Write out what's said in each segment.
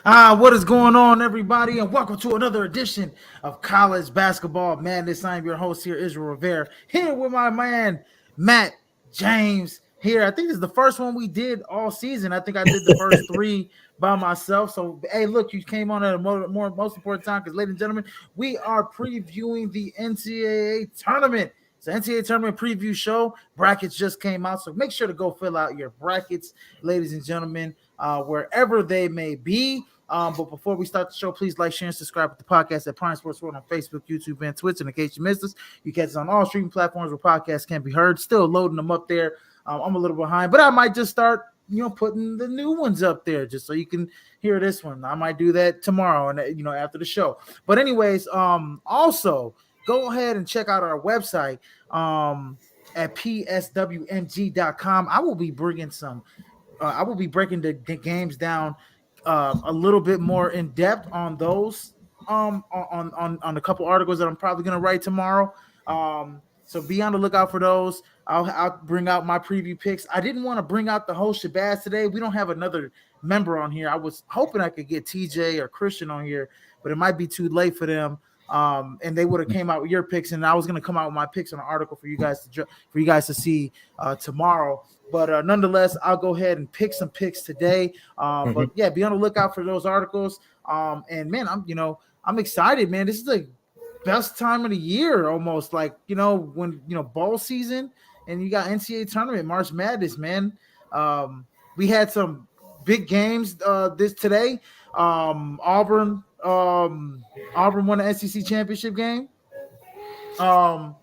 What is going on, everybody, and welcome to another edition of College Basketball Madness. I'm your host here, Israel Rivera, here with my man Matt James. Here, I think this is the first one we did all season. I think I did the first three by myself. So, hey, look, you came on at a most important time because, ladies and gentlemen, we are previewing the NCAA tournament. It's an NCAA tournament preview show. Brackets just came out, so make sure to go fill out your brackets, ladies and gentlemen, wherever they may be. But before we start the show, please like, share, and subscribe to the podcast at Prime Sports World on Facebook, YouTube, and Twitter. And in case you missed us, you catch us on all streaming platforms where podcasts can be heard. Still loading them up there. I'm a little behind, but I might just start, putting the new ones up there just so you can hear this one. I might do that tomorrow and after the show. But anyways, also go ahead and check out our website at pswmg.com. I will be breaking the games down a little bit more in depth on those on a couple articles that I'm probably going to write tomorrow. So be on the lookout for those. I'll bring out my preview picks. I didn't want to bring out the whole shabazz today. We don't have another member on here. I was hoping I could get TJ or Christian on here, but it might be too late for them. And they would have came out with your picks, and I was going to come out with my picks on an article for you guys to see tomorrow. But nonetheless, I'll go ahead and pick some picks today. But yeah, be on the lookout for those articles. And man, I'm excited, man. This is the best time of the year, almost like when bowl season, and you got NCAA tournament, March Madness, man. We had some big games this today. Auburn won the SEC championship game. Shout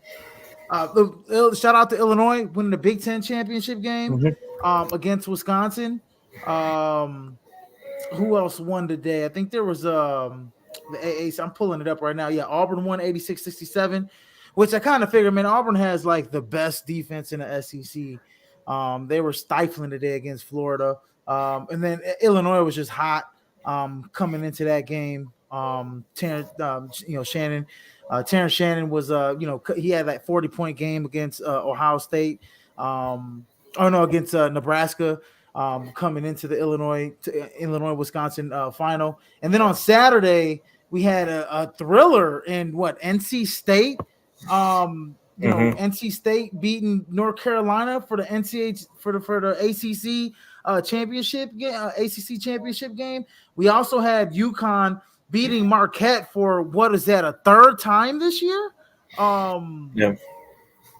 out to Illinois winning the Big Ten championship game against Wisconsin. Who else won today? I think there was the AA. I'm pulling it up right now. Yeah, Auburn won 86-67, which I kind of figured, man, Auburn has like the best defense in the SEC. They were stifling today against Florida. And then Illinois was just hot coming into that game. Terrence Shannon was he had that 40-point game against Ohio State. Against Nebraska. Coming into the Illinois-Wisconsin final. And then on Saturday, we had a thriller in NC State. NC State beating North Carolina for the NCAA for the ACC championship game. ACC championship game. We also had UConn beating Marquette for a third time this year? Yeah,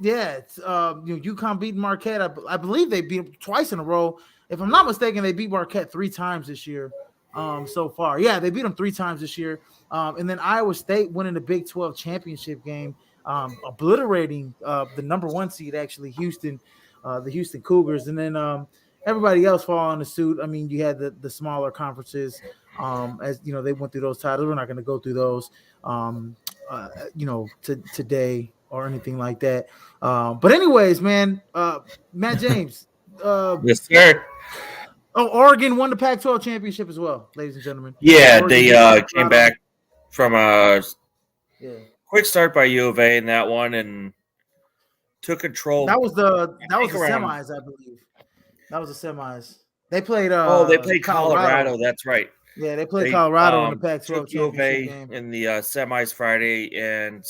it's UConn beating Marquette. I believe they beat them twice in a row. If I'm not mistaken, they beat Marquette 3 times this year so far. Yeah, they beat them 3 times this year. And then Iowa State winning the Big 12 championship game, obliterating the number 1 seed, actually, the Houston Cougars. And then everybody else following the suit. I mean, you had the smaller conferences as they went through those titles. We're not going to go through those today or anything like that. But anyways, man, Matt James. Yes, sir. Oh, Oregon won the Pac-12 championship as well, ladies and gentlemen. Yeah, they came back from a quick start by U of A in that one and took control. That was the semis, I believe. That was the semis. They played. They played Colorado. That's right. Yeah, they played Colorado in the Pac-12 championship game. In the semis Friday and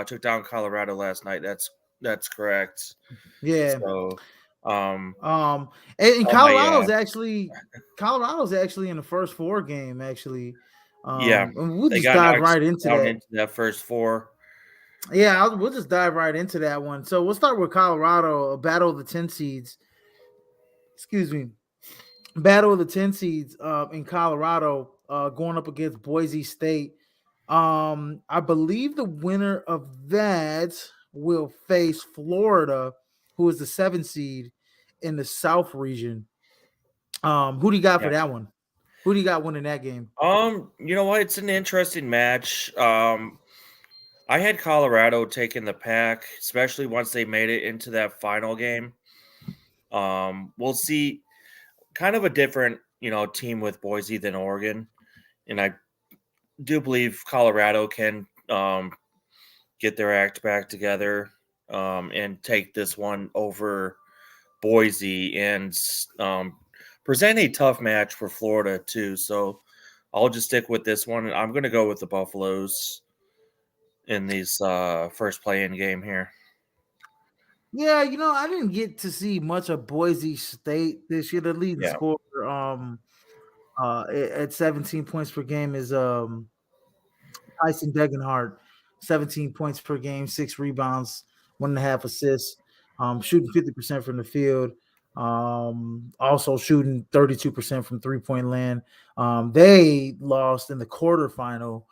took down Colorado last night. That's correct. Yeah. So, and Colorado's actually in the first 4 game actually. And we'll just dive right into that first 4. Yeah, we'll just dive right into that one. So we'll start with Colorado, a battle of the 10 seeds. Excuse me. Battle of the 10 seeds in Colorado going up against Boise State. I believe the winner of that will face Florida, who is the 7 seed in the South region. Who do you got for that one? Who do you got winning that game? You know what? It's an interesting match. I had Colorado taking the Pac, especially once they made it into that final game. We'll see kind of a different, team with Boise than Oregon. And I do believe Colorado can get their act back together and take this one over Boise and present a tough match for Florida too. So I'll just stick with this one. I'm going to go with the Buffaloes in these first play-in game here. Yeah, I didn't get to see much of Boise State this year. The leading Yeah. scorer at 17 points per game is Tyson Degenhardt, 17 points per game, 6 rebounds, 1.5 assists, shooting 50% from the field, also shooting 32% from three-point land. They lost in the quarterfinal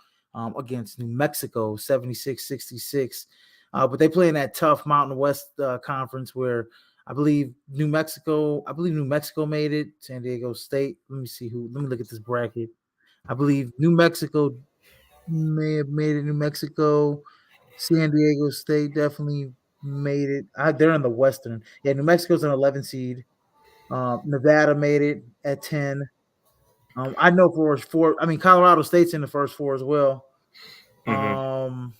against New Mexico, 76-66. But they play in that tough Mountain West conference where I believe New Mexico made it, San Diego State. Let me look at this bracket. I believe New Mexico may have made it. New Mexico, San Diego State definitely made it. They're in the Western. Yeah, New Mexico's an 11 seed. Nevada made it at 10. I know for four. I mean, Colorado State's in the first four as well. Mm-hmm.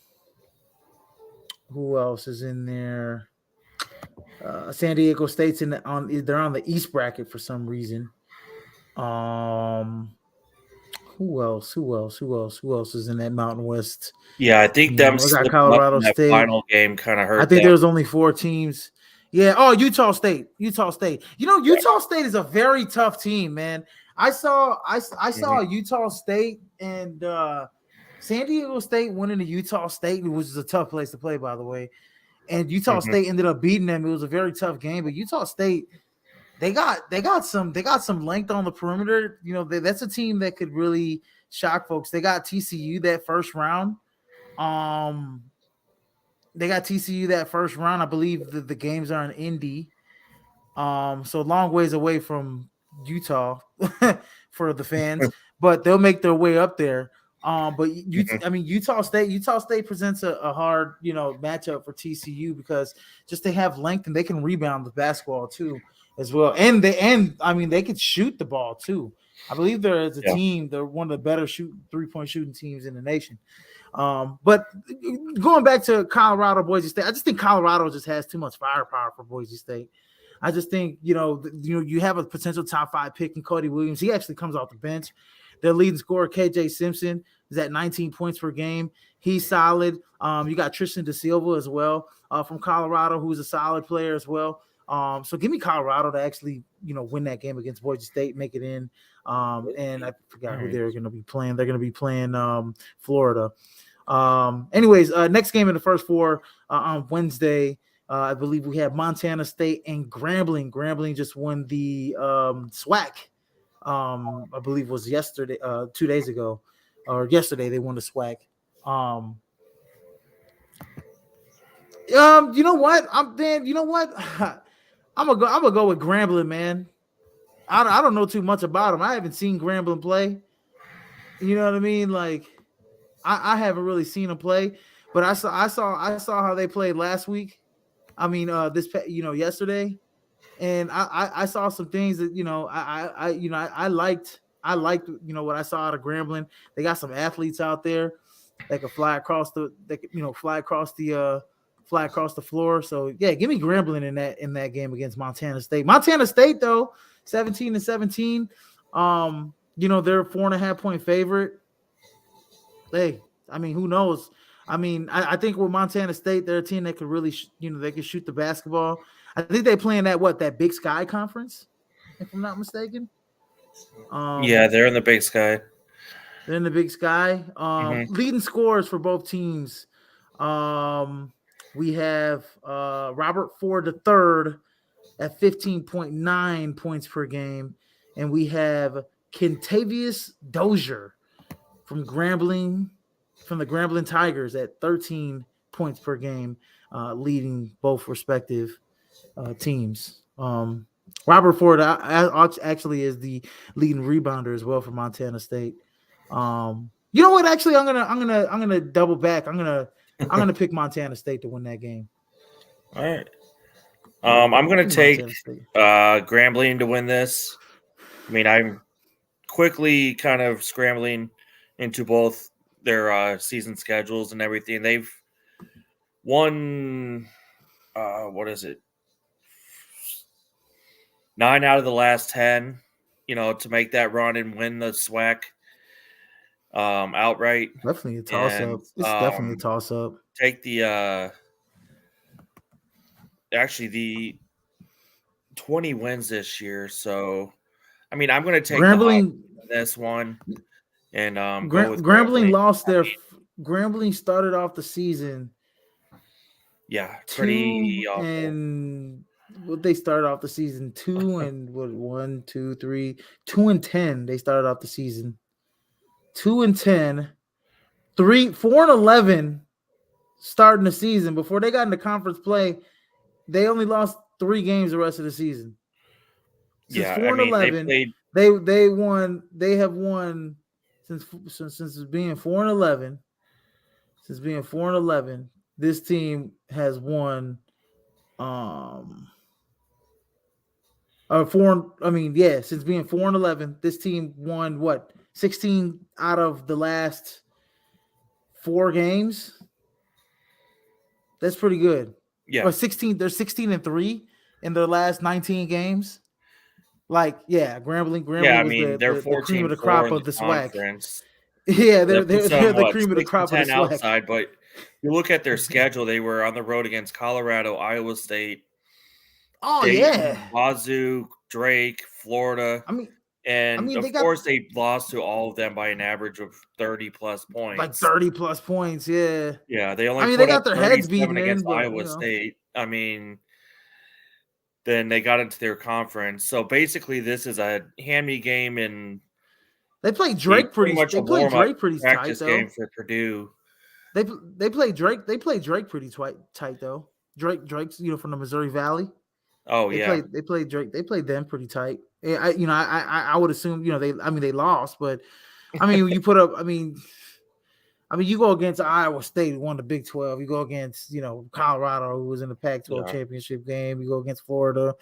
Who else is in there? San Diego State's they're on the East bracket for some reason. Who else? Who else is in that Mountain West? Yeah, I think them I got slipping up Colorado in that State. final game kind of I hurt think them. there's only 4 teams. Yeah. Oh, Utah State. Utah State. Utah State is a very tough team, man. I saw Utah State and San Diego State winning to Utah State, which is a tough place to play, by the way. And Utah State ended up beating them. It was a very tough game, but Utah State, they got some length on the perimeter. That's a team that could really shock folks. They got TCU that first round. They got TCU that first round. I believe the games are in Indy. So long ways away from Utah for the fans, but they'll make their way up there. But Utah State presents a hard, matchup for TCU because just they have length and they can rebound the basketball too as well. And they could shoot the ball too. I believe they're as a team, they're one of the better three-point shooting teams in the nation. But going back to Colorado, Boise State, I just think Colorado just has too much firepower for Boise State. I just think, you have a potential top 5 pick in Cody Williams. He actually comes off the bench. Their leading scorer, KJ Simpson, is at 19 points per game. He's solid. You got Tristan Da Silva as well from Colorado, who's a solid player as well. So give me Colorado to actually, win that game against Boise State, make it in. And I forgot who they're going to be playing. They're going to be playing Florida. Anyways, next game in the first 4 on Wednesday. I believe we have Montana State and Grambling. Grambling just won the SWAC. I believe it was yesterday, 2 days ago, or yesterday they won the SWAC. You know what? I'm gonna go with Grambling, man. I don't know too much about him. I haven't seen Grambling play. You know what I mean? Like I haven't really seen him play, but I saw how they played last week. I mean, yesterday, and I saw some things that I liked. What I saw out of Grambling. They got some athletes out there that could fly across the floor. So yeah, give me Grambling in that game against Montana State. Montana State though, 17-17. They're 4.5 point favorite. Hey, I mean, who knows? I mean, I think with Montana State, they're a team that could really, they can shoot the basketball. I think they play in that Big Sky Conference, if I'm not mistaken. Yeah, they're in the Big Sky. They're in the Big Sky. Leading scorers for both teams. We have Robert Ford III at 15.9 points per game, and we have Kentavious Dozier from the Grambling Tigers at 13 points per game, leading both respective teams. Robert Ford actually is the leading rebounder as well for Montana State. You know what? Actually, I'm gonna double back. I'm gonna pick Montana State to win that game. All right. I'm gonna take Grambling to win this. I mean, I'm quickly kind of scrambling into both their season schedules and everything. They've won what is it? 9 out of the last 10, to make that run and win the SWAC. outright, Definitely a toss and up. It's definitely a toss up. take the actually the 20 wins this year. So, I mean, I'm going to take the high Grambling on this one and go with Grambling Grambling. lost their Grambling started off the season Yeah, pretty 2 awful. and what they started off the season 2 and what 1 2 3 2-10 they started off the season 2-10 4-11 starting the season. Before they got into conference play, they only lost 3 games the rest of the season. Since Yeah, 4 I and mean, they 11, played. they have won since being 4 and 11. Since being 4 and 11, this team has won since being 4 and 11, this team won what 16 out of the last 4 games. That's pretty good. Yeah, Or 16, they're 16 and 3 in their last 19 games. Like, yeah, yeah. Grambling I was mean, they're the cream of the 14-4 crop in of the the swag. conference. Yeah, That puts they're them the what cream of the 6 and crop of the 10 swag. outside. But you look at their schedule; they were on the road against Colorado, Iowa State, Oh yeah. Dayton, Wazoo, Drake, Florida, I mean and they of got course they lost to all of them by an average of 30 plus like points. 30 plus points. Yeah. Yeah, they only I mean, they put up got their heads 37 beaten in, against but Iowa State. I mean, then they got into their conference. So basically, this is a hand-me game and they played pretty much a warm-up Drake pretty tight practice game though. for Purdue. They played Drake pretty tight though. Drake's from the Missouri Valley. Oh yeah, They played Drake. They played them pretty tight. I would assume they lost, but I mean you put up. You go against Iowa State, who won the Big 12. You go against Colorado, who was in the Pac-12 yeah, championship game. You go against Florida,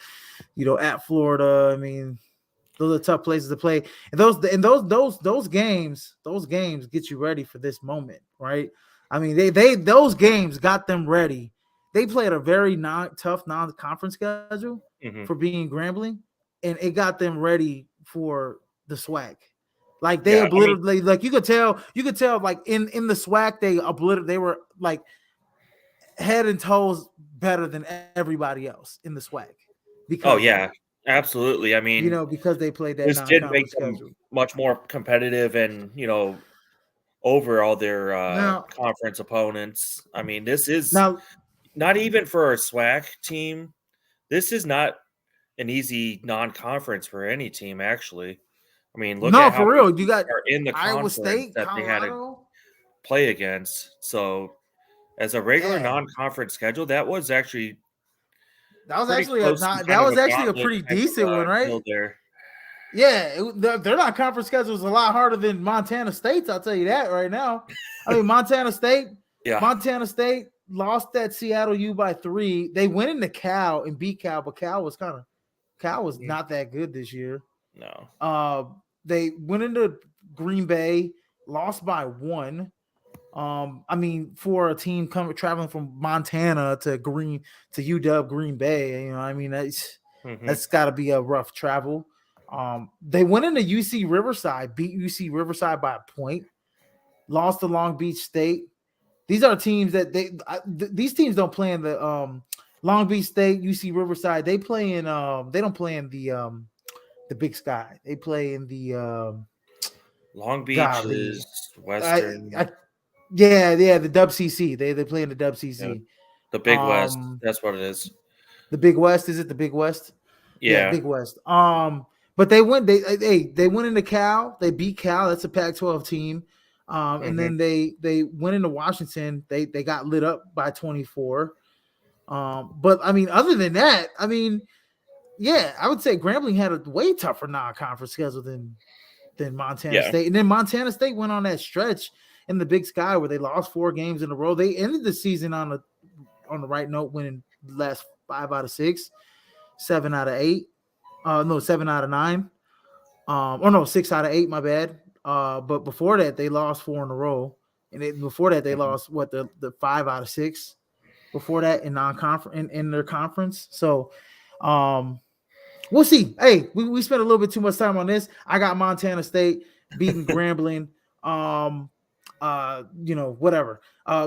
at Florida. I mean, those are tough places to play, and those games get you ready for this moment, right? I mean, those games got them ready. They played a very tough non-conference schedule hmm for being Grambling, and it got them ready for the SWAC. Like they yeah. I mean, obliterated, like you could tell, like in the SWAC they were like head and toes better than everybody else in the SWAC oh because of yeah, that. absolutely. I mean, Because they played that this did make non-conference them schedule. much more competitive and over all their Now, conference opponents. I mean, this is now, not even for a SWAC team. This is not an easy non-conference for any team, actually. I mean, look no, at how for many real. You teams got are in the Iowa conference State, that they had to Colorado. play against. So, as a regular Yeah, non-conference schedule, that was actually that was pretty actually close to kind of a a gauntlet pretty type decent one, of right? deal there. Yeah, their non-conference schedule is a lot harder than Montana State's. I'll tell you that right now. I mean, Montana State Yeah. lost that Seattle U by 3. They went into Cal and beat Cal, but Cal was not that good this year. No. They went into Green Bay, lost by 1. For a team traveling from Montana to UW Green Bay, Mm-hmm. that's got to be a rough travel. They went into UC Riverside, beat UC Riverside by a point, lost to Long Beach State. These are teams that these teams don't play in the Long Beach State, UC Riverside. They play in they don't play in the Big Sky. They play in the Long Beach golly. is Western. Yeah, the WCC. They play in the Yeah, WCC. the Big West. That's what it is. The Big West, is it the Big West? Yeah, Yeah. Big West. But they went into Cal. They beat Cal. That's a Pac-12 team. And Mm-hmm. then they went into Washington. They got lit up by 24. But I mean, other than that, I mean, yeah, I would say Grambling had a way tougher non-conference schedule than Montana Yeah. State. And then Montana State went on that stretch in the Big Sky where they lost 4 games in a row. They ended the season on the right note, winning the last 5 out of 6, 7 out of 8. 7 out of 9. 6 out of 8. My bad. But before that, they lost 4 in a row, and before that, they Mm-hmm. lost the 5 out of 6. Before that, in non-conference in their conference. So, we'll see. Hey, we spent a little bit too much time on this. I got Montana State beating Grambling. Whatever.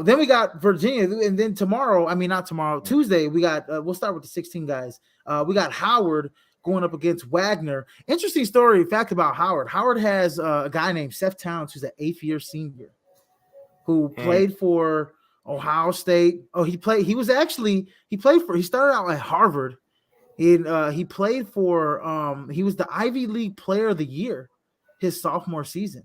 Then we got Virginia, and then tomorrow, I mean not tomorrow, Tuesday, we got we'll start with the 16 guys. We got Howard going up against Wagner. Interesting story, fact about Howard. Howard has a guy named Seth Towns, who's an 8th-year senior, who played for Ohio State. Oh, he played he started out at Harvard. He played for he was the Ivy League Player of the Year his sophomore season.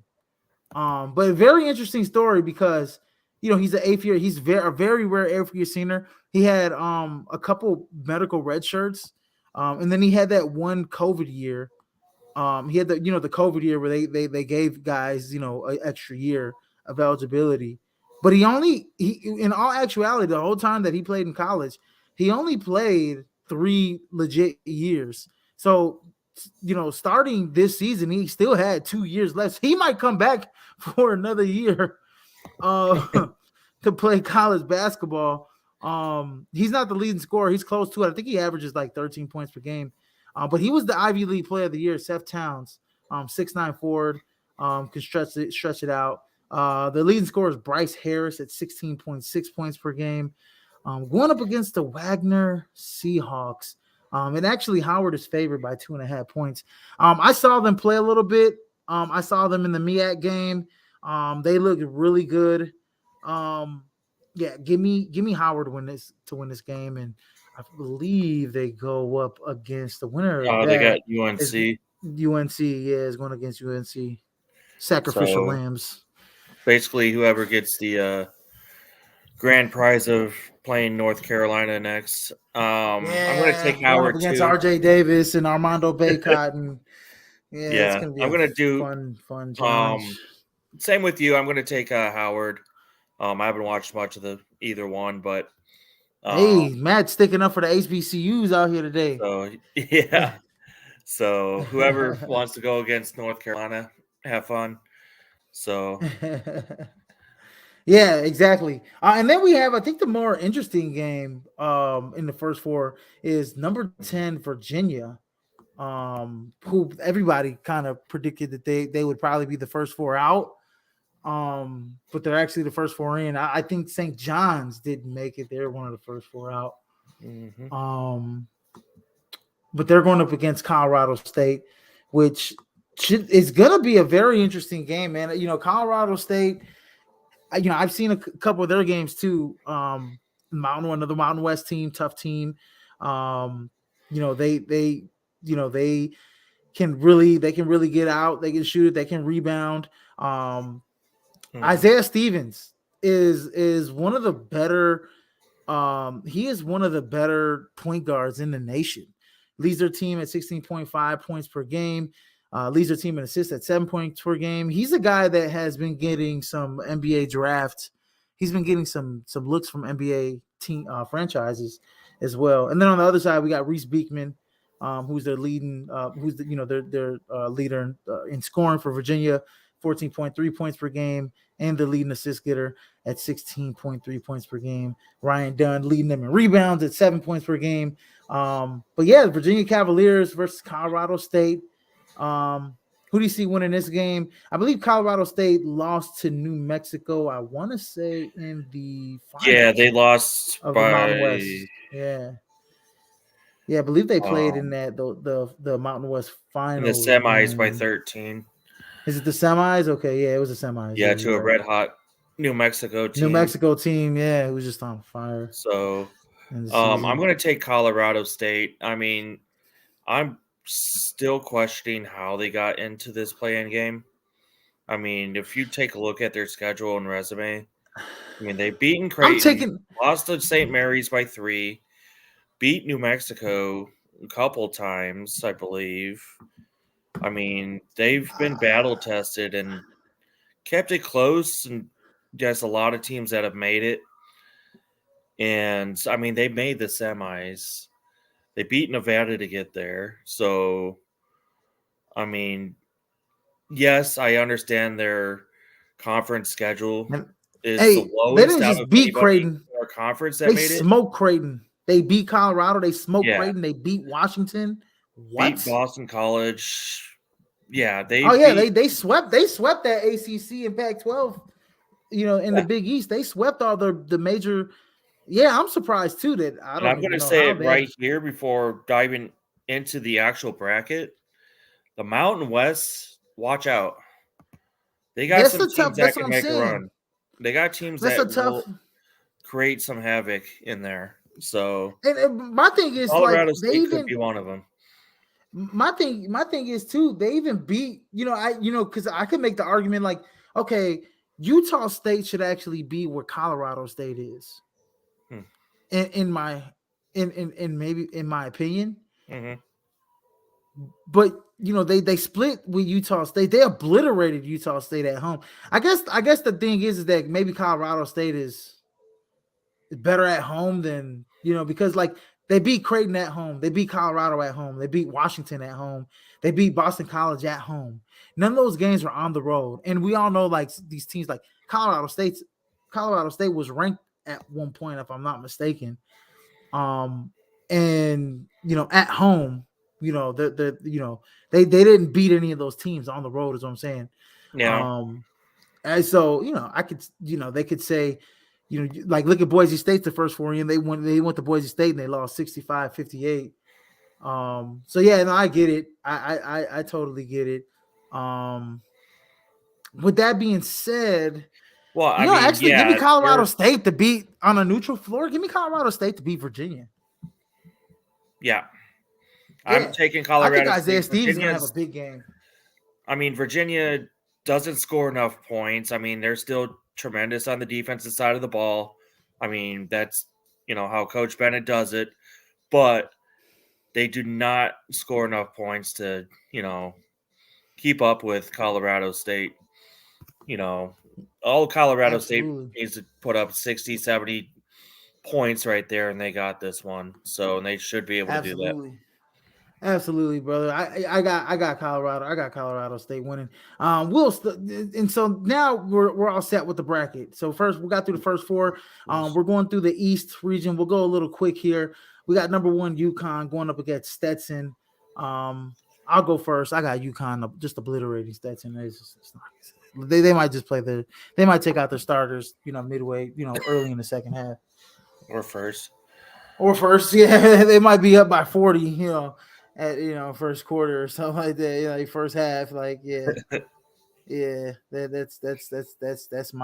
But a very interesting story because he's an 8th year. He's a very rare 8th-year senior. He had a couple medical red shirts, and then he had that one COVID year. He had the COVID year where they gave guys an extra year of eligibility. But he in all actuality, the whole time that he played in college, he only played 3 legit years. So starting this season, he still had 2 years left. He might come back for another year to play college basketball. He's not the leading scorer. He's close to it. I think he averages like 13 points per game. But he was the Ivy League Player of the Year, Seth Towns, 6'9" forward, can stretch it out. The leading scorer is Bryce Harris at 16.6 points per game. Going up against the Wagner Seahawks. And actually, Howard is favored by 2.5 points. I saw them play a little bit. I saw them in the MEAC game. They looked really good. Give me Howard to win this game, and I believe they go up against the winner. They got UNC. UNC, is going against UNC. Sacrificial lambs. Basically, whoever gets the grand prize of playing North Carolina next. I'm going to take Howard against RJ Davis and Armando Bacot, and it's going to be I'm going to do fun challenge. Same with you. I'm going to take Howard. I haven't watched much of either one, but hey, Matt's sticking up for the HBCUs out here today. So yeah. So whoever wants to go against North Carolina, have fun. So yeah, exactly. And then we have, I think, the more interesting game in the first 4 is number 10 Virginia, who everybody kind of predicted that they would probably be the first 4 out. But they're actually the first 4 in. I think St. John's didn't make it. They're one of the first 4 out. Mm-hmm. But they're going up against Colorado State, which is going to be a very interesting game, man. Colorado State, I've seen a couple of their games too. Another Mountain West team, tough team. They can really get out. They can shoot it. They can rebound. Isaiah Stevens is one of the better. He is one of the better point guards in the nation. Leads their team at 16.5 points per game. Leads their team in assists at 7 points per game. He's a guy that has been getting some NBA drafts. He's been getting some looks from NBA team franchises as well. And then on the other side, we got Reese Beekman, who's their leading, their leader in scoring for Virginia, 14.3 points per game, and the leading assist getter at 16.3 points per game. Ryan Dunn leading them in rebounds at 7 points per game. But yeah, Virginia Cavaliers versus Colorado State. Who do you see winning this game? I believe Colorado State lost to New Mexico. I want to say in the finals. Yeah, they lost of by the Mountain West. Yeah, I believe they played in that the Mountain West finals. In the semis by 13. Is it the semis? Okay, yeah, it was the semis. Yeah, to a red hot New Mexico team. Yeah, it was just on fire. So I'm going to take Colorado State. I mean, I'm still questioning how they got into this play-in game. I mean, if you take a look at their schedule and resume, I mean, they've beaten Creighton, lost to St. Mary's by 3, beat New Mexico a couple times, I believe. I mean, they've been battle-tested and kept it close, and there's a lot of teams that have made it. And, I mean, they made the semis. They beat Nevada to get there. So, I mean, yes, I understand their conference schedule is the lowest. They didn't just beat Creighton. Our conference that they smoked Creighton. They beat Colorado. They smoked Creighton. They beat Washington. What? Beat Boston College. Yeah, they Oh yeah, beat. they swept that ACC and Pac-12. In the Yeah. Big East, they swept all the major. Yeah, I'm surprised too that I And I'm don't going even to know say how it they. right here before diving into the actual bracket. The Mountain West, watch out. They got That's some the tough. teams that That's what can I'm make a saying. run. They got teams That's a that tough. will create some havoc in there. So And my thing is like Colorado they State could even be one of them. my thing is too. They even beat because I could make the argument like okay, Utah State should actually be where Colorado State is Hmm. in my in maybe in my opinion. Mm-hmm. But they split with Utah State. They obliterated Utah State at home. I guess the thing is that maybe Colorado State is better at home than because like they beat Creighton at home, they beat Colorado at home, they beat Washington at home, they beat Boston College at home. None of those games were on the road, and we all know like these teams like Colorado State was ranked at one point if I'm not mistaken. Um, and at home, they didn't beat any of those teams on the road, is what I'm saying. Yeah. Um, and so I could they could say, like look at Boise State the first 4 years they went to Boise State and they lost 65-58. So yeah, no, I get it. I totally get it. Um, with that being said, Well, I mean, actually give me yeah, Colorado they're State to beat on a neutral floor. Give me Colorado State to beat Virginia. yeah. I'm Yeah, taking I think Colorado Isaiah State. Stevens is gonna have a big game. Virginia doesn't score enough points. I mean, they're still tremendous on the defensive side of the ball. I mean, that's how Coach Bennett does it, but they do not score enough points to keep up with Colorado State. All Colorado State Absolutely. needs to put up 60, 70 points right there, and they got this one. So, and they should be able to do that. Absolutely. Absolutely, brother. I got Colorado State winning. And so now we're all set with the bracket. So first we got through the first four. We're going through the East region. We'll go a little quick here. We got number 1 UConn going up against Stetson. I'll go first. I got UConn just obliterating Stetson. It's not, they might just they might take out their starters, midway, early in the second half. Or first. Or first, yeah, they might be up by 40, at first quarter or something like that. First half, like yeah. That's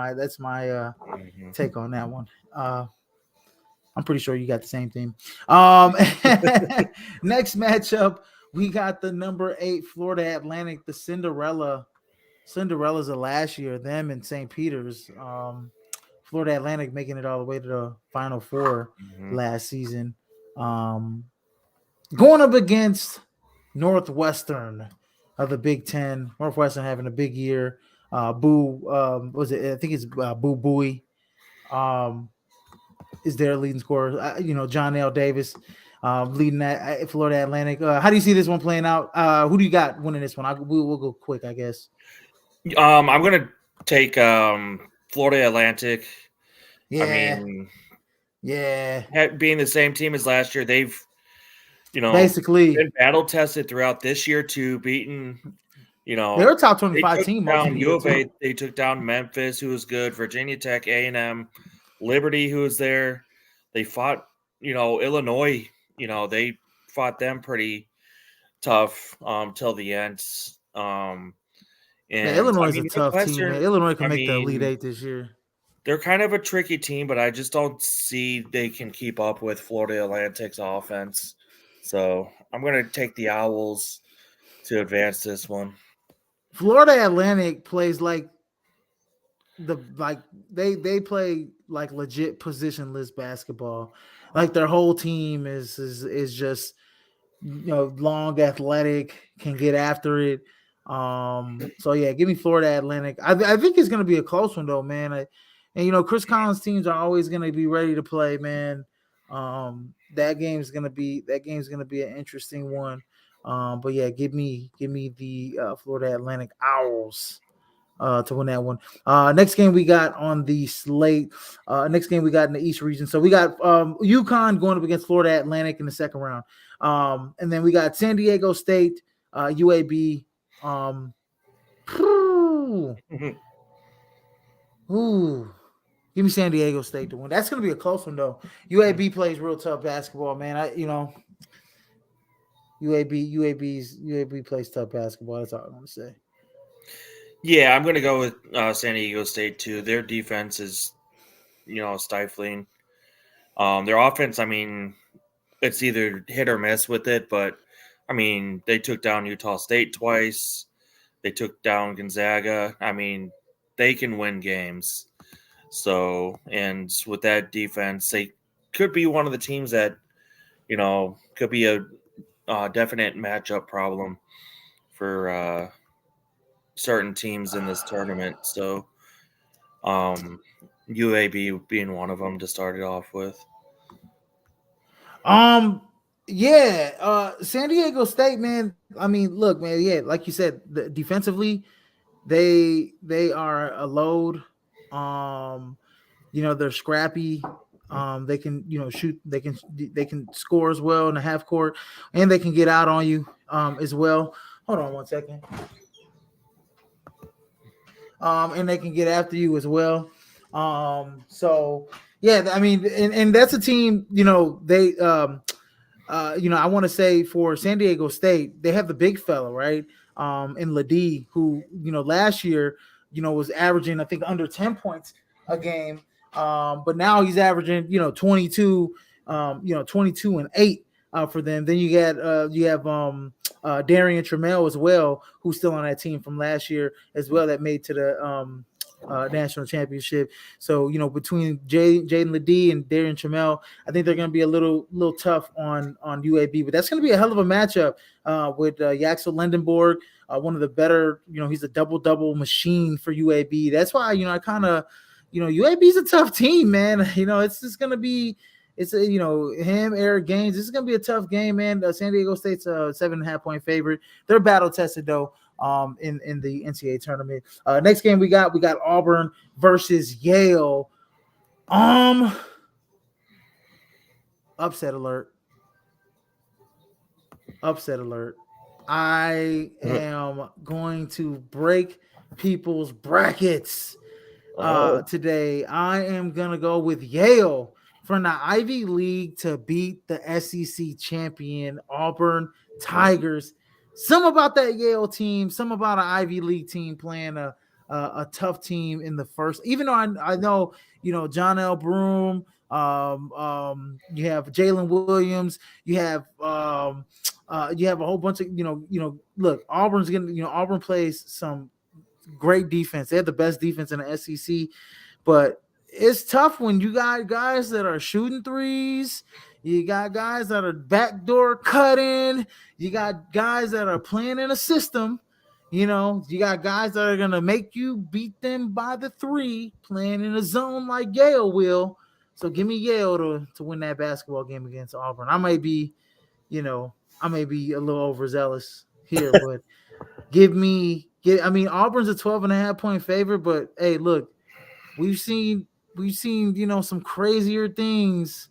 my Mm-hmm. take on that one. I'm pretty sure you got the same thing. Next matchup, we got the number 8 Florida Atlantic, the Cinderellas of last year, them and St. Peter's. Florida Atlantic making it all the way to the Final Four Mm-hmm. last season. Going up against Northwestern of the Big Ten. Northwestern having a big year. Boo, was it? I think it's Boo Buie. Is their leading scorer? John L. Davis leading that Florida Atlantic. How do you see this one playing out? Who do you got winning this one? We'll go quick, I guess. I'm gonna take Florida Atlantic. Yeah. I mean, yeah. Being the same team as last year, they've basically been battle tested throughout this year too, beaten. They're a top 25 they took team most of down the U year of A. too. They took down Memphis, who was good. Virginia Tech, A&M, Liberty, who was there. They fought, Illinois. They fought them pretty tough till the end. Man, And Illinois I is a mean, tough team, man. Northwestern. Illinois can I make the Elite mean, Eight this year. they're kind of a tricky team, but I just don't see they can keep up with Florida Atlantic's offense. So I'm going to take the Owls to advance this one. Florida Atlantic plays like they play like legit positionless basketball. Like their whole team is just long, athletic, can get after it. So yeah, give me Florida Atlantic. I think it's gonna be a close one though, man. And Chris Collins teams are always gonna be ready to play, man. That game's gonna be an interesting one. But yeah, give me the Florida Atlantic Owls to win that one. Next game we got on the slate. Next game we got in the East region. So we got UConn going up against Florida Atlantic in the second round. And then we got San Diego State, UAB Ooh, ooh. Give me San Diego State to win. That's going to be a close one though. UAB plays real tough basketball, man. UAB plays tough basketball. That's all I want to say. Yeah, I'm going to go with San Diego State too. Their defense is, stifling. Their offense, I mean, it's either hit or miss with it, but I mean, they took down Utah State twice. They took down Gonzaga. I mean, they can win games. So, and with that defense, they could be one of the teams that, could be a definite matchup problem for certain teams in this tournament. So, um, UAB being one of them to start it off with. Um, yeah, San Diego State, man. I mean, look, man. Yeah, like you said, defensively, they are a load. Um, they're scrappy. They can shoot. They can score as well in the half court, and they can get out on you as well. Hold on one second. And they can get after you as well. So yeah, I mean, and that's a team. They I want to say for San Diego State, they have the big fella, right? In Ladie, who, last year, was averaging, I think, under 10 points a game. But now he's averaging, 22, 22 and 8 for them. Then you have Darian Trammell as well, who's still on that team from last year as well, that made to the national championship. So between Jaden Ladie and Darian Trammell, I think they're going to be a little tough on UAB, but that's going to be a hell of a matchup with Yaxel Lendenborg, one of the better. He's a double machine for UAB. That's why I kind of UAB is a tough team, man. It's just going to be. It's him, Eric Gaines. This is gonna be a tough game, man. San Diego State's a 7.5-point favorite. They're battle tested though. In the NCAA tournament. Next game we got Auburn versus Yale. Upset alert. Upset alert. I am going to break people's brackets today. I am gonna go with Yale from the Ivy League to beat the SEC champion Auburn Tigers. Some about that Yale team, some about an Ivy League team playing a tough team in the first. Even though I know John L. Broome, you have Jalen Williams, you have a whole bunch of look, Auburn's gonna Auburn plays some great defense. They have the best defense in the SEC, but it's tough when you got guys that are shooting threes. You got guys that are backdoor cutting. You got guys that are playing in a system. You got guys that are going to make you beat them by the three, playing in a zone like Yale will. So give me Yale to win that basketball game against Auburn. I may be a little overzealous here, but Auburn's a 12.5-point favorite, but hey, look, we've seen some crazier things.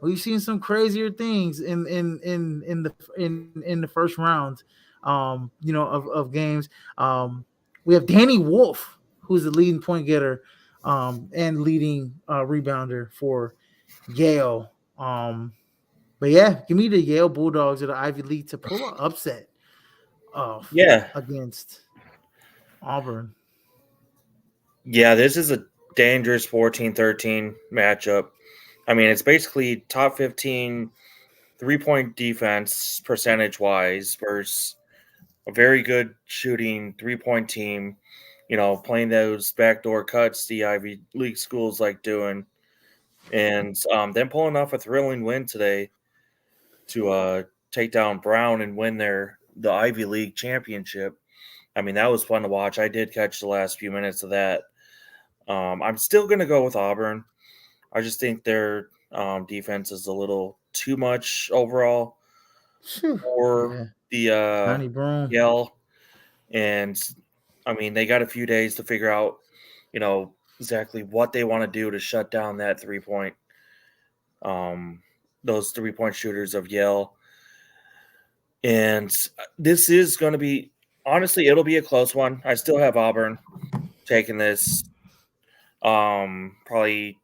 We've seen some crazier things in the first round, of games. We have Danny Wolf, who's the leading point getter, and leading rebounder for Yale. But yeah, give me the Yale Bulldogs of the Ivy League to pull an upset against Auburn. Yeah, this is a dangerous 14-13 matchup. I mean, it's basically top 15 3-point defense percentage-wise versus a very good shooting 3-point team, playing those backdoor cuts the Ivy League schools like doing. And then pulling off a thrilling win today to take down Brown and win the Ivy League championship. I mean, that was fun to watch. I did catch the last few minutes of that. I'm still going to go with Auburn. I just think their defense is a little too much overall for Johnny the Broome. Yale. And, I mean, they got a few days to figure out, exactly what they want to do to shut down that 3-point, those 3-point shooters of Yale. And this is going to be honestly, it'll be a close one. I still have Auburn taking this, probably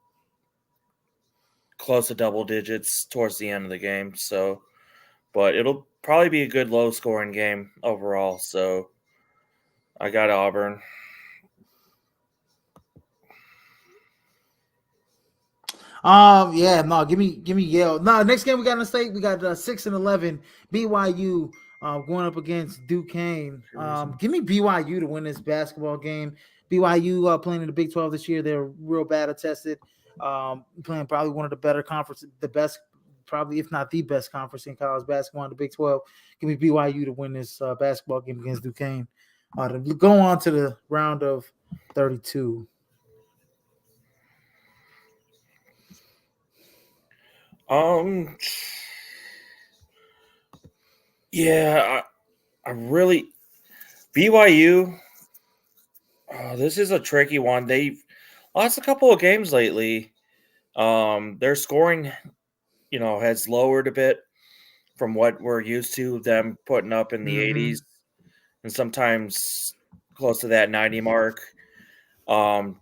close to double digits towards the end of the game. So, but it'll probably be a good low scoring game overall. So I got Auburn. Yeah, no, give me Yale. No, next game we got in the state, we got 6-11 BYU going up against Duquesne. Give me BYU to win this basketball game. BYU playing in the Big 12 this year, they're real bad attested. Playing probably one of the better conference, the best, probably if not the best conference in college basketball in the Big 12. Give me BYU to win this basketball game against Duquesne. To go on to the round of 32. Um, yeah, I really BYU. This is a tricky one. They've lost a couple of games lately. Their scoring, has lowered a bit from what we're used to them putting up in the Mm-hmm. 80s and sometimes close to that 90 mark.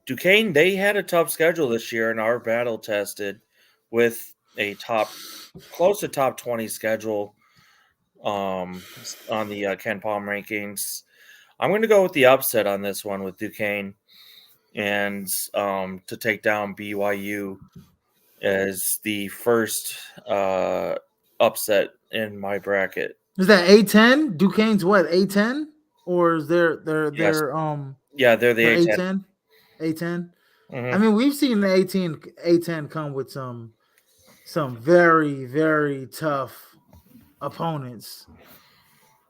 Duquesne, they had a tough schedule this year and are battle tested with a close to top 20 schedule on the Ken Palm rankings. I'm going to go with the upset on this one with Duquesne and to take down BYU as the first upset in my bracket. Is that A10? Duquesne's what, A10? Or is Yes. Yeah, they're the they're A10. A10? A10? I Mm-hmm. mean, we've seen the A10 come with some very, very tough opponents.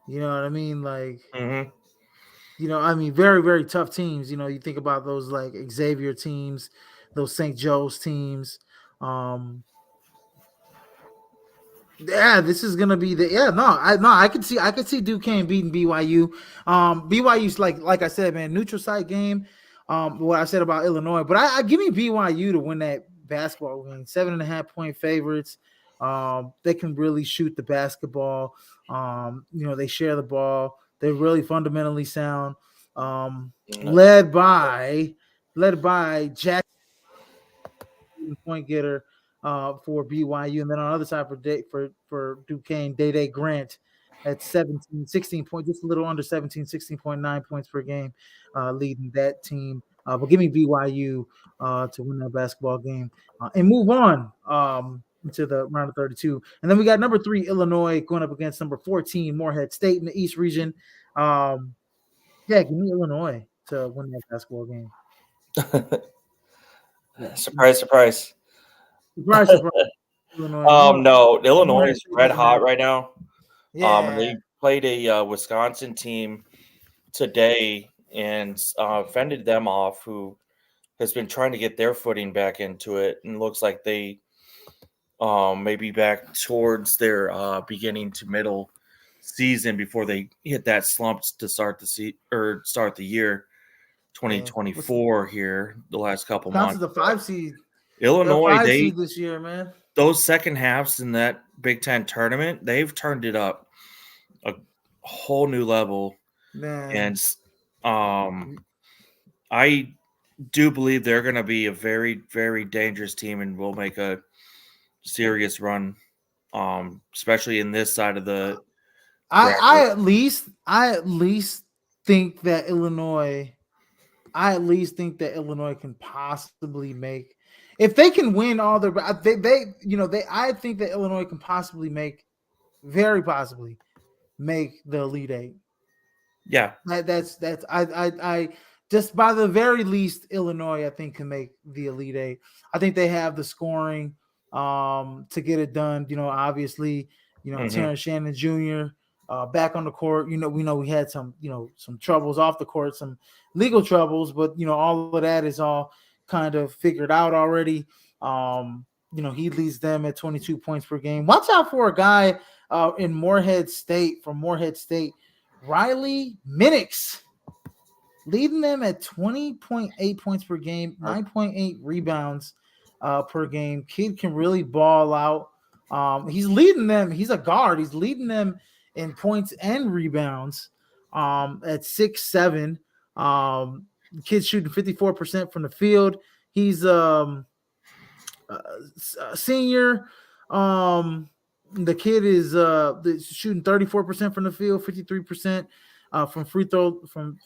You know what I mean? Like, Mm-hmm. I mean, very, very tough teams. You think about those like Xavier teams, those St. Joe's teams. Um, Yeah, this is gonna be the I could see Duquesne beating BYU. BYU's like I said, man, neutral site game. What I said about Illinois, but I give me BYU to win that basketball game. 7.5 point favorites. They can really shoot the basketball. They share the ball. They're really fundamentally sound. Led by Jack, point getter for BYU. And then on the other side for Duquesne, Day Grant at 16 points, just a little under 17, 16.9 points per game, leading that team. But give me BYU to win that basketball game and move on into the round of 32. And then we got number 3, Illinois, going up against number 14, Morehead State in the East region. Yeah, give me Illinois to win that basketball game. Yeah. Surprise, surprise. Surprise, surprise. Illinois. No, Illinois Morehead is State red doesn't hot have. right now. And Yeah, they played a Wisconsin team today and fended them off, who has been trying to get their footing back into it, and looks like they maybe back towards their beginning to middle season before they hit that slump to start start the year yeah. 2024 here the last couple months. Wisconsin's a 5 seed. They're a Illinois, 5 seed this year, man. those second halves in that Big Ten tournament, they've turned it up a whole new level, Man, and I do believe they're going to be a very, very dangerous team and will make a serious run, especially in this side of the I bracket. I at least I at least think that Illinois. I at least think that Illinois can possibly make, if they can win all their, I think that Illinois can possibly make, very possibly make the Elite Eight. Yeah. That's I just by the very least, Illinois I think can make the Elite Eight. I think they have the scoring to get it done. Obviously, Hmm. Terrence Shannon Jr. Back on the court. We know we had some troubles off the court, some legal troubles, but all of that is all kind of figured out already. He leads them at 22 points per game. Watch out for a guy in Morehead State, from Morehead State, Riley Minix, leading them at 20.8 points per game, 9.8 rebounds per game. Kid can really ball out. He's leading them. He's a guard. He's leading them in points and rebounds. at 6'7". Kid's shooting 54% from the field. He's a senior. The kid is shooting 34% from the field, 53% from free throw from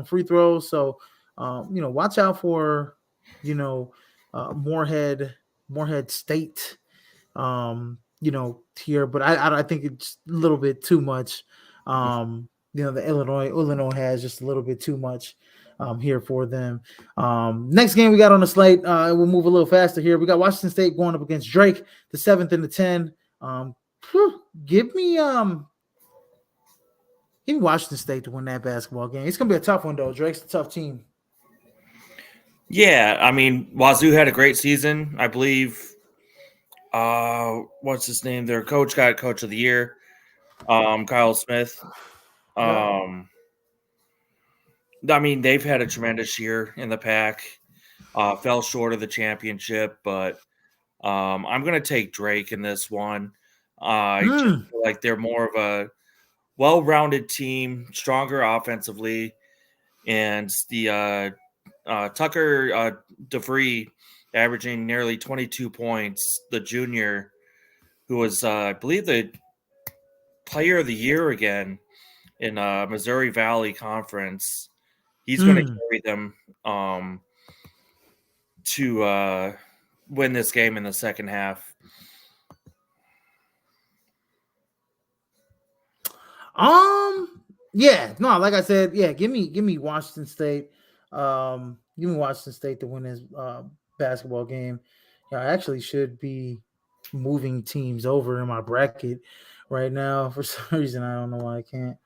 free throws. So watch out for Morehead State here, but I think it's a little bit too much. The Illinois has just a little bit too much here for them. Next game we got on the slate, we'll move a little faster here. We got Washington State going up against Drake, the 7th and the 10. Give me Washington State to win that basketball game. It's gonna be a tough one though. Drake's a tough team. Yeah, I mean, Wazoo had a great season. I believe, what's his name? Their coach got Coach of the Year, Kyle Smith. I mean, they've had a tremendous year in the pack. Fell short of the championship, but I'm going to take Drake in this one. I just feel like they're more of a well-rounded team, stronger offensively, and the Tucker DeVree averaging nearly 22 points, the junior, who was, I believe, the player of the year again in Missouri Valley Conference. He's going to carry them to win this game in the second half. Like I said, give me Washington State. Give me Washington State to win this basketball game. I actually should be moving teams over in my bracket right now. For some reason, I don't know why I can't.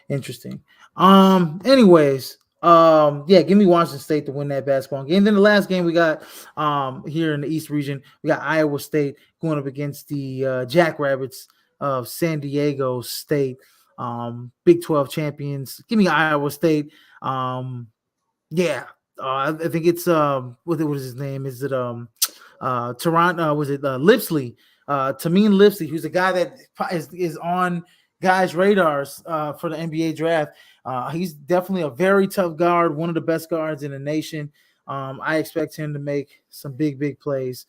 Interesting. Anyways, give me Washington State to win that basketball game. Then the last game we got here in the East region, we got Iowa State going up against the Jackrabbits of San Diego State, Big 12 champions. Give me Iowa State. I think it's what is his name? Is it Toronto? Was it Lipsley? Tameen Lipsley, who's a guy that is on guys' radars for the NBA draft. He's definitely a very tough guard, one of the best guards in the nation. I expect him to make some big plays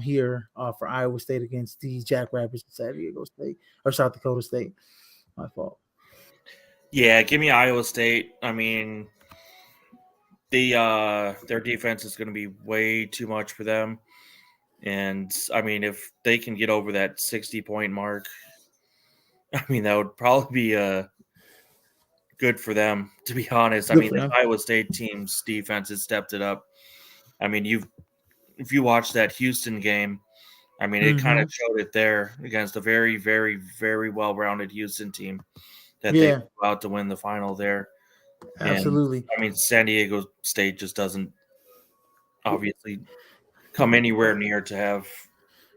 here for Iowa State against the Jackrabbits of San Diego State or South Dakota State. My fault. Yeah, give me Iowa State. I mean, their defense is going to be way too much for them. And, I mean, if they can get over that 60-point mark, I mean, that would probably be good for them, to be honest. I mean, the Iowa State team's defense has stepped it up. I mean, if you watch that Houston game, I mean, it kind of showed it there against a very, very, very well-rounded Houston team that they were about to win the final there. Absolutely. And, I mean, San Diego State just doesn't obviously come anywhere near to have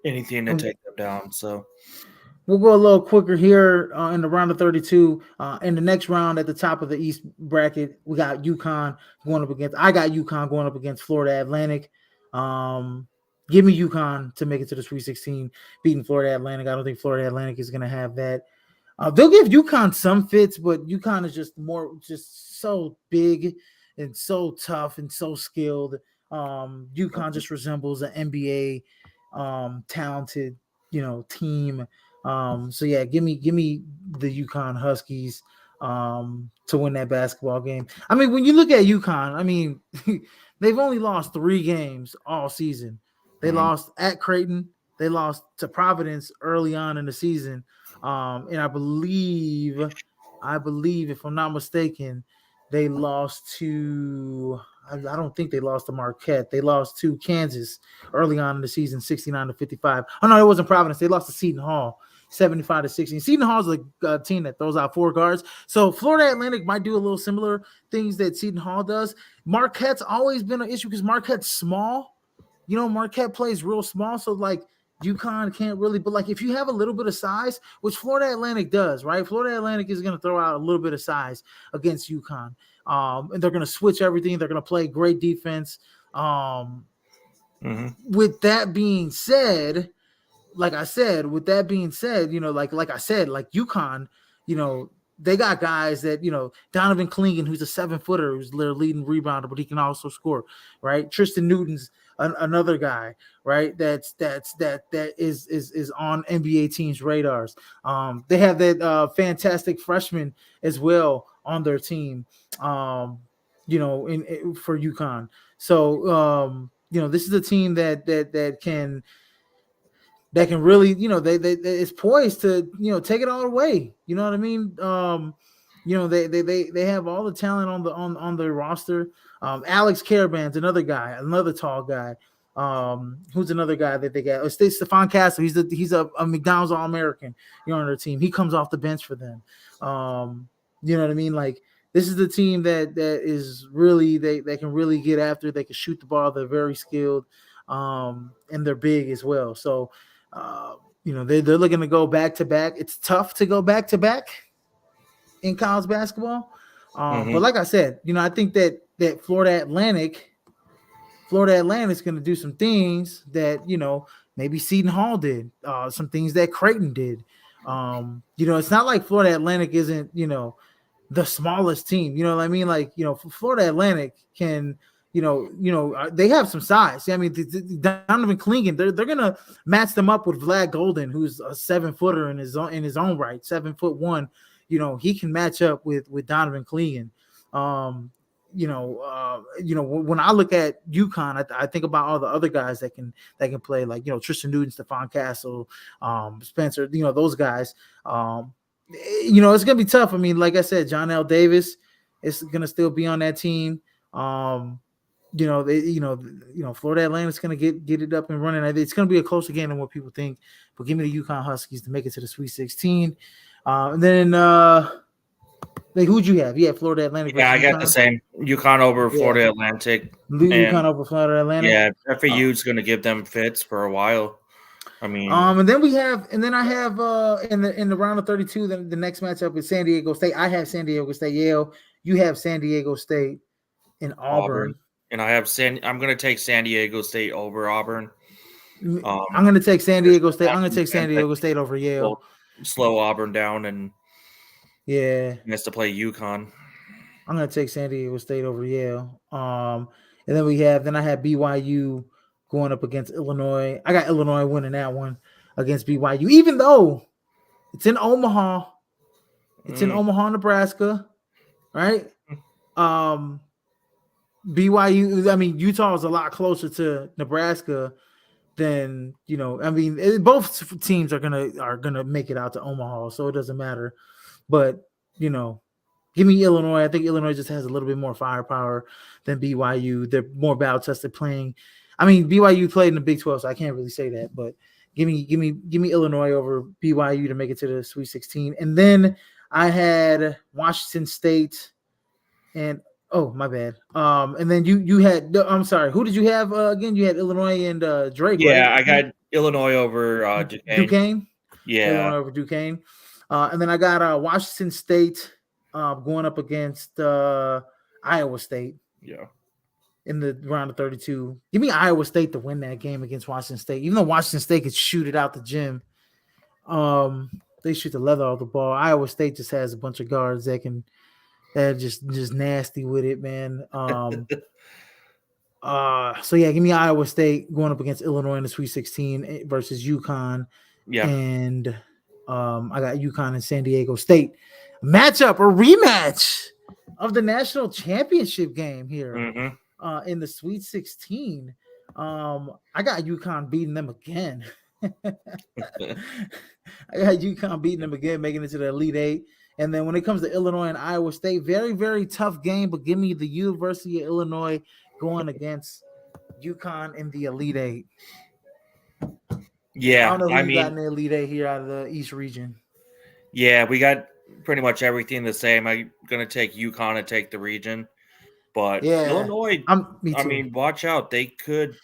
anything to take them down. So we'll go a little quicker here in the round of 32. In the next round at the top of the East bracket, we got UConn going up against Florida Atlantic. Give me UConn to make it to the Sweet 16, beating Florida Atlantic. I don't think Florida Atlantic is going to have that. They'll give UConn some fits, but UConn is just so big and so tough and so skilled. UConn just resembles an NBA talented, team. Give me the UConn Huskies to win that basketball game. I mean, when you look at UConn, I mean, they've only lost 3 games all season. They lost at Creighton. They lost to Providence early on in the season. And I believe, if I'm not mistaken, they lost to, I don't think they lost to Marquette. They lost to Kansas early on in the season, 69-55. Oh, no, it wasn't Providence. They lost to Seton Hall, 75-16. Seton Hall is a team that throws out 4 guards. So Florida Atlantic might do a little similar things that Seton Hall does. Marquette's always been an issue because Marquette's small. Marquette plays real small. So, UConn can't really, but if you have a little bit of size, which Florida Atlantic does, right? Florida Atlantic is going to throw out a little bit of size against UConn. And they're going to switch everything. They're going to play great defense. With that being said, UConn, they got guys that, Donovan Clingan, who's a 7-footer, who's their leading rebounder, but he can also score, right? Tristan Newton's another guy, right? That is on NBA teams' radars. They have that fantastic freshman as well on their team, for UConn. So, this is a team that can really, they is poised to, take it all away. You know what I mean? They have all the talent on their roster. Alex Caravan's another guy, another tall guy. Who's another guy that they got? Oh, Stephon Castle. He's a McDonald's All-American. On their team. He comes off the bench for them. You know what I mean? Like, this is the team that is really, they can really get after. They can shoot the ball. They're very skilled, and they're big as well. So, they're looking to go back to back. It's tough to go back to back in college basketball, but like I said, I think that Florida Atlantic is going to do some things that maybe Seton Hall did, some things that Creighton did. It's not like Florida Atlantic isn't the smallest team. You know what I mean? Like, Florida Atlantic can, they have some size. I mean, Donovan Clingan, they're gonna match them up with Vlad Golden, who's a 7-footer in his own right, 7'1". He can match up with Donovan Clingan. When I look at UConn, I think about all the other guys that can play, like Tristan Newton, Stephon Castle, Spencer, those guys. It's gonna be tough. I mean, like I said, John L. Davis is gonna still be on that team. Florida Atlantic's gonna get it up and running. It's gonna be a closer game than what people think. But give me the UConn Huskies to make it to the Sweet 16. And then who'd you have? You had Florida Atlantic. Yeah, I got the same. UConn over Florida Atlantic. UConn over Florida Atlantic. Yeah, FAU is going to give them fits for a while. I mean, and then I have in the round of 32, the next matchup is San Diego State. I have San Diego State Yale. You have San Diego State in Auburn. And I have I'm going to take San Diego State over Auburn. I'm going to take San Diego State. I'm going to take San Diego State over Yale. Slow Auburn down and he has to play UConn. I'm going to take San Diego State over Yale. And then I have BYU going up against Illinois. I got Illinois winning that one against BYU, even though it's in Omaha. It's in Omaha, Nebraska, right? BYU, I mean, Utah is a lot closer to Nebraska than, both teams are gonna make it out to Omaha, so it doesn't matter. But, give me Illinois. I think Illinois just has a little bit more firepower than BYU. They're more battle-tested playing. I mean, BYU played in the Big 12, so I can't really say that. But give me Illinois over BYU to make it to the Sweet 16. And then I had Washington State and my bad. And then you had, I'm sorry, who did you have again? You had Illinois and Drake. Yeah, right? I got Illinois over Duquesne. Yeah, Illinois over Duquesne. And then I got Washington State going up against Iowa State. Yeah. In the round of 32. Give me Iowa State to win that game against Washington State. Even though Washington State could shoot it out the gym, they shoot the leather off the ball. Iowa State just has a bunch of guards that just nasty with it, man. So yeah, give me Iowa State going up against Illinois in the Sweet 16 versus UConn. Yeah. And I got UConn and San Diego State. Matchup or rematch of the national championship game here. In the Sweet 16. I got UConn beating them again. I got UConn beating them again, making it to the Elite Eight. And then when it comes to Illinois and Iowa State, very, very tough game, but give me the University of Illinois going against UConn in the Elite Eight. Yeah, I don't know who got in the Elite Eight here out of the East region. Yeah, we got pretty much everything the same. I'm going to take UConn and take the region. But Illinois, I mean, watch out. They could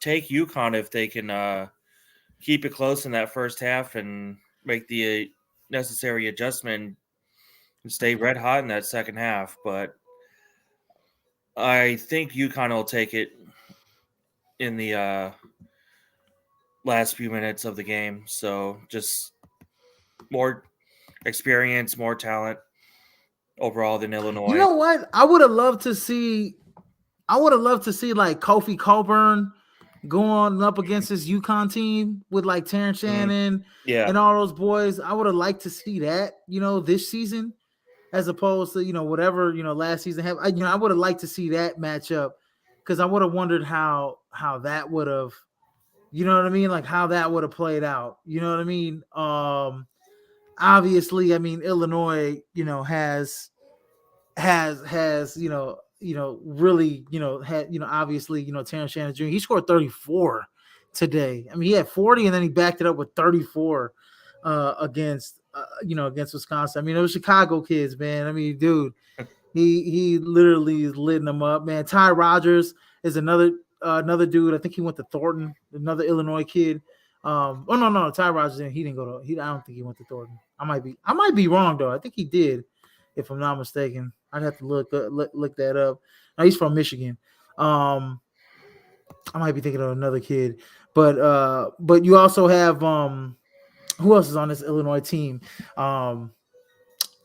take UConn if they can keep it close in that first half and make the necessary adjustment and stay red hot in that second half. But I think UConn will take it in the last few minutes of the game. So just more experience, more talent overall than You Illinois. know what? I would have loved to see. I would have loved to see like Kofi Coburn going up against his UConn team with like Terrence Mhm. Shannon Yeah, and all those boys. I would have liked to see that, this season, as opposed to whatever last season have. I would have liked to see that matchup because I would have wondered how that would have, what I mean, like how that would have played out. You know what I mean? Obviously, I mean Illinois, has really had obviously Terrence Shannon Jr. He scored 34 today. I mean he had 40 and then he backed it up with 34 against Wisconsin. I mean those Chicago kids, man. I mean dude, he literally is lighting them up, man. Ty Rogers is another dude. I think he went to Thornton, another Illinois kid. Oh no, Ty Rogers he didn't go to he. I don't think he went to Thornton. I might be wrong though. I think he did, if I'm not mistaken. I'd have to look that up. No, he's from Michigan. Um, I might be thinking of another kid, but you also have who else is on this Illinois team?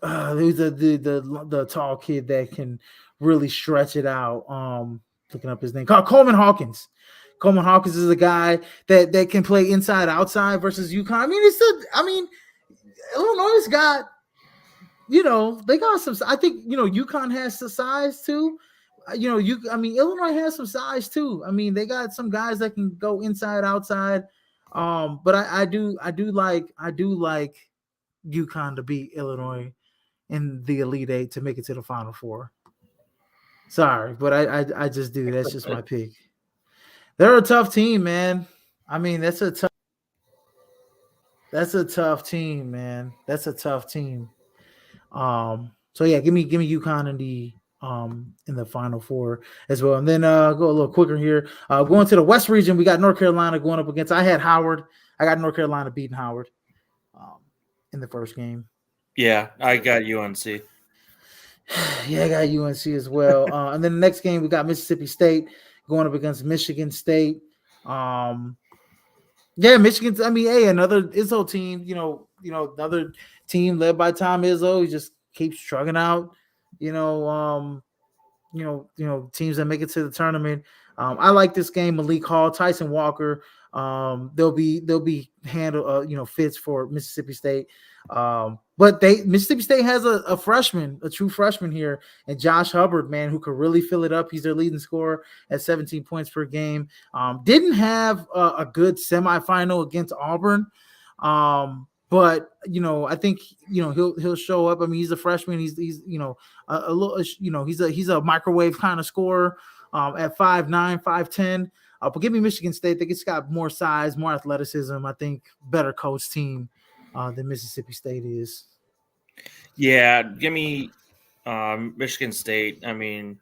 Who's the tall kid that can really stretch it out. Looking up his name, called Coleman Hawkins. Coleman Hawkins is a guy that can play inside outside versus UConn. I mean, Illinois got they got some. I think UConn has some size too. Illinois has some size too. I mean, they got some guys that can go inside outside. But I do like UConn to beat Illinois in the Elite Eight to make it to the Final Four. Sorry, but I just do. That's just my pick. They're a tough team, man. I mean, that's a tough team, man. That's a tough team. So yeah, give me UConn in the Final Four as well, and then go a little quicker here. Going to the West region, we got North Carolina going up against. I had Howard. I got North Carolina beating Howard um, in the first game. yeah, I got UNC. Yeah, I got UNC as well. And then the next game we got Mississippi State going up against Michigan State. Um, yeah, Michigan. I mean, hey, another Izzo team. Another team led by Tom Izzo. He just keeps struggling out. You know, teams that make it to the tournament. I like this game. Malik Hall, Tyson Walker. They'll be handle fits for Mississippi State. But Mississippi State has a freshman, a true freshman here, and Josh Hubbard, man, who could really fill it up. He's their leading scorer at 17 points per game. Didn't have a good semifinal against Auburn. But I think he'll show up. I mean, he's a freshman. He's a little he's a microwave kind of scorer at 5'9", 5'10". But give me Michigan State. They just got more size, more athleticism. I think better coach team than Mississippi State is. Yeah, give me Michigan State. I mean,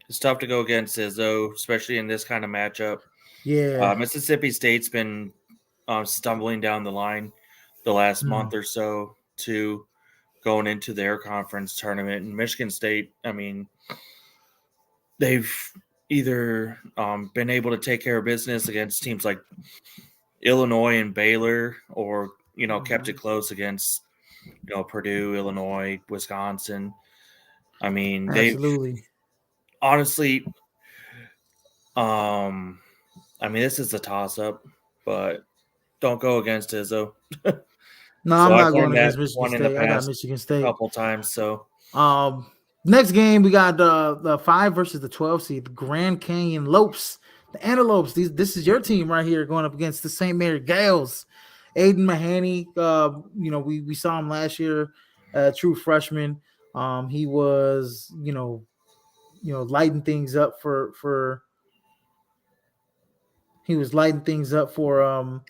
it's tough to go against Izzo, especially in this kind of matchup. Yeah. Mississippi State's been stumbling down the line the last month or so to going into their conference tournament. And Michigan State, I mean, they've either been able to take care of business against teams like Illinois and Baylor, or kept it close against Purdue, Illinois, Wisconsin. I mean, they've Absolutely. honestly, I mean, this is a toss-up, but don't go against Izzo. No, So I'm I've not going learned that against Michigan one in the State. I got past Michigan State. couple times. So Next game we got the 5 versus the 12 seed, the Grand Canyon Lopes, the Antelopes. This is your team right here going up against the St. Mary Gales. Aiden Mahaney, we saw him last year, true freshman. He was lighting things up for he was lighting things up for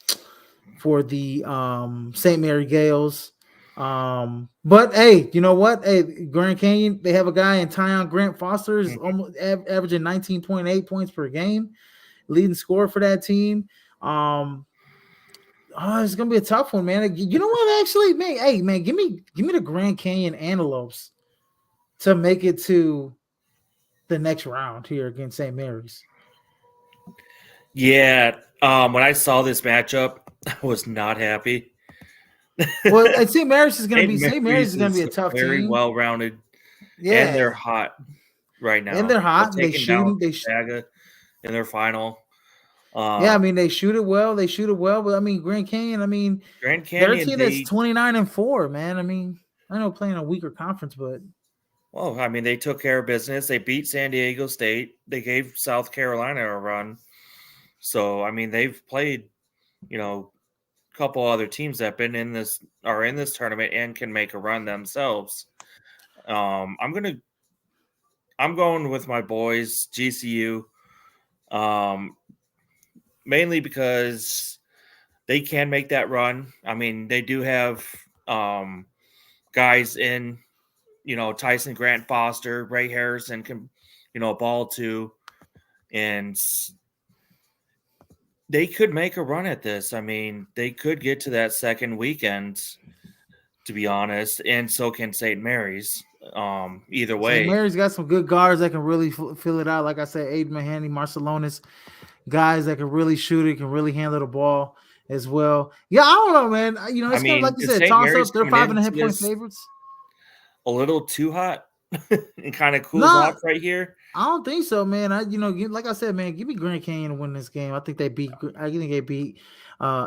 the St. Mary Gales. But hey, you know what? Hey, Grand Canyon, they have a guy in Tyon Grant Foster is almost averaging 19.8 points per game, leading scorer for that team. It's gonna be a tough one, man. You know what? Actually, man, hey, man, give me the Grand Canyon Antelopes to make it to the next round here against St. Mary's. yeah, when I saw this matchup, I was not happy. Well, and St. Mary's is going to St. be Mary's a is tough very team. well rounded, and they're Yeah, hot right and now. they're They're hot. And they taking down shooting. Gonzaga in their final. Yeah, I Um, mean they shoot it well. They shoot it well, but I mean Grand Canyon. I mean Grand they're a Canyon, team that's 29-4. Man, I mean I know playing a weaker conference, but I mean, they took care of business. They beat San Diego State. They gave South Carolina a run. So, I mean, they've played, a couple other teams that are in this tournament and can make a run themselves. Um, I'm gonna I'm going with my boys, GCU. Um, mainly because they can make that run. I mean, they do have guys in, Tyson Grant Foster, Ray Harrison can, ball too. And they could make a run at this. I mean, they could get to that second weekend, to be honest, and so can St. Mary's. Either St. way, Mary's got some good guards that can really fill it out. Like I said, Aiden Mahaney, Marcelonis, guys that can really shoot it, can really handle the ball as well. Yeah, I don't know, man. I It's gonna like mean, you is said, St. toss Mary's up. They're coming five and a into half point this favorites. a little too hot and kind of cools No, off right here? I don't think so, man. Like I said, man, give me Grand Canyon to win this game. I think they beat. I think they beat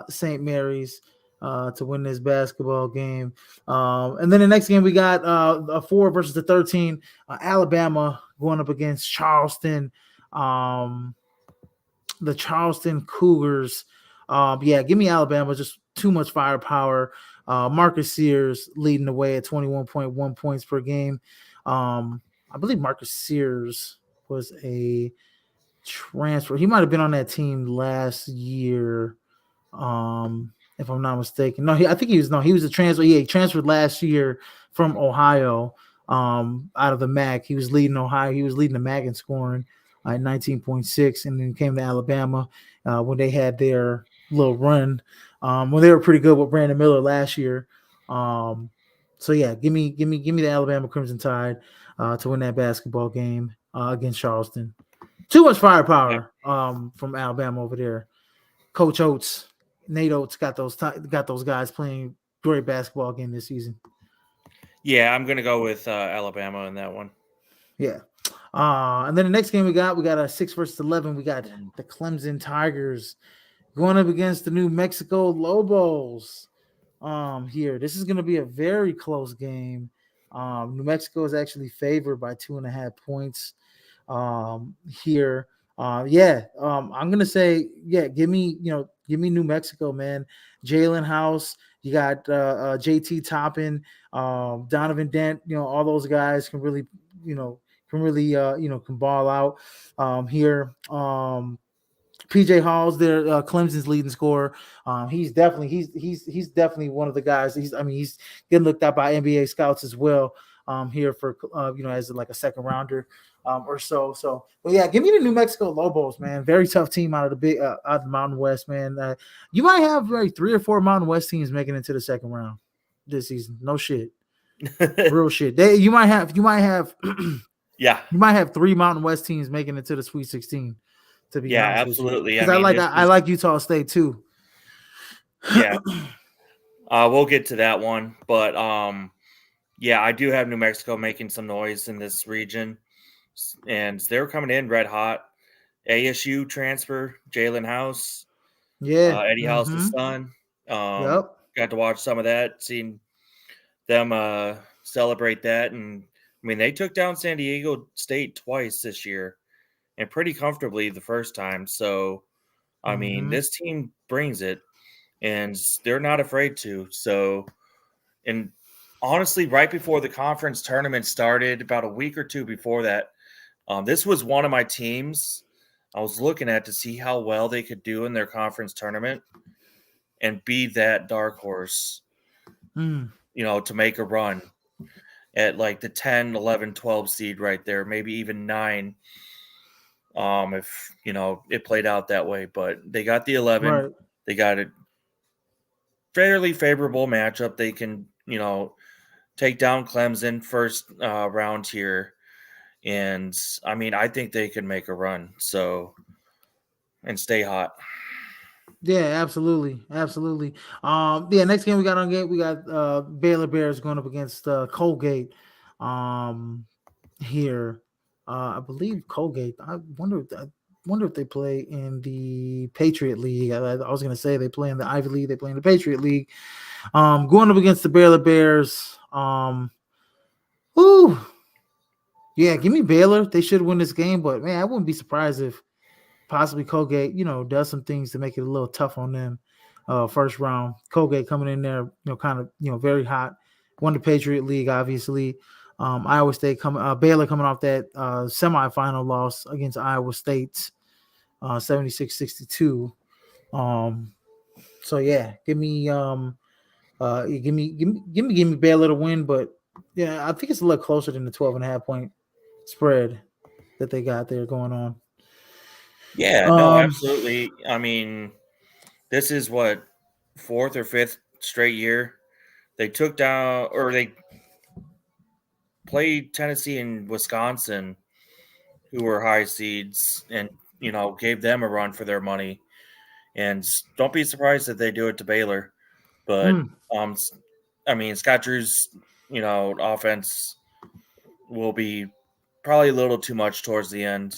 St. Mary's to win this basketball game. And then the next game we got a 4 versus the 13. Alabama going up against Charleston. The Charleston Cougars. Yeah, give me Alabama. Just too much firepower. Marcus Sears leading the way at 21.1 points per game. I believe Marcus Sears was a transfer. He might have been on that team last year, if I'm not mistaken. No, I think he was. No, he was a transfer. Yeah, he transferred last year from Ohio, out of the MAC. He was leading Ohio. He was leading the MAC in scoring at 19.6, and then came to Alabama when they had their little run. When they were pretty good with Brandon Miller last year. So yeah, give me the Alabama Crimson Tide to win that basketball game against Charleston. Too much Yeah. firepower from Alabama over there. Coach Oates, Nate Oates got those guys playing great basketball again this season. Yeah, I'm going to go with Alabama in that one. Yeah. And then the next game we got a 6 versus 11. We got the Clemson Tigers going up against the New Mexico Lobos. Here, this is going to be a very close game. New Mexico is actually favored by 2.5 points. Here, I'm gonna say, yeah, give me New Mexico, man. Jalen House, you got JT Toppin, Donovan Dent, all those guys can really, can ball out here. PJ Hall's their Clemson's leading scorer. He's definitely one of the guys. He's getting looked at by NBA scouts as well. Here for as like a second rounder or so. So, but yeah, give me the New Mexico Lobos, man. Very tough team out of the Mountain West, man. You might have like 3 or 4 Mountain West teams making it to the second round this season. No shit, real shit. You might have Yeah. you might have 3 Mountain West teams making it to the Sweet 16. To be Yeah, honest with you, absolutely. because I mean, I like Utah State too. Yeah. We'll get to that one, but yeah, I do have New Mexico making some noise in this region, and they're coming in red hot. ASU transfer Jalen House, Yeah. Eddie Mm-hmm. House's son. Yep. Got to watch some of that, seeing them celebrate that, and I mean they took down San Diego State twice this year, and pretty comfortably the first time. So, I mean, Mm-hmm. this team brings it, and they're not afraid to. So, and honestly, right before the conference tournament started, about a week or two before that, this was one of my teams I was looking at to see how well they could do in their conference tournament and be that dark horse, Mm. to make a run at like the 10, 11, 12 seed right there, maybe even 9. If it played out that way, but they got the 11. Right. They got a fairly favorable matchup. They can, take down Clemson first round here. And I mean, I think they can make a run. So, and stay hot. Yeah, absolutely, absolutely. Yeah, next game we got on game we got Baylor Bears going up against Colgate. Um, here, I believe Colgate. I wonder if they play in the Patriot League. I was gonna say they play in the Ivy League. They play in the Patriot League. Going up against the Baylor Bears. Whoo, yeah, give me Baylor. They should win this game, but man, I wouldn't be surprised if possibly Colgate, does some things to make it a little tough on them. First round, Colgate coming in there, kind of, very hot. Won the Patriot League, obviously. Iowa State coming, Baylor coming off that semifinal loss against Iowa State, 76-62. Um, so yeah, give me Baylor to win, but yeah, I think it's a little closer than the 12.5 point spread that they got there going on. Yeah, no, Um, absolutely. I mean, this is what fourth or fifth straight year they took down or they played Tennessee and Wisconsin, who were high seeds, and gave them a run for their money. And don't be surprised if they do it to Baylor. But mm, um, I mean, Scott Drew's offense will be probably a little too much towards the end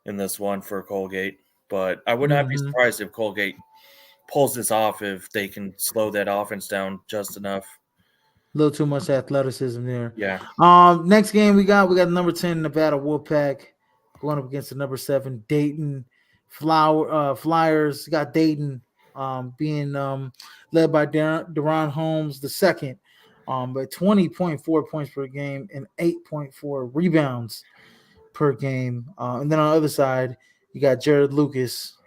in this one for Colgate. But I would not be mm-hmm. surprised if Colgate pulls this off if they can slow that offense down just enough. A little too much athleticism there. Yeah. Next game we got number 10 Nevada Wolfpack going up against the number 7 Dayton Flyers. Got Dayton being led by Deron Holmes the second, but 20.4 points per game and 8.4 rebounds per game. And then on the other side, you got Jared Lucas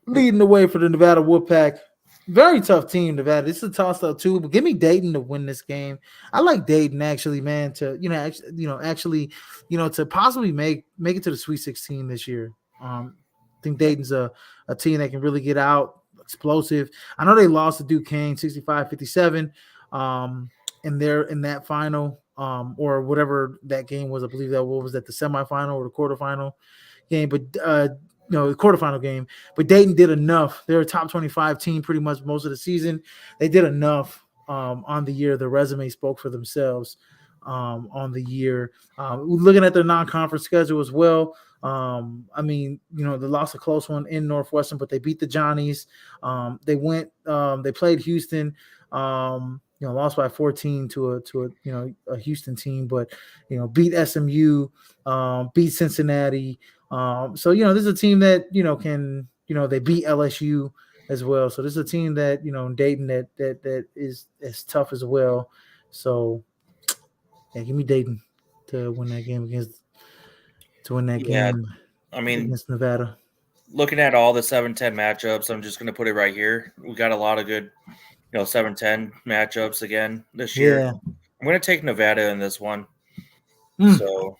leading the way for the Nevada Wolfpack. Very tough team, Nevada. This is a toss up too, but give me Dayton to win this game. I like Dayton actually, man. To to possibly make it to the Sweet 16 this year. I think Dayton's a team that can really get out, explosive. I know they lost to Duquesne 65-57 in that final or whatever that game was. I believe that what was that the semifinal or the quarterfinal game, but the quarterfinal game. But Dayton did enough. They're a top 25 team pretty much most of the season. They did enough on the year. The resume spoke for themselves on the year. Looking at their non-conference schedule as well. I mean, they lost a close one in Northwestern, but they beat the Johnnies. They played Houston. Lost by 14 to a Houston team, but beat SMU, beat Cincinnati. This is a team that can they beat LSU as well. So this is a team that Dayton that is as tough as well. So yeah, give me Dayton to win that game Yeah. I mean, against Nevada. looking at all the 7-10 matchups, I'm just going to put it right here. We got a lot of good, 7-10 matchups again this year. Yeah. I'm going to take Nevada in this one. Mm. So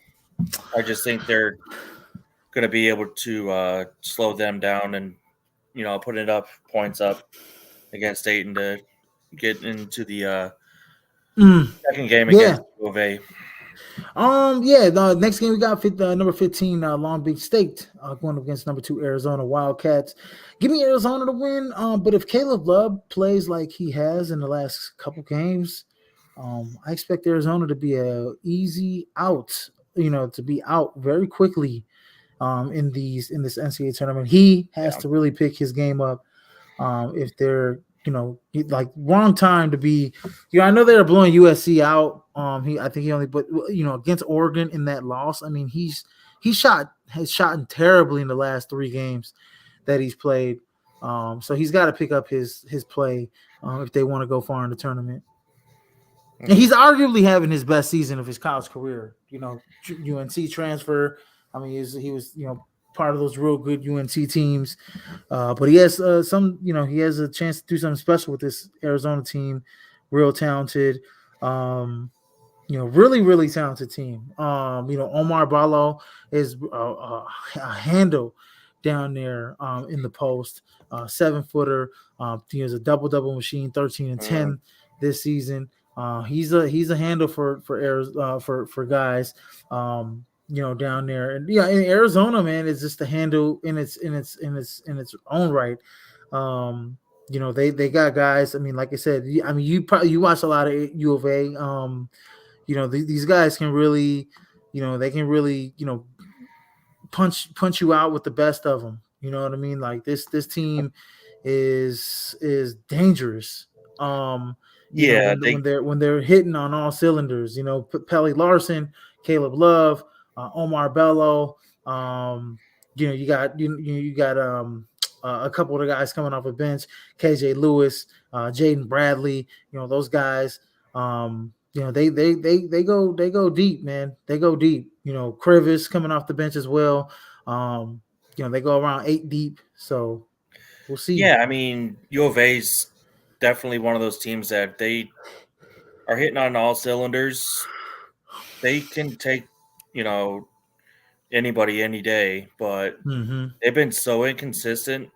I just think they're going to be able to slow them down and, put it up, points up against Dayton to get into the second game Yeah. against U of A. The next game we got number 15 Long Beach State going up against number 2 Arizona Wildcats. Give me Arizona to win. But if Caleb Love plays like he has in the last couple games, I expect Arizona to be a easy out. To be out very quickly in this NCAA tournament. He has to really pick his game up if they're like wrong time to be. I know they're blowing USC out. I think he only, but against Oregon in that loss. I mean, has shot terribly in the last 3 games that he's played. So he's got to pick up his play if they want to go far in the tournament. Mm-hmm. And he's arguably having his best season of his college career. UNC transfer. I mean, he was part of those real good UNC teams. But he has he has a chance to do something special with this Arizona team. Real talented, really, really talented team. Omar Ballo is a handle down there in the post. 7-footer. He has a double machine, 13 and 10 this season. He's a handle for guys. down there. And yeah, in Arizona, man, is just a handle in its own right. Um, they got guys. I mean, like I said, you watch a lot of U of A. These guys can really, they can really, punch you out with the best of them. You know what I mean? Like this team is dangerous. Yeah, When they're hitting on all cylinders. Pelly Larson, Caleb Love, Omar Bello. You got a couple of the guys coming off a bench, KJ Lewis, Jaden Bradley. Those guys. They go deep, man. They go deep. Krivis coming off the bench as well. They go around 8 deep. So we'll see. yeah. I mean, U of A's definitely one of those teams that they are hitting on all cylinders. They can take, you know, anybody any day, but Mm-hmm. they've been so inconsistent,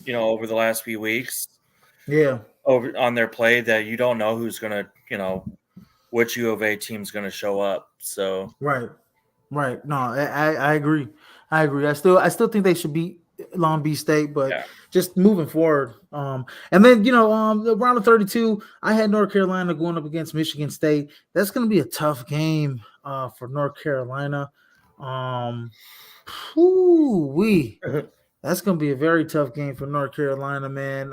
over the last few weeks Yeah. over on their play that you don't know who's gonna, which U of A team's gonna show up. So Right. Right. No, I agree. I agree. I still think they should beat Long Beach State, but yeah, just moving forward. And then the round of 32, I had North Carolina going up against Michigan State. That's going to be a tough game for North Carolina. Um, we That's gonna be a very tough game for North Carolina, man.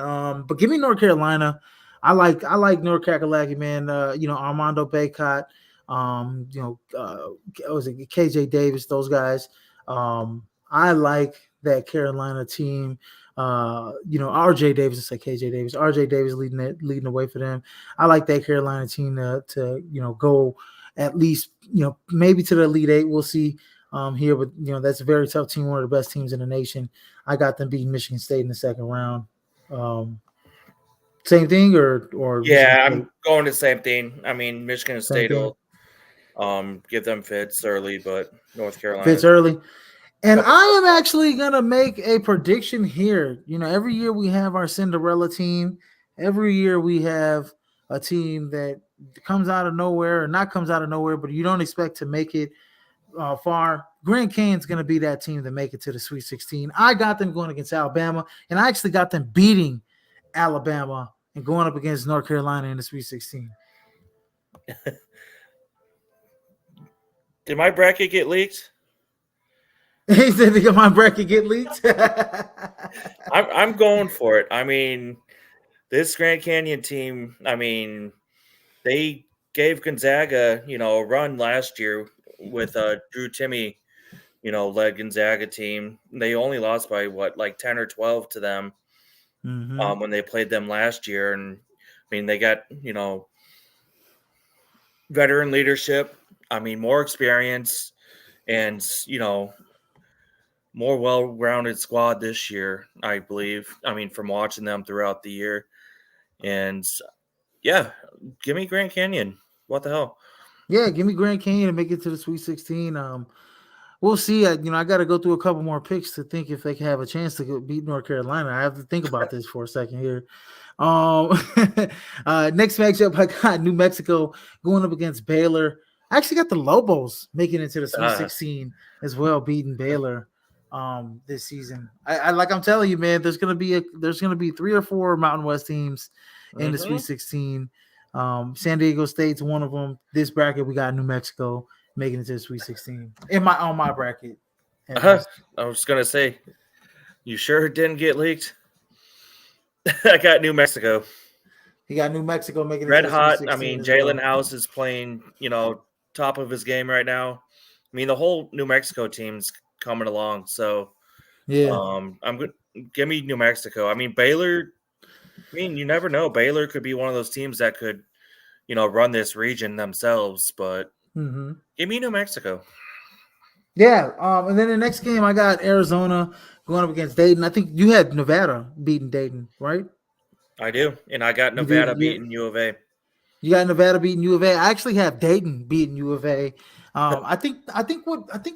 But give me North Carolina. I like North Kakalaki, man. Armando Baycott. Was it KJ Davis? Those guys. I like that Carolina team. RJ Davis. I say KJ Davis. RJ Davis leading the way for them. I like that Carolina team to go at least maybe to the Elite Eight. We'll see here, but that's a very tough team. One of the best teams in the nation. I got them beating Michigan State in the second round. Same thing or Michigan yeah, State? I'm going the same thing. I mean, Michigan Same State thing. will give them fits early, but North Fits Carolina's early. And couple. I am actually gonna make a prediction here. Every year we have our Cinderella team. Every year we have a team that comes out of nowhere, or not comes out of nowhere, but you don't expect to make it far. Grand Canyon's going to be that team to make it to the Sweet 16. I got them going against Alabama, and I actually got them beating Alabama and going up against North Carolina in the Sweet 16. Did my bracket get leaked? He said, "Did my bracket get leaked?" I'm going for it. I mean, this Grand Canyon team. I mean, they gave Gonzaga, a run last year with Drew Timmy, led Gonzaga team. They only lost by like 10 or 12 to them Mm-hmm. when they played them last year. And I mean, they got, veteran leadership. I mean, more experience and, more well-rounded squad this year, I believe. I mean, from watching them throughout the year. And yeah, give me Grand Canyon. What the hell? Yeah, give me Grand Canyon to make it to the Sweet 16. We'll see. I got to go through a couple more picks to think if they can have a chance to beat North Carolina. I have to think about this for a second here. Um, Next matchup, I got New Mexico going up against Baylor. I actually got the Lobos making it to the Sweet Uh, 16 as well, beating Baylor this season. I'm telling you, man, there's gonna be 3 or 4 Mountain West teams in the Sweet mhm. 16. San Diego State's one of them. This bracket, we got New Mexico making it to the Sweet 16 on my bracket, at Uh-huh. least. I was gonna say, you sure it didn't get leaked? I got New Mexico. He got New Mexico making it to Red the Sweet hot. I 16 mean, as Jalen well. House is playing, top of his game right now. I mean, the whole New Mexico team's coming along. So, Yeah. I'm good. Give me New Mexico. I mean, Baylor. I mean, you never know. Baylor could be one of those teams that could, run this region themselves. But Mm-hmm. give me New Mexico. Yeah. And then the next game, I got Arizona going up against Dayton. I think you had Nevada beating Dayton, right? I do, and I got You did. Nevada beating U of A. You got Nevada beating U of A. I actually have Dayton beating U of A. I think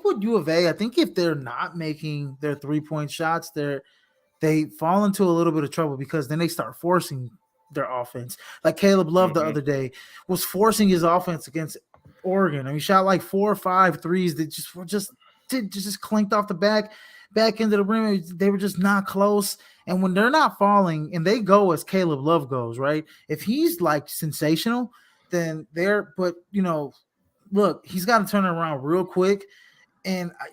what U of A. I think if they're not making their 3-point shots, they fall into a little bit of trouble because then they start forcing their offense. Like Caleb Love the Hmm. other day was forcing his offense against Oregon. I mean, shot like 4 or 5 threes that just clinked off the back end of the rim. They were just not close. And when they're not falling and they go as Caleb Love goes, right? If he's like sensational, then they're. But look, he's got to turn it around real quick. And I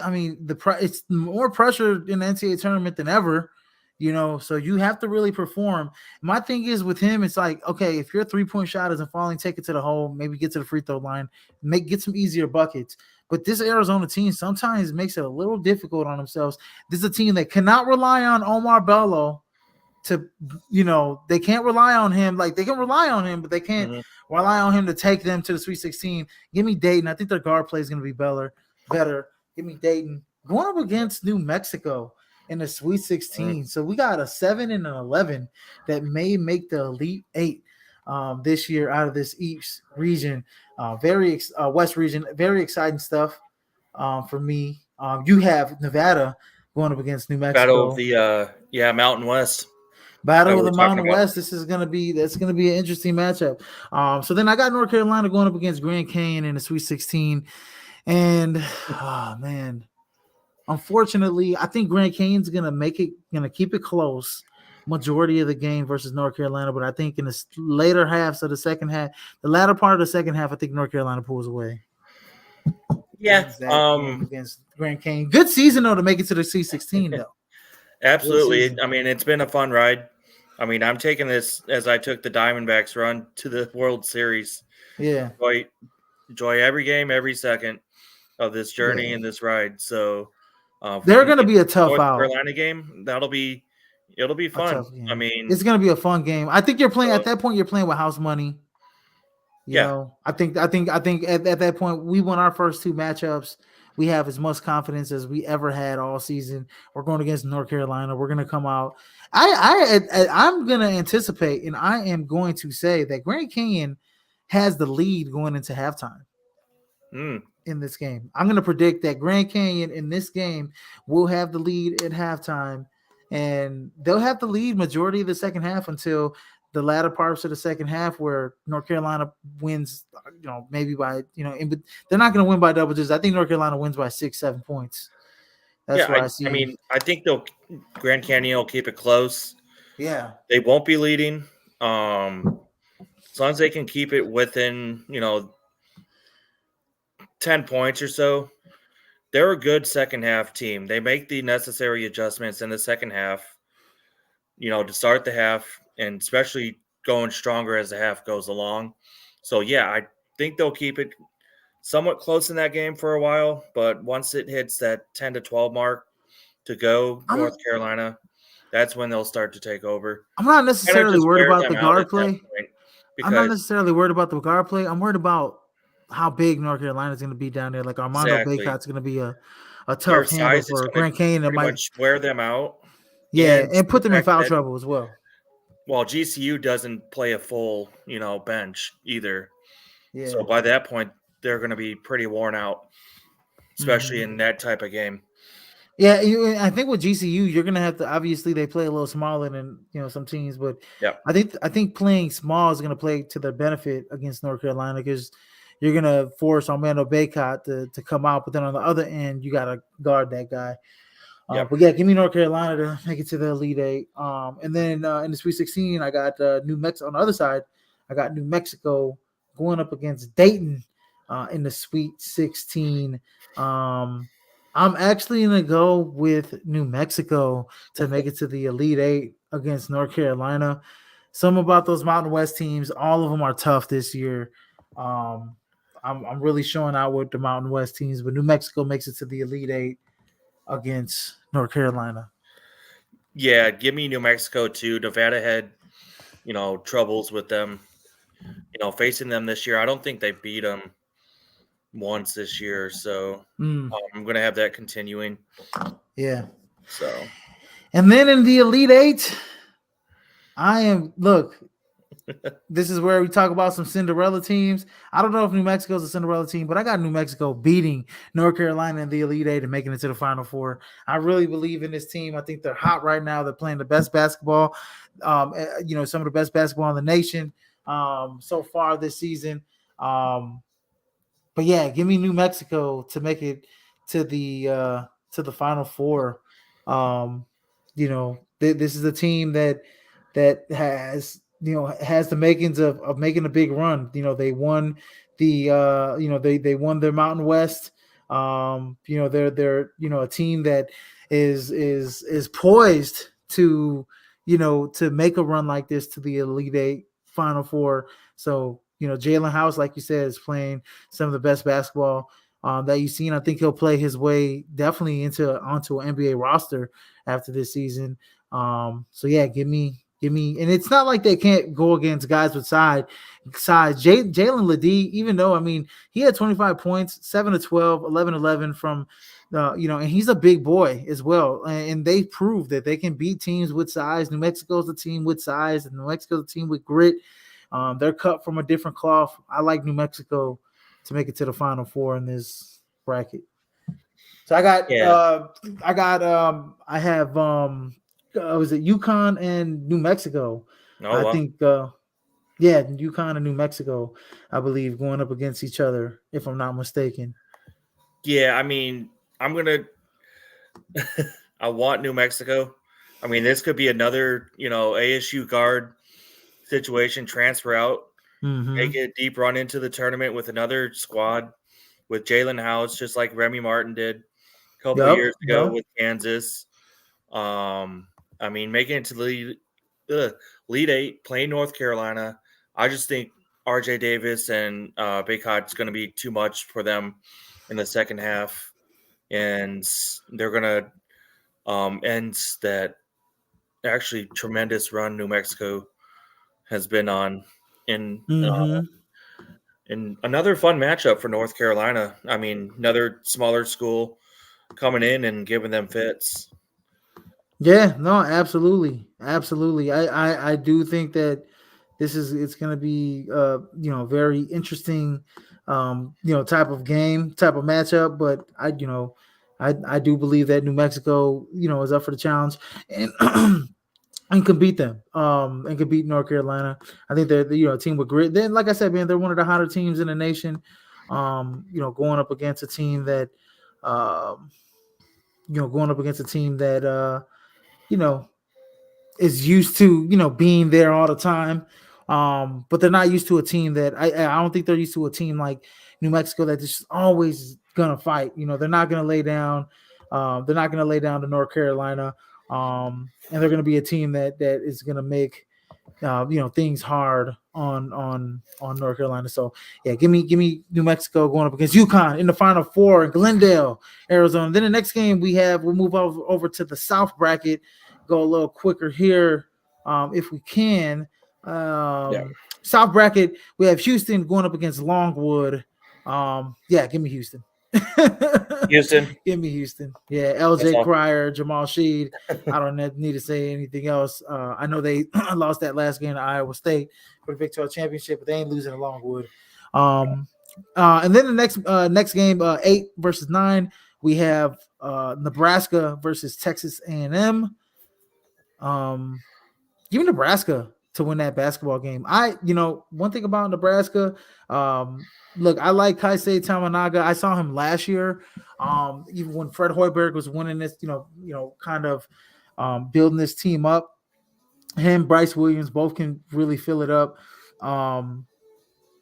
mean, it's more pressure in the NCAA tournament than ever. So you have to really perform. My thing is with him, it's like, okay, if your 3-point shot isn't falling, take it to the hole, maybe get to the free throw line, get some easier buckets. But this Arizona team sometimes makes it a little difficult on themselves. This is a team that cannot rely on Omar Bello to, they can't rely on him. Like, they can rely on him, but they can't rely on him to take them to the Sweet 16. Give me Dayton. I think their guard play is going to be better. Give me Dayton. Going up against New Mexico in the Sweet 16. So we got a 7 and an 11 that may make the Elite 8 this year out of this East region, West region. Very exciting stuff for me. You have Nevada going up against New Mexico. Battle of the Mountain West. Battle of the Mountain West. That's gonna be an interesting matchup. So then I got North Carolina going up against Grand Canyon in the Sweet 16. And man, unfortunately, I think Grand Canyon's gonna keep it close majority of the game versus North Carolina. But I think in the later halves of the second half, the latter part of the second half, I think North Carolina pulls away. Yeah, against Grand Canyon. Good season though to make it to the C16 though. Absolutely. I mean, it's been a fun ride. I mean, I'm taking this as I took the Diamondbacks run to the World Series. Yeah. Enjoy every game, every second of this journey and this ride. So they're going to be a tough North out. Carolina game. It'll be fun. I mean, it's going to be a fun game. I think you're playing at that point. You're playing with house money. You know, I think at that point we won our first 2 matchups. We have as much confidence as we ever had all season. We're going against North Carolina. We're going to come out. I'm going to anticipate, and I am going to say that Grand Canyon has the lead going into halftime in this game. I'm going to predict that Grand Canyon in this game will have the lead at halftime, and they'll have the lead majority of the second half until the latter parts of the second half where North Carolina wins, maybe by, but they're not going to win by double digits. I think North Carolina wins by 6-7 points. That's what I see. I mean, I think Grand Canyon will keep it close. Yeah. They won't be leading. As long as they can keep it within, 10 points or so, they're a good second half team. They make the necessary adjustments in the second half, to start the half, and especially going stronger as the half goes along. So, yeah, I think they'll keep it somewhat close in that game for a while. But once it hits that 10 to 12 mark to go North Carolina, that's when they'll start to take over. I'm not necessarily worried about the guard play. I'm not necessarily worried about the guard play. I'm worried about how big North Carolina is going to be down there. Like Armando Baycott's going to be a tough handle for Grand Canyon that might wear them out. Yeah, and put them in foul trouble as well. Well, GCU doesn't play a full, bench either. Yeah. So by that point, they're going to be pretty worn out, especially in that type of game. Yeah, I think with GCU, you're going to have to. Obviously, they play a little smaller than some teams, but I think playing small is going to play to their benefit against North Carolina because you're going to force Armando Baycott to come out, but then on the other end, you got to guard that guy. But yeah, give me North Carolina to make it to the Elite 8. And then in the Sweet 16, I got New Mexico. On the other side, I got New Mexico going up against Dayton in the Sweet 16. I'm actually going to go with New Mexico to make it to the Elite 8 against North Carolina. Some about those Mountain West teams, all of them are tough this year. I'm really showing out with the Mountain West teams, but New Mexico makes it to the Elite 8 against North Carolina. Yeah, give me New Mexico too. Nevada had, troubles with them, facing them this year. I don't think they beat them once this year, so I'm going to have that continuing. Yeah. So, and then in the Elite 8, this is where we talk about some Cinderella teams. I don't know if New Mexico is a Cinderella team, but I got New Mexico beating North Carolina in the Elite 8 and making it to the Final Four. I really believe in this team. I think they're hot right now. They're playing the best basketball, some of the best basketball in the nation. so far this season. But yeah, give me New Mexico to make it to the Final Four. Um, this is a team that has has the makings of making a big run. They won they won their Mountain West. They're a team that is poised to to make a run like this to the Elite Eight, Final Four. So Jalen House, like you said, is playing some of the best basketball that you've seen. I think he'll play his way definitely onto an NBA roster after this season. So yeah, give me, and it's not like they can't go against guys with size. Jalen Ledee, even though he had 25 points, 7 to 12, 11 from. And he's a big boy as well, and they proved that they can beat teams with size. New Mexico's a team with size, and New Mexico's a team with grit. They're cut from a different cloth. I like New Mexico to make it to the Final Four in this bracket. So I have was it UConn and New Mexico? Oh, I well. think UConn and New Mexico, I believe, going up against each other, if I'm not mistaken. Yeah, I'm gonna I want New Mexico. This could be another, ASU guard situation, transfer out, make a deep run into the tournament with another squad with Jalen House, just like Remy Martin did a couple Yep. years ago with Kansas. Making it to the Elite Eight, playing North Carolina. I just think RJ Davis and Big Hot's going to be too much for them in the second half, and they're going to end that actually tremendous run New Mexico has been on in another fun matchup for North Carolina. Another smaller school coming in and giving them fits. Yeah, no, absolutely. I do think that it's going to be very interesting type of game, type of matchup, but I do believe that New Mexico is up for the challenge and and can beat them and can beat North Carolina. I think they're a team with grit. Then like I said, man, they're one of the hotter teams in the nation. Going up against a team that going up against a team that you know is used to being there all the time. But they're not used to a team that I don't think they're used to a team like New Mexico that just always gonna fight. They're not gonna lay down. They're not gonna lay down to North Carolina. And they're gonna be a team that is gonna make things hard on North Carolina. So yeah, give me New Mexico going up against UConn in the Final Four in Glendale, Arizona. Then the next game we'll move over to the South bracket. Go a little quicker here, if we can. South bracket, we have Houston going up against Longwood. Give me Houston. Houston. Give me Houston. Yeah, LJ Cryer, Jamal Sheed. I don't need to say anything else. I know they lost that last game to Iowa State for the Big 12 championship, but they ain't losing to Longwood. And then the next game, 8 versus 9, we have Nebraska versus Texas A&M. Give me Nebraska to win that basketball game. One thing about Nebraska, look, I like Kaisei Tamanaga. I saw him last year. Even when Fred Hoiberg was winning this, kind of building this team up. Him, Bryce Williams, both can really fill it up. Then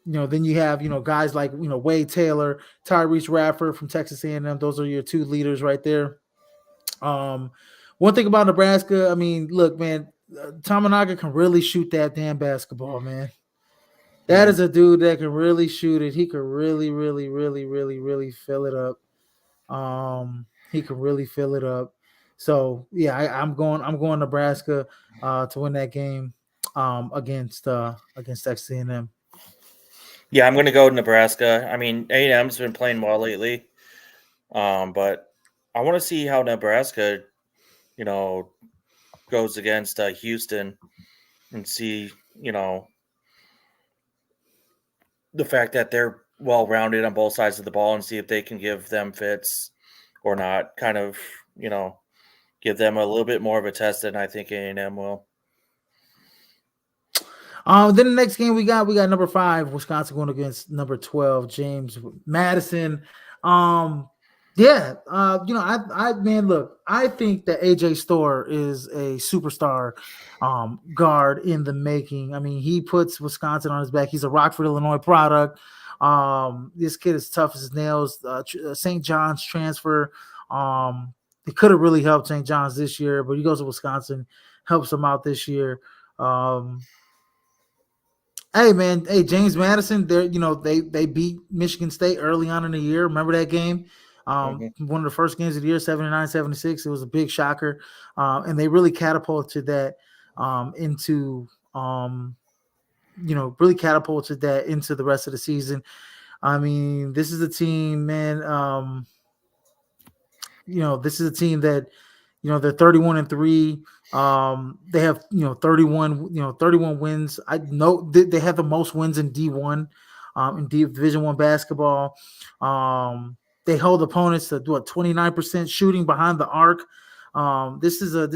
you have, guys like, Wade Taylor, Tyrese Radford from Texas A&M. Those are your two leaders right there. One thing about Nebraska, look, man, Tamanaga can really shoot that damn basketball, man. That is a dude that can really shoot it. He can really, really, really, really, really fill it up. He can really fill it up. So yeah, I'm going Nebraska to win that game against Texas A&M. Yeah, I'm going to go Nebraska. A&M's been playing well lately, but I want to see how Nebraska, goes against Houston and see, the fact that they're well-rounded on both sides of the ball and see if they can give them fits or not. Kind of, give them a little bit more of a test than I think A&M will. Then the next game we got number 5 Wisconsin going against number 12 James Madison. Um, yeah, I man, look, I think that AJ Storr is a superstar guard in the making. I mean, he puts Wisconsin on his back. He's a Rockford, Illinois product. This kid is tough as nails. St. John's transfer. It could have really helped St. John's this year, but he goes to Wisconsin, helps him out this year. Um, Hey man, hey James Madison, they beat Michigan State early on in the year. Remember that game? Mhm. One of the first games of the year, 79-76. It was a big shocker. And they really catapulted that into really catapulted that into the rest of the season. I mean, this is a team, man. This is a team that they're 31-3. They have 31 wins. I know they have the most wins in D1, in Division 1 basketball. They hold opponents to 29% shooting behind the arc. This is a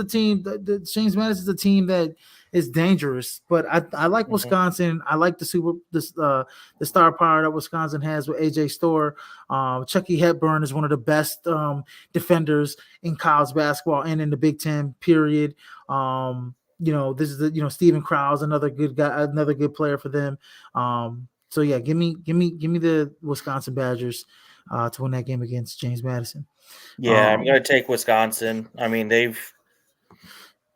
team. The James Madison is a team that is dangerous, but I like Mhm. Wisconsin. I like the star power that Wisconsin has with AJ Storr. Chucky Hepburn is one of the best defenders in college basketball and in the Big Ten. Period. This is Stephen Krause, another good guy, another good player for them. So yeah, give me the Wisconsin Badgers to win that game against James Madison. Yeah, I'm Um, gonna take Wisconsin. I mean, they've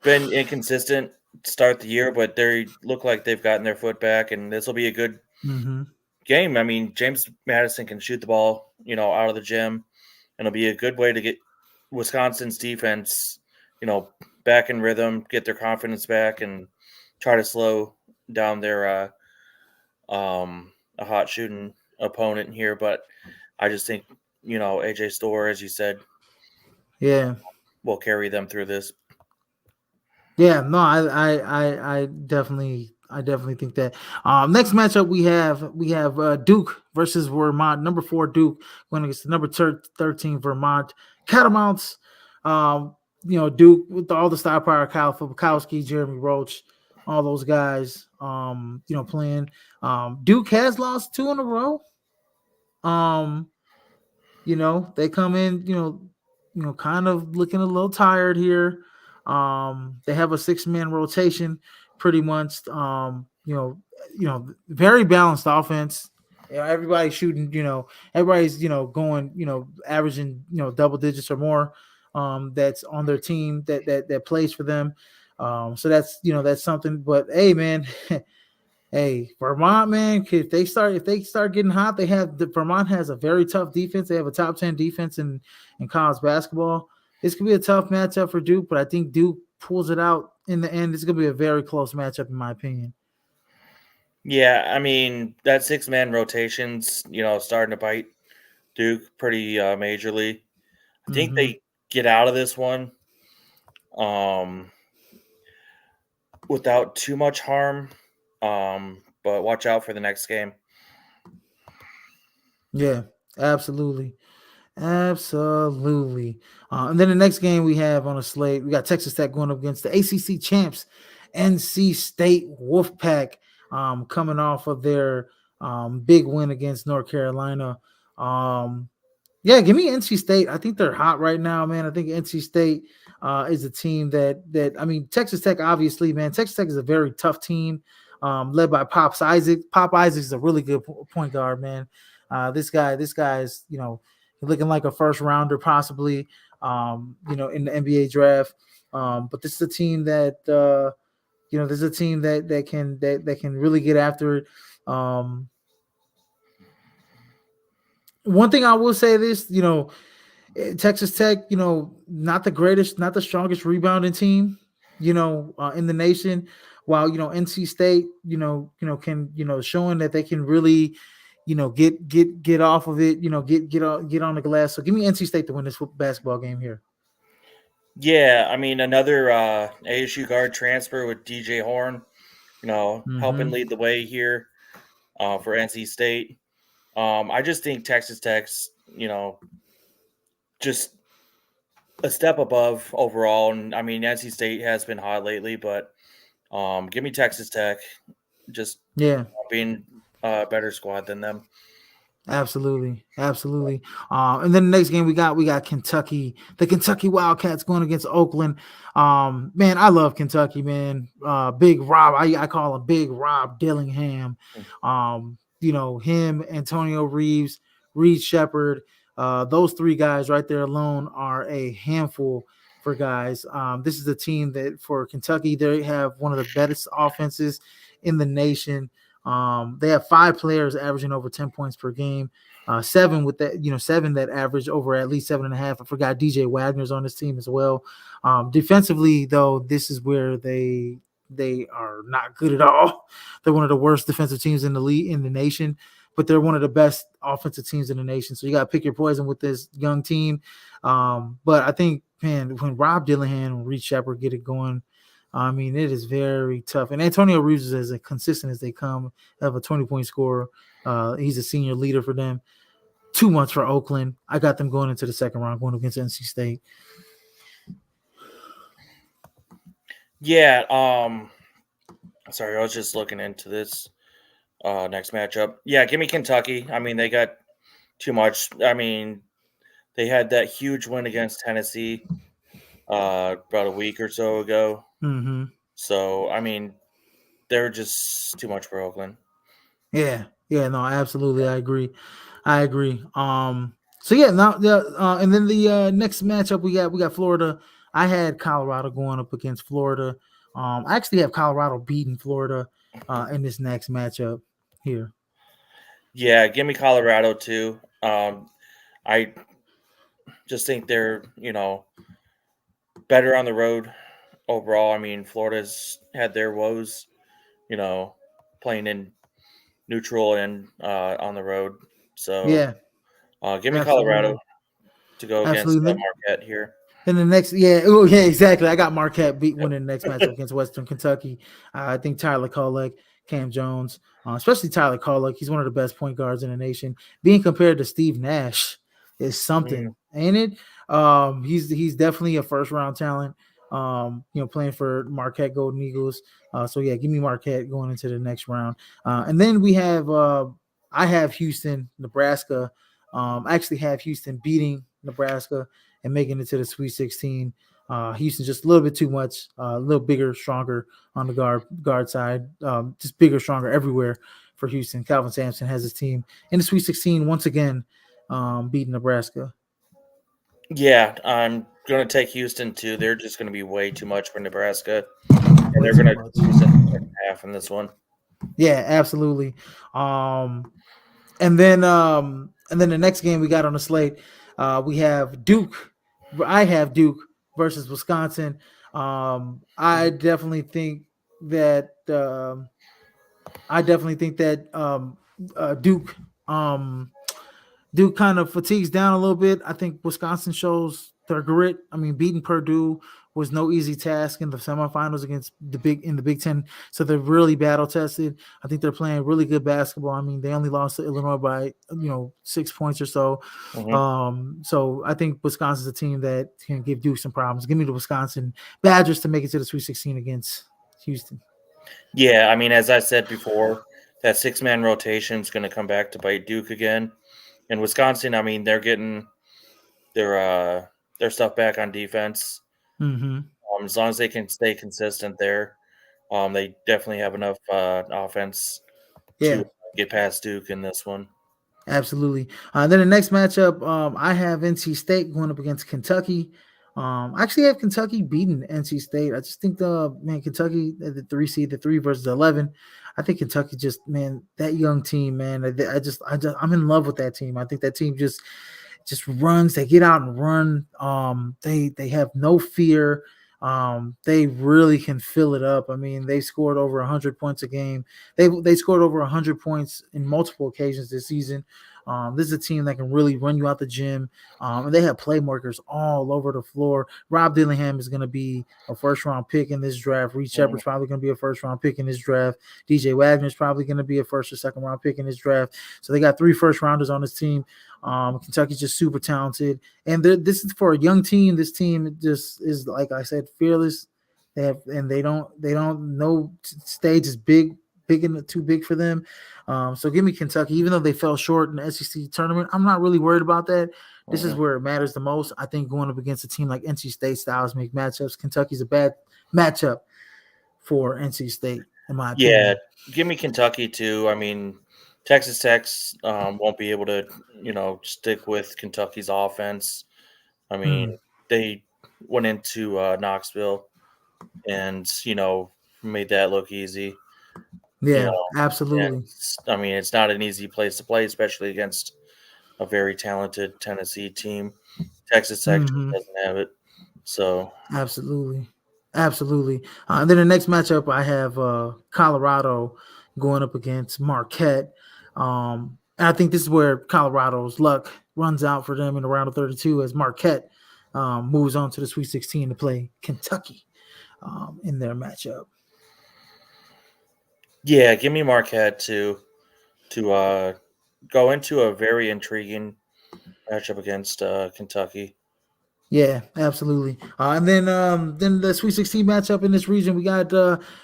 been inconsistent to start the year, but they look like they've gotten their foot back, and this will be a good mhm. game. I mean, James Madison can shoot the ball, out of the gym, and it'll be a good way to get Wisconsin's defense, you know, back in rhythm, get their confidence back, and try to slow down their a hot shooting opponent here. But I just think AJ Storr, as you said, Yeah. will carry them through this. Yeah, no, I definitely think that. Next matchup we have Duke versus Vermont. Number 4 Duke going against the number 13 Vermont Catamounts. Duke with all the star power, Kyle Filipowski, Jeremy Roach, all those guys. Playing. Duke has lost 2 in a row. Um, they come in, kind of looking a little tired here. They have a 6-man rotation, pretty much. Very balanced offense. Everybody's shooting. Everybody's going. Averaging double digits or more. That's on their team that plays for them. So that's something. But hey, man, hey, Vermont, man, if they start getting hot, Vermont has a very tough defense. They have a top 10 defense in college basketball. This could be a tough matchup for Duke, but I think Duke pulls it out in the end. It's gonna be a very close matchup, in my opinion. Yeah, I mean that 6-man rotations, starting to bite Duke pretty majorly. I think Mm-hmm. they get out of this one um, without too much harm, but watch out for the next game. Yeah, absolutely. Absolutely. And then the next game we have on a slate, we got Texas Tech going up against the ACC champs, NC State Wolfpack, coming off of their big win against North Carolina. Um, yeah, give me NC State. I think they're hot right now, man. I think NC State is a team that I mean, Texas Tech, obviously, man. Texas Tech is a very tough team, led by Pops Isaac. Pop Isaac is a really good point guard, man. This guy's looking like a first rounder, possibly, in the NBA draft. But this is a team this is a team that can really get after it. Um, One thing I will say this, Texas Tech, not the greatest, not the strongest rebounding team, in the nation. While NC State, can showing that they can really, get off of it, get on the glass. So give me NC State to win this basketball game here. Yeah, I mean another ASU guard transfer with DJ Horn, helping Mm-hmm. lead the way here for NC State. I just think Texas Tech's, just a step above overall. And I mean, NC State has been hot lately, but Give me Texas Tech, just Yeah. being a better squad than them. Absolutely, absolutely. And then the next game we got Kentucky, the Kentucky Wildcats going against Oakland. Man, I love Kentucky, man. Big Rob, I call him Big Rob Dillingham. Him, Antonio Reeves, Reed Shepard. Those three guys right there alone are a handful for guys. This is a team that for Kentucky they have one of the best offenses in the nation. They have 5 players averaging over 10 points per game. Seven with that, seven that average over at least 7.5. I forgot DJ Wagner's on this team as well. Defensively, though, this is where they are not good at all. They're one of the worst defensive teams in the league in the nation, but they're one of the best offensive teams in the nation. So you got to pick your poison with this young team. But I think, man, when Rob Dillingham and Reed Shepard get it going, I mean, it is very tough. And Antonio Reeves is as consistent as they come, of a 20-point scorer. He's a senior leader for them. Too much for Oakland. I got them going into the second round, going against NC State. Yeah. Sorry, I was just looking into this next matchup. Yeah, give me Kentucky. I mean, they got too much. I mean, they had that huge win against Tennessee about a week or so ago. Mm-hmm. So, I mean, they're just too much for Oakland. Yeah, no, absolutely, I agree. So yeah, now and then the next matchup we got Florida. I had Colorado going up against Florida. I actually have Colorado beating Florida in this next matchup here. Yeah, give me Colorado too. I just think they're, better on the road overall. I mean, Florida's had their woes, you know, playing in neutral and on the road. So Yeah, give me Colorado absolutely, to go against absolutely. Marquette here. Then the next, exactly. I got Marquette winning the next matchup against Western Kentucky. I think Tyler Kolek, Cam Jones, especially Tyler Kolek, he's one of the best point guards in the nation. Being compared to Steve Nash is Mm, something, ain't it? He's definitely a first round talent. Playing for Marquette Golden Eagles. So yeah, give me Marquette going into the next round. And then we have I have Houston, Nebraska. I actually have Houston beating Nebraska and making it to the Sweet 16. Houston just a little bit too much, a little bigger, stronger on the guard side, just bigger, stronger everywhere for Houston. Calvin Sampson has his team in the Sweet 16 once again, beating Nebraska. yeah, I'm going to take Houston too. They're just going to be way too much for Nebraska, and Way they're going too to much. lose in the second half in this one. Yeah, absolutely. And then the next game we got on the slate, we have Duke. I have Duke versus Wisconsin. I definitely think that Duke Duke kind of fatigues down a little bit. I think Wisconsin shows their grit. I mean, beating Purdue was no easy task in the semifinals against the Big Ten. So they're really battle tested. I think they're playing really good basketball. I mean, they only lost to Illinois by 6 points or so. Hmm. So I think Wisconsin's a team that can give Duke some problems. Give me the Wisconsin Badgers to make it to the Sweet 16 against Houston. Yeah, I mean, as I said before, that 6-man rotation is going to come back to bite Duke again. And Wisconsin, I mean, they're getting their stuff back on defense. Mm-hmm. As long as they can stay consistent there, they definitely have enough offense to Yeah. get past Duke in this one. Absolutely. Then the next matchup, I have NC State going up against Kentucky. I actually have Kentucky beating NC State. I just think Kentucky the 3 seed, the 3 versus 11. I think Kentucky just that young team, man. I'm in love with that team. I think that team just runs. They get out and run. They have no fear. They really can fill it up. I mean, they scored over 100 points a game. They scored over 100 points in multiple occasions this season. This is a team that can really run you out the gym. And they have playmakers all over the floor. Rob Dillingham is going to be a first round pick in this draft. Reed Mhm. Shepard's probably going to be a first round pick in this draft. DJ Wagner is probably going to be a first or second round pick in this draft. So they got 3 first rounders on this team. Kentucky's just super talented, and this is for a young team. This team just is, like I said, fearless. They don't no stage is big and too big for them. So give me Kentucky, even though they fell short in the SEC tournament. I'm not really worried about that. This is Mhm. where it matters the most. I think going up against a team like NC State styles make matchups. Kentucky's a bad matchup for NC State, in my Yeah, opinion. give me Kentucky too. I mean, Texas Tech won't be able to, stick with Kentucky's offense. I mean, Mm, they went into Knoxville and made that look easy. You yeah, know, and absolutely. I mean, it's not an easy place to play, especially against a very talented Tennessee team. Texas Tech just Hmm. doesn't have it. So Absolutely. Absolutely. And then the next matchup, I have Colorado going up against Marquette. And I think this is where Colorado's luck runs out for them in the round of 32 as Marquette moves on to the Sweet 16 to play Kentucky in their matchup. yeah, give me Marquette to go into a very intriguing matchup against Kentucky. Yeah, absolutely. And then the Sweet 16 matchup in this region, we got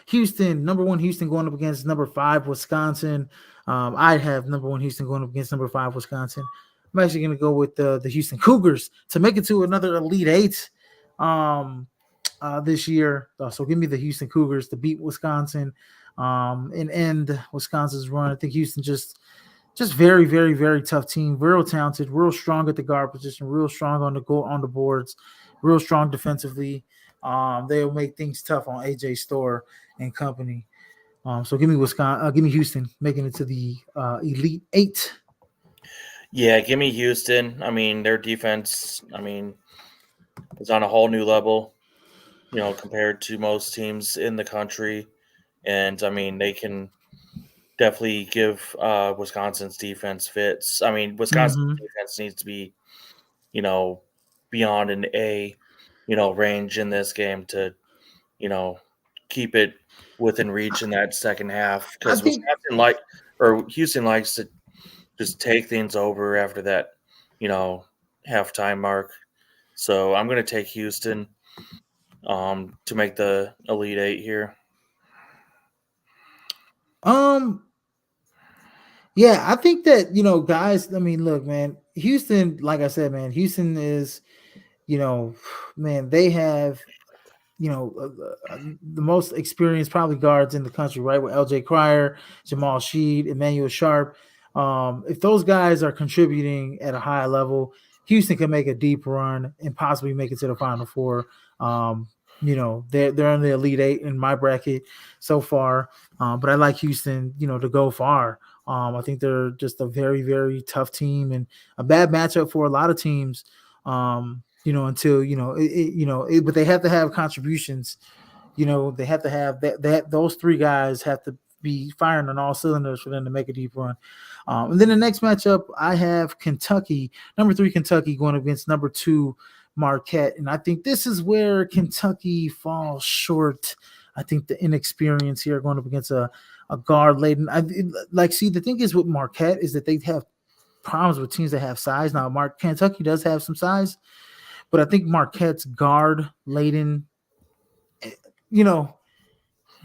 Houston, number one Houston going up against number five Wisconsin. I have number one Houston going up against number five Wisconsin. I'm actually going to go with the Houston Cougars to make it to another Elite Eight this year. So give me the Houston Cougars to beat Wisconsin and end Wisconsin's run. I think Houston just very, very, very tough team. Real talented, real strong at the guard position, real strong on the go on the boards, real strong defensively. They'll make things tough on AJ Store and company. So give me Wisconsin, give me Houston making it to the Elite Eight. Yeah, give me Houston. I mean, their defense, is on a whole new level, compared to most teams in the country. And I mean, they can definitely give Wisconsin's defense fits. I mean, Wisconsin's Mm-hmm. defense needs to be, you know, beyond an A, range in this game to, you know, keep it within reach in that second half I because think Houston likes to just take things over after that, halftime mark. So I'm going to take Houston to make the Elite Eight here. um yeah, I think that guys. I mean, look, man, Houston. Like I said, man, Houston is you know, man, they have the most experienced probably guards in the country, right? With LJ Cryer, Jamal Sheed, Emmanuel Sharp. If those guys are contributing at a high level, Houston can make a deep run and possibly make it to the Final Four. They're in the Elite Eight in my bracket so far, but I like Houston, to go far. I think they're just a very, very tough team and a bad matchup for a lot of teams. Until but they have to have contributions. They have to have that those three guys have to be firing on all cylinders for them to make a deep run. And then the next matchup, I have Kentucky, number three Kentucky going against number two Marquette, and I think this is where Kentucky falls short. I think the inexperience here going up against a guard laden. See, the thing is with Marquette is that they have problems with teams that have size. Now, Kentucky does have some size, but I think Marquette's guard laden, you know,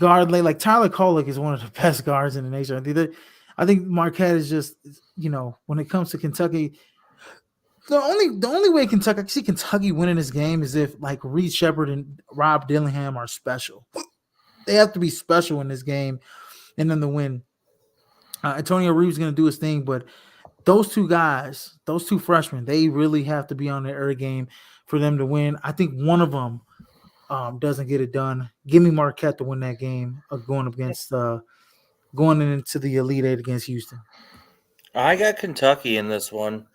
guard late like Tyler Kolek is one of the best guards in the nation. I think Marquette is just when it comes to Kentucky, the only way Kentucky I see Kentucky winning this game is if like Reed Shepard and Rob Dillingham are special. They have to be special in this game, and then the win. Antonio Reeves is going to do his thing, but those two guys, those two freshmen, they really have to be on their game for them to win. I think one of them doesn't get it done. Give me Marquette to win that game going into the Elite Eight against Houston. I got Kentucky in this one.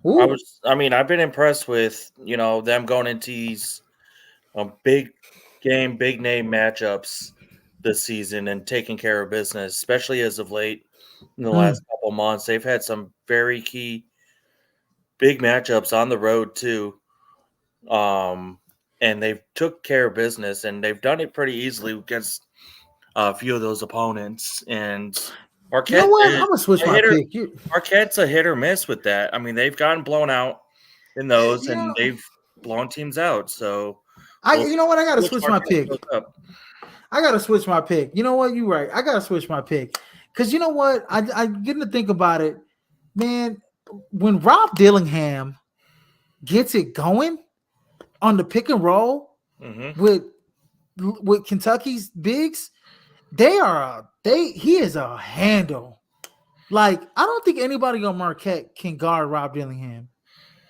Ooh. I've been impressed with, them going into these big game, big name matchups this season and taking care of business, especially as of late in the Mm. last couple months. They've had some very key big matchups on the road too. Um, and they've took care of business and they've done it pretty easily against a few of those opponents. And You know Marquette what? I'm is gonna switch a my hitter. pick. Marquette's a hit or miss with that. I mean, they've gotten blown out in those, Yeah, and they've blown teams out. So We'll You know what? I gotta which switch my Marquette pick. shows up. I gotta switch my pick. You know what? You're right. I gotta switch my pick because you know what? I get to think about it, man. When Rob Dillingham gets it going on the pick and roll Hmm. with Kentucky's bigs, he is a handle. Like I don't think anybody on Marquette can guard Rob Dillingham.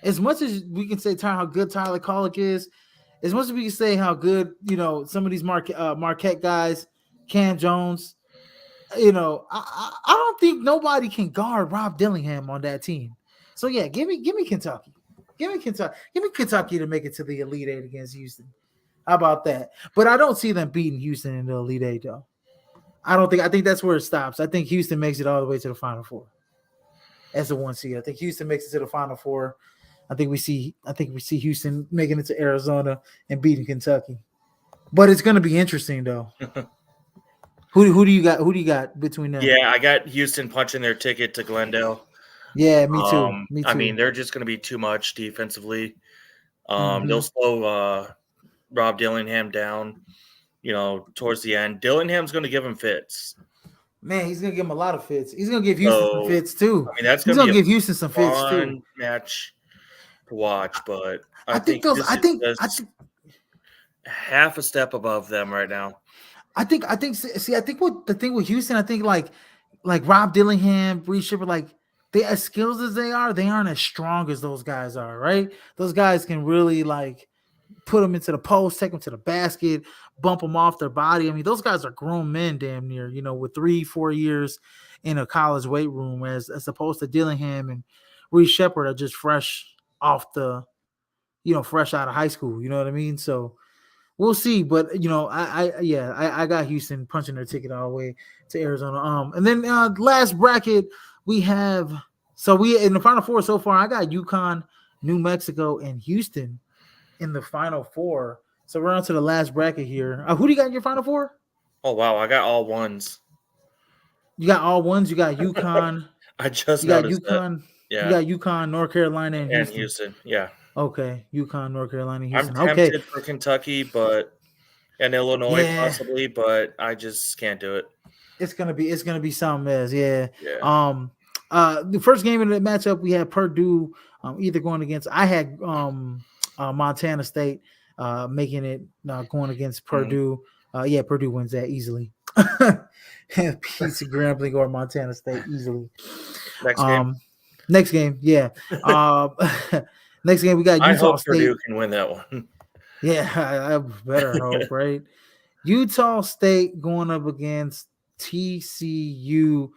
As much as we can say how good Tyler Kolek is, as much as we can say how good some of these Marquette guys, Cam Jones, I don't think nobody can guard Rob Dillingham on that team. So yeah, give me Kentucky, give me Kentucky to make it to the Elite Eight against Houston. How about that? But I don't see them beating Houston in the Elite Eight though. I think that's where it stops. I think Houston makes it all the way to the Final Four as a 1 seed. I think Houston makes it to the Final Four. I think we see Houston making it to Arizona and beating Kentucky. But it's going to be interesting though. Who do you got? Who do you got between them? Yeah, I got Houston punching their ticket to Glendale. Yeah, me too. Me too. I mean, they're just going to be too much defensively. They'll Mhm. slow Rob Dillingham down, towards the end. Dillingham's going to give him fits. Man, he's gonna give him a lot of fits. He's gonna give Houston some So, fits too. I mean, that's He's going to gonna be give Houston some a fits too. fun match to watch, but I I think think those. I Houston's think. I just think. half a step above them right now. I think. I think. See, I think what the thing with Houston. I think like Rob Dillingham, Bree Shipper, like they as skilled as they aren't as strong as those guys are. Right? Those guys can really like put them into the post, take them to the basket, bump them off their body. I mean, those guys are grown men, damn near. With 3-4 years in a college weight room, as opposed to Dillingham and Reed Shepard are just fresh off the, fresh out of high school. You know what I mean? So we'll see. But I got Houston punching their ticket all the way to Arizona. And then last bracket we have. So we in the Final Four so far. I got UConn, New Mexico, and Houston in the Final Four. So we're on to the last bracket here. Who do you got in your Final Four? Oh, wow. I got all ones. You got all ones. You got UConn. I just You got noticed that. UConn. You Yeah. got UConn, North Carolina, and And Houston. Houston. Yeah. Okay, UConn, North Carolina, I'm Houston. Okay, tempted for Kentucky, and Illinois yeah, possibly, but I just can't do it. it's gonna be something else. Yeah. Yeah. The first game in the matchup we had Purdue, either going against. I had Montana State, making it going against Mhm. Purdue. Yeah, Purdue wins that easily. Pizza Grambling or Montana State easily. Next game. Next game, yeah. Next game we got I Utah hope State. Purdue can win that one. Yeah, I better hope, right? Utah State going up against TCU,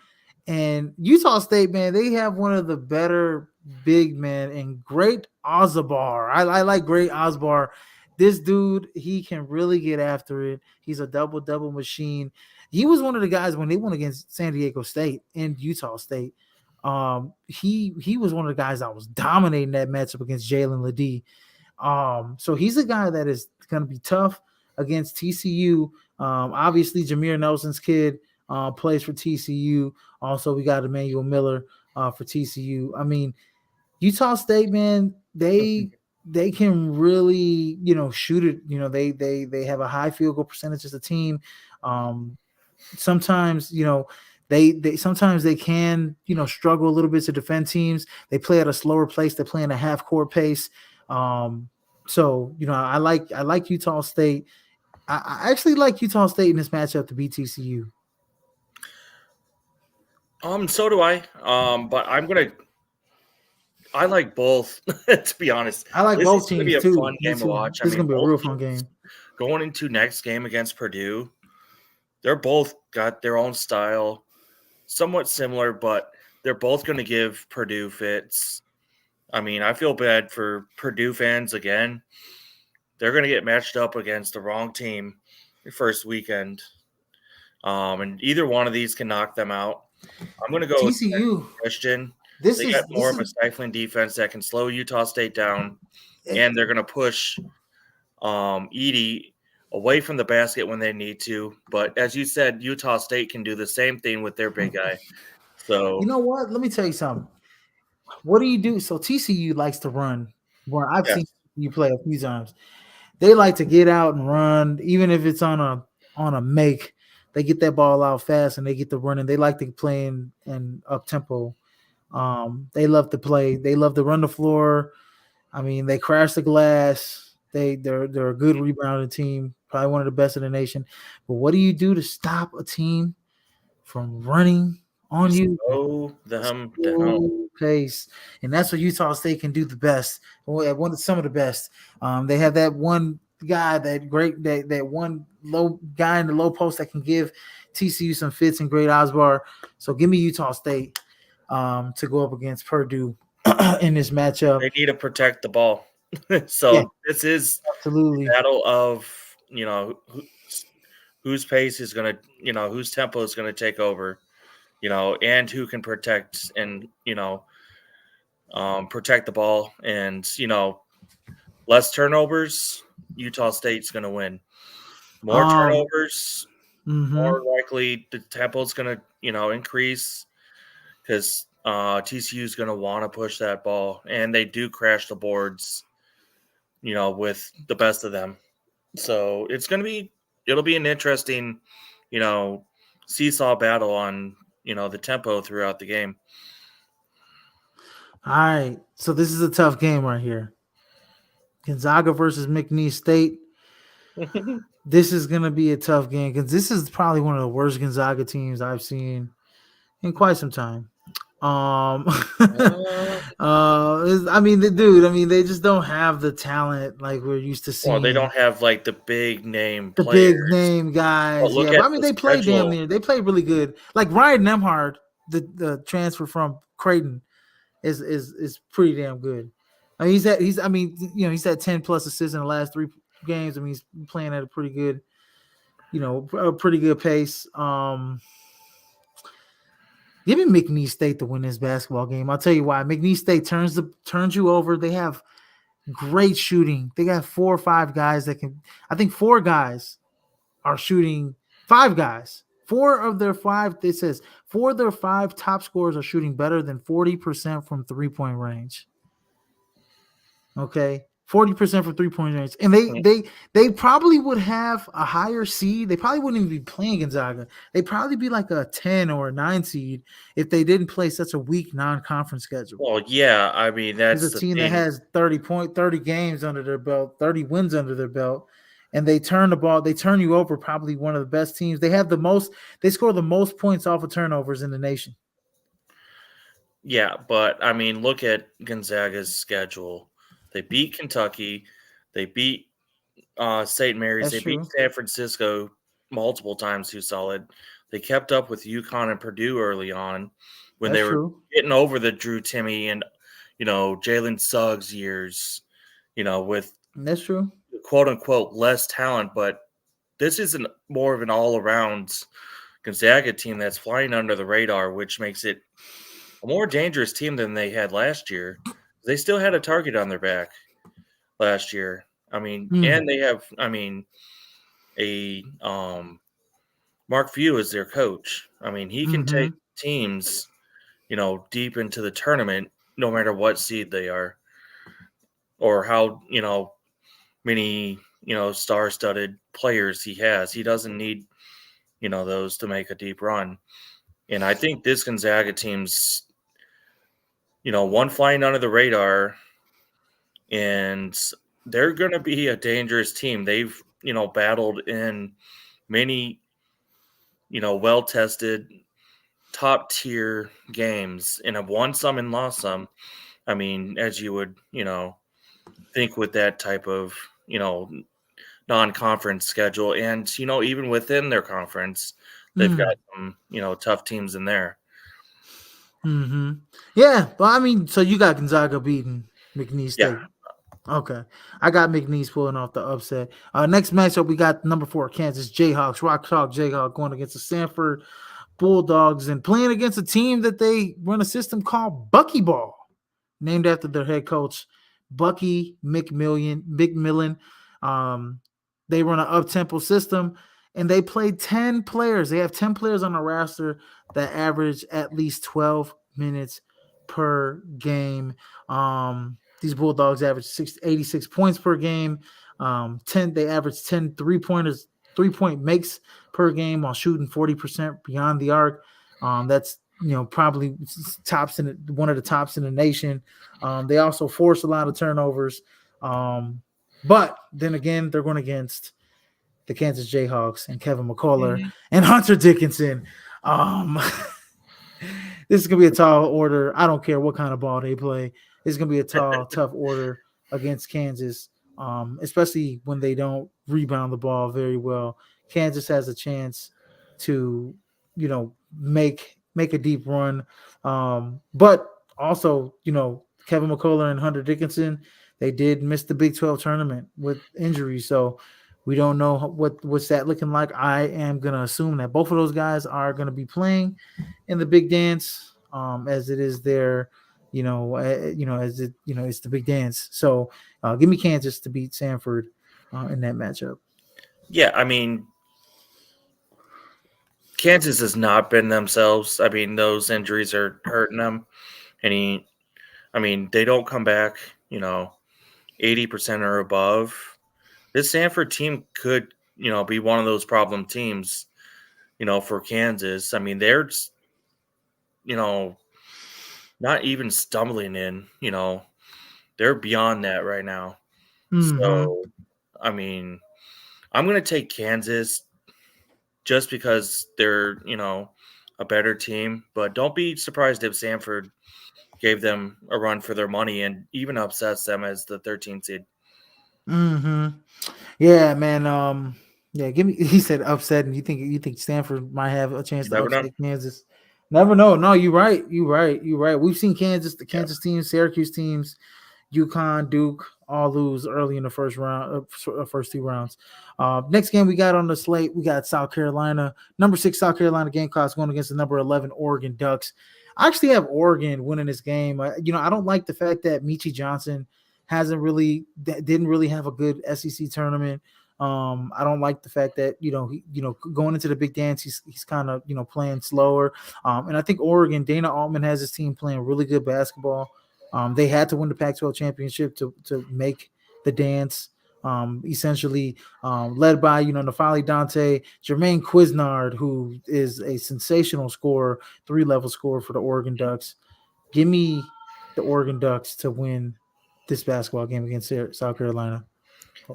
and Utah State, man, they have one of the better big men and Great Ozabar. I like Great Ozabar. This dude, he can really get after it. He's a double machine. He was one of the guys when they went against San Diego State and Utah State. He was one of the guys that was dominating that matchup against Jalen Ledee. So he's a guy that is going to be tough against TCU. Obviously, Jameer Nelson's kid plays for TCU. Also, we got Emmanuel Miller for TCU. I mean, Utah State, man, they can really shoot it. They have a high field goal percentage as a team. Sometimes they sometimes they can struggle a little bit to defend teams. They play at a slower pace. They play in a half court pace. So I like Utah State. I actually like Utah State in this matchup to beat TCU. So do I. But I like both, to be honest. I like This both is gonna be teams a too. fun Me game to too. watch. I This is mean, gonna be a both real fun teams game. going into next game against Purdue, they're both got their own style, somewhat similar, but they're both going to give Purdue fits. I mean, I feel bad for Purdue fans again. They're going to get matched up against the wrong team the first weekend. And either one of these can knock them out. I'm going to go with TCU. Christian. This They is got more this of a is stifling defense that can slow Utah State down, and they're going to push Edie away from the basket when they need to. But as you said, Utah State can do the same thing with their big guy. So you know what? Let me tell you something. What do you do? So TCU likes to run. Where I've yes, seen you play a few times. they like to get out and run, even if it's on a make. They get that ball out fast and they get the running. They like to play in up tempo. They love to play. They love to run the floor. I mean, they crash the glass. They're a good rebounding team, probably one of the best in the nation. But what do you do to stop a team from running You on you? slow them down. Slow pace, and that's what Utah State can do the best. Some of the best. They have that one guy, that one low guy in the low post that can give TCU some fits and great Osbar. So give me Utah State to go up against Purdue in this matchup. They need to protect the ball. Yeah, So this is absolutely. battle of whose pace is going to whose tempo is going to take over, and who can protect and protect the ball, and less turnovers. Utah State's going to win. More Um, turnovers, mhm. more likely the tempo is going to increase because TCU is going to want to push that ball, and they do crash the boards, with the best of them. So it'll be an interesting, you know, seesaw battle on, the tempo throughout the game. All right. So this is a tough game right here. Gonzaga versus McNeese State. This is gonna be a tough game because this is probably one of the worst Gonzaga teams I've seen in quite some time. Um, Uh, I mean, dude. I mean, they just don't have the talent like we're used to well, they seeing. don't have like the big name The big players, name but guys, look yeah. But at I mean, the they play damn schedule. near. They play really good. Like Ryan Nemhard, the transfer from Creighton, is pretty damn good. I mean, he's had 10+ assists in the last 3 games. I mean, he's playing at a pretty good, a pretty good pace. Give me McNeese State to win this basketball game. I'll tell you why. McNeese State turns you over. They have great shooting. They got 4 or 5 guys that can. I think 4 guys are shooting. 5 guys. 4 of their 5. It says 4 of their 5 top scorers are shooting better than 40% from 3-point range. Okay. 40% from 3-point range. And they probably would have a higher seed. They probably wouldn't even be playing Gonzaga. They'd probably be like a 10 or a 9 seed if they didn't play such a weak non-conference schedule. Well, yeah, I mean There's a that's the team that thing. has 30 games under their belt, 30 wins under their belt, and they turn the ball, they turn you over, probably one of the best teams. They score the most points off of turnovers in the nation. Yeah, but I mean, look at Gonzaga's schedule. They beat Kentucky, they beat St. Mary's, That's they beat true. San Francisco multiple times too solid. They kept up with UConn and Purdue early on when That's they were true. getting over the Drew Timmy and Jalen Suggs years, with That's true. quote unquote less talent, but this isn't more of an all around Gonzaga team that's flying under the radar, which makes it a more dangerous team than they had last year. They still had a target on their back last year. I mean, Mm. and they have, a Mark Few is their coach. I mean, he can take Mm-hmm. teams, deep into the tournament, no matter what seed they are, or how many star-studded players he has. He doesn't need those to make a deep run. And I think this Gonzaga team's one flying under the radar, and they're going to be a dangerous team. They've battled in many well-tested top tier games and have won some and lost some. I mean, as you would, think with that type of, non-conference schedule. And, even within their conference, they've got Mm. some, tough teams in there. Mm-hmm. Yeah. Well, I mean, so you got Gonzaga beating McNeese Yeah. State. Okay. I got McNeese pulling off the upset. Next matchup, we got number 4, Kansas Jayhawks, Rock Chalk Jayhawk going against the Sanford Bulldogs and playing against a team that they run a system called Buckyball, named after their head coach, Bucky McMillan. Um, they run an up-tempo system, and they play 10 players. They have 10 players on the roster that average at least 12 minutes per game. These Bulldogs average 86 points per game. They average 10 3-pointers, 3-point makes per game while shooting 40% beyond the arc. That's probably one of the tops in the nation. They also force a lot of turnovers. But then again, they're going against the Kansas Jayhawks and Kevin McCullough Mhm. and Hunter Dickinson. Um, this is gonna be a tall order. I don't care what kind of ball they play. This is gonna be a tall, tough order against Kansas, especially when they don't rebound the ball very well. Kansas has a chance to, make a deep run, but also, Kevin McCullough and Hunter Dickinson, they did miss the Big 12 tournament with injuries, so we don't know what's that looking like. I am gonna assume that both of those guys are gonna be playing in the big dance, as it is their, as it, it's the big dance. So give me Kansas to beat Sanford in that matchup. Yeah, I mean, Kansas has not been themselves. I mean, those injuries are hurting them. And I mean, they don't come back, 80% or above. This Sanford team could, be one of those problem teams, for Kansas. I mean, they're, you know, not even stumbling in, they're beyond that right now. Mm-hmm. So, I mean, I'm going to take Kansas just because they're, a better team. But don't be surprised if Sanford gave them a run for their money and even upsets them as the 13th seed. Mm-hmm. Yeah, man. Yeah, give me. He said upset, and you think Stanford might have a chance You to never know. upset Kansas? Never know. No, you're right. You're right. You're right. We've seen the Yeah. Kansas teams, Syracuse teams, UConn, Duke, all lose early in the first round, first two rounds. Next game we got on the slate, we got South Carolina, number 6 South Carolina Gamecocks going against the number 11 Oregon Ducks. I actually have Oregon winning this game. I don't like the fact that Michi Johnson didn't really have a good SEC tournament. I don't like the fact that going into the big dance, he's kind of playing slower. And I think Oregon, Dana Altman has his team playing really good basketball. They had to win the Pac-12 championship to make the dance. Essentially, led by Nafali Dante, Jermaine Quiznard, who is a sensational scorer, 3-level scorer for the Oregon Ducks. Give me the Oregon Ducks to win this basketball game against South Carolina.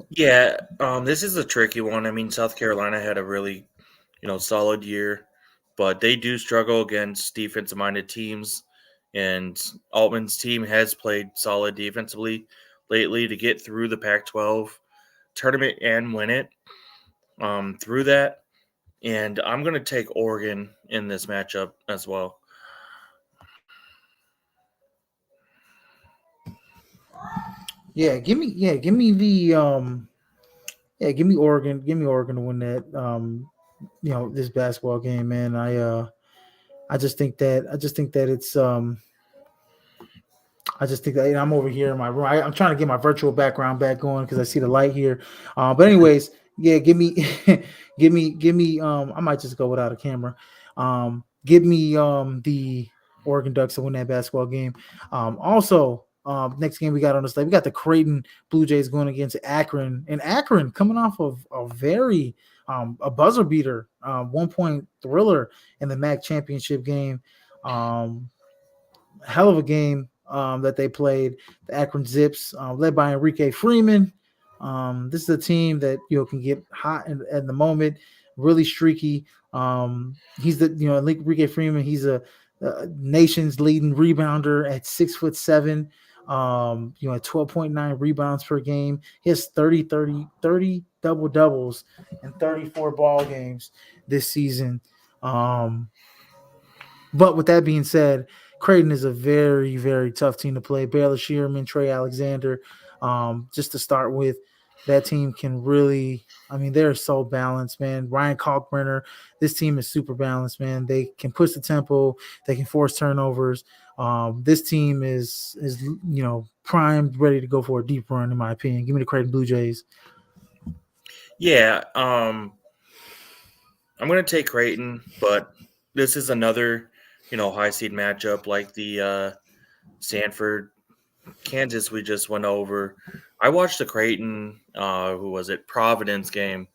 Yeah, this is a tricky one. I mean, South Carolina had a really, solid year, but they do struggle against defensive-minded teams, and Altman's team has played solid defensively lately to get through the Pac-12 tournament and win it through that. And I'm going to take Oregon in this matchup as well. Give me the give me Oregon to win that this basketball game, man. I just think that it's I just think that I'm over here in my room. I'm trying to get my virtual background back going because I see the light here. But anyways, yeah, give me, give me. I might just go without a camera. Give me the Oregon Ducks to win that basketball game. Also, next game we got on the slate, we got the Creighton Blue Jays going against Akron, and Akron coming off of a buzzer beater, 1 point thriller in the MAC championship game. Hell of a game that they played. The Akron Zips, led by Enrique Freeman. This is a team that can get hot in the moment, really streaky. He's the Enrique Freeman. He's a nation's leading rebounder at 6'7". At 12.9 rebounds per game. He has 30 double doubles in 34 ball games this season. But with that being said, Creighton is a very, very tough team to play. Baylor Shearman, Trey Alexander, just to start with, that team can really, I mean, they're so balanced, man. Ryan Kalkbrenner, this team is super balanced, man. They can push the tempo, they can force turnovers. This team is primed, ready to go for a deep run, in my opinion. Give me the Creighton Blue Jays. Yeah, I'm going to take Creighton, but this is another, high seed matchup like the Sanford. Kansas we just went over. I watched the Creighton, who was it, Providence game.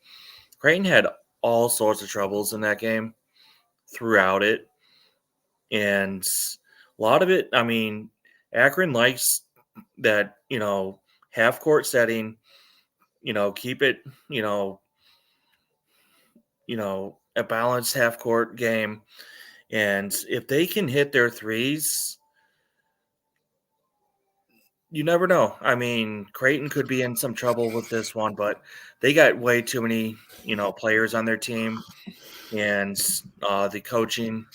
Creighton had all sorts of troubles in that game throughout it, and a lot of it. I mean, Akron likes that half court setting. Keep it a balanced half court game, and if they can hit their threes, you never know. I mean, Creighton could be in some trouble with this one, but they got way too many, players on their team, and the coaching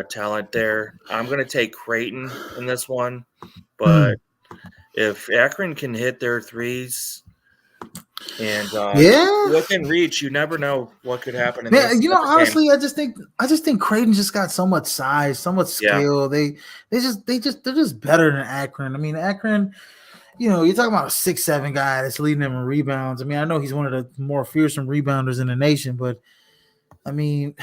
talent there. I'm going to take Creighton in this one, but Hmm. if Akron can hit their threes and keep it Yeah. within reach, you never know what could happen in Man, this type of game. honestly, I just think Creighton just got so much size, so much Yeah. skill. They're just better than Akron. I mean, Akron, you're talking about a 6'7" guy that's leading them in rebounds. I mean, I know he's one of the more fearsome rebounders in the nation, but I mean,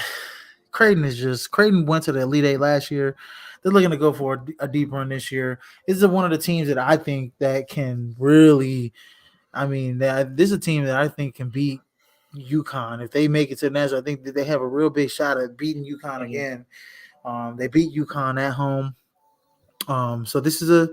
Creighton went to the Elite Eight last year. They're looking to go for a deep run this year. This is one of the teams that I think that can really. I mean, this is a team that I think can beat UConn if they make it to the national. I think that they have a real big shot at beating UConn Mhm. again. They beat UConn at home. So this is a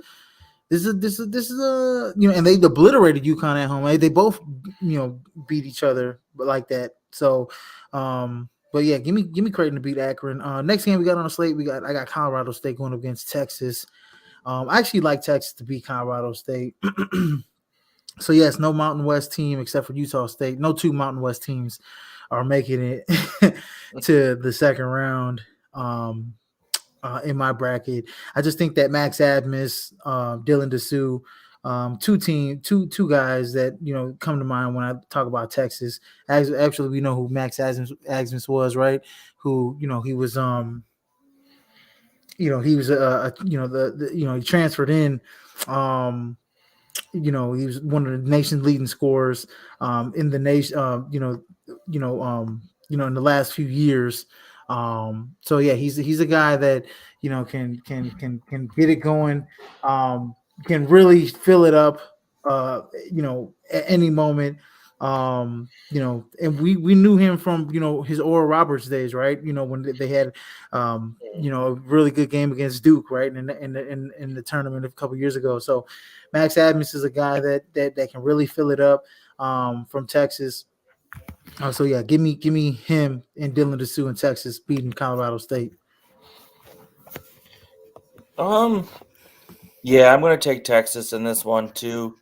and they obliterated UConn at home. They both beat each other like that. So, but yeah, give me Creighton to beat Akron. Next game we got on the slate, I got Colorado State going up against Texas. I actually like Texas to beat Colorado State. So yes, no Mountain West team except for Utah State. No two Mountain West teams are making it to the second round. Um, in my bracket. I just think that Max Admis, Dylan Dessou, two guys that come to mind when I talk about Texas. Actually, we know who Max Admis was, right? Who he was he was he transferred in. He was one of the nation's leading scorers in the nation. In the last few years. So yeah, he's a guy that can get it going. Can really fill it up. At any moment. And we knew him from his Oral Roberts days, right? When they had a really good game against Duke, right? In the tournament a couple years ago. So Max Adams is a guy that can really fill it up from Texas. So yeah, give me him and Dylan Dessou in Texas beating Colorado State. Um, yeah, I'm going to take Texas in this one too.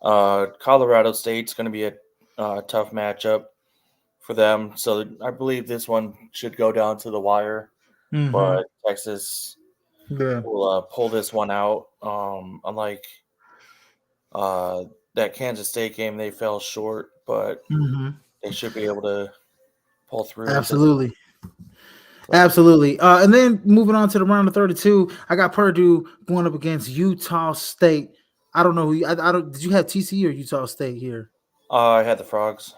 Colorado State's going to be a tough matchup for them, so I believe this one should go down to the wire. Mm-hmm. But Texas Yeah. will pull this one out. Unlike uh, that Kansas State game, they fell short, but Mm-hmm. they should be able to pull through with this. Absolutely. But Absolutely. And then moving on to the round of 32, I got Purdue going up against Utah State. I don't know who I don't. Did you have TCU or Utah State here? I had the Frogs.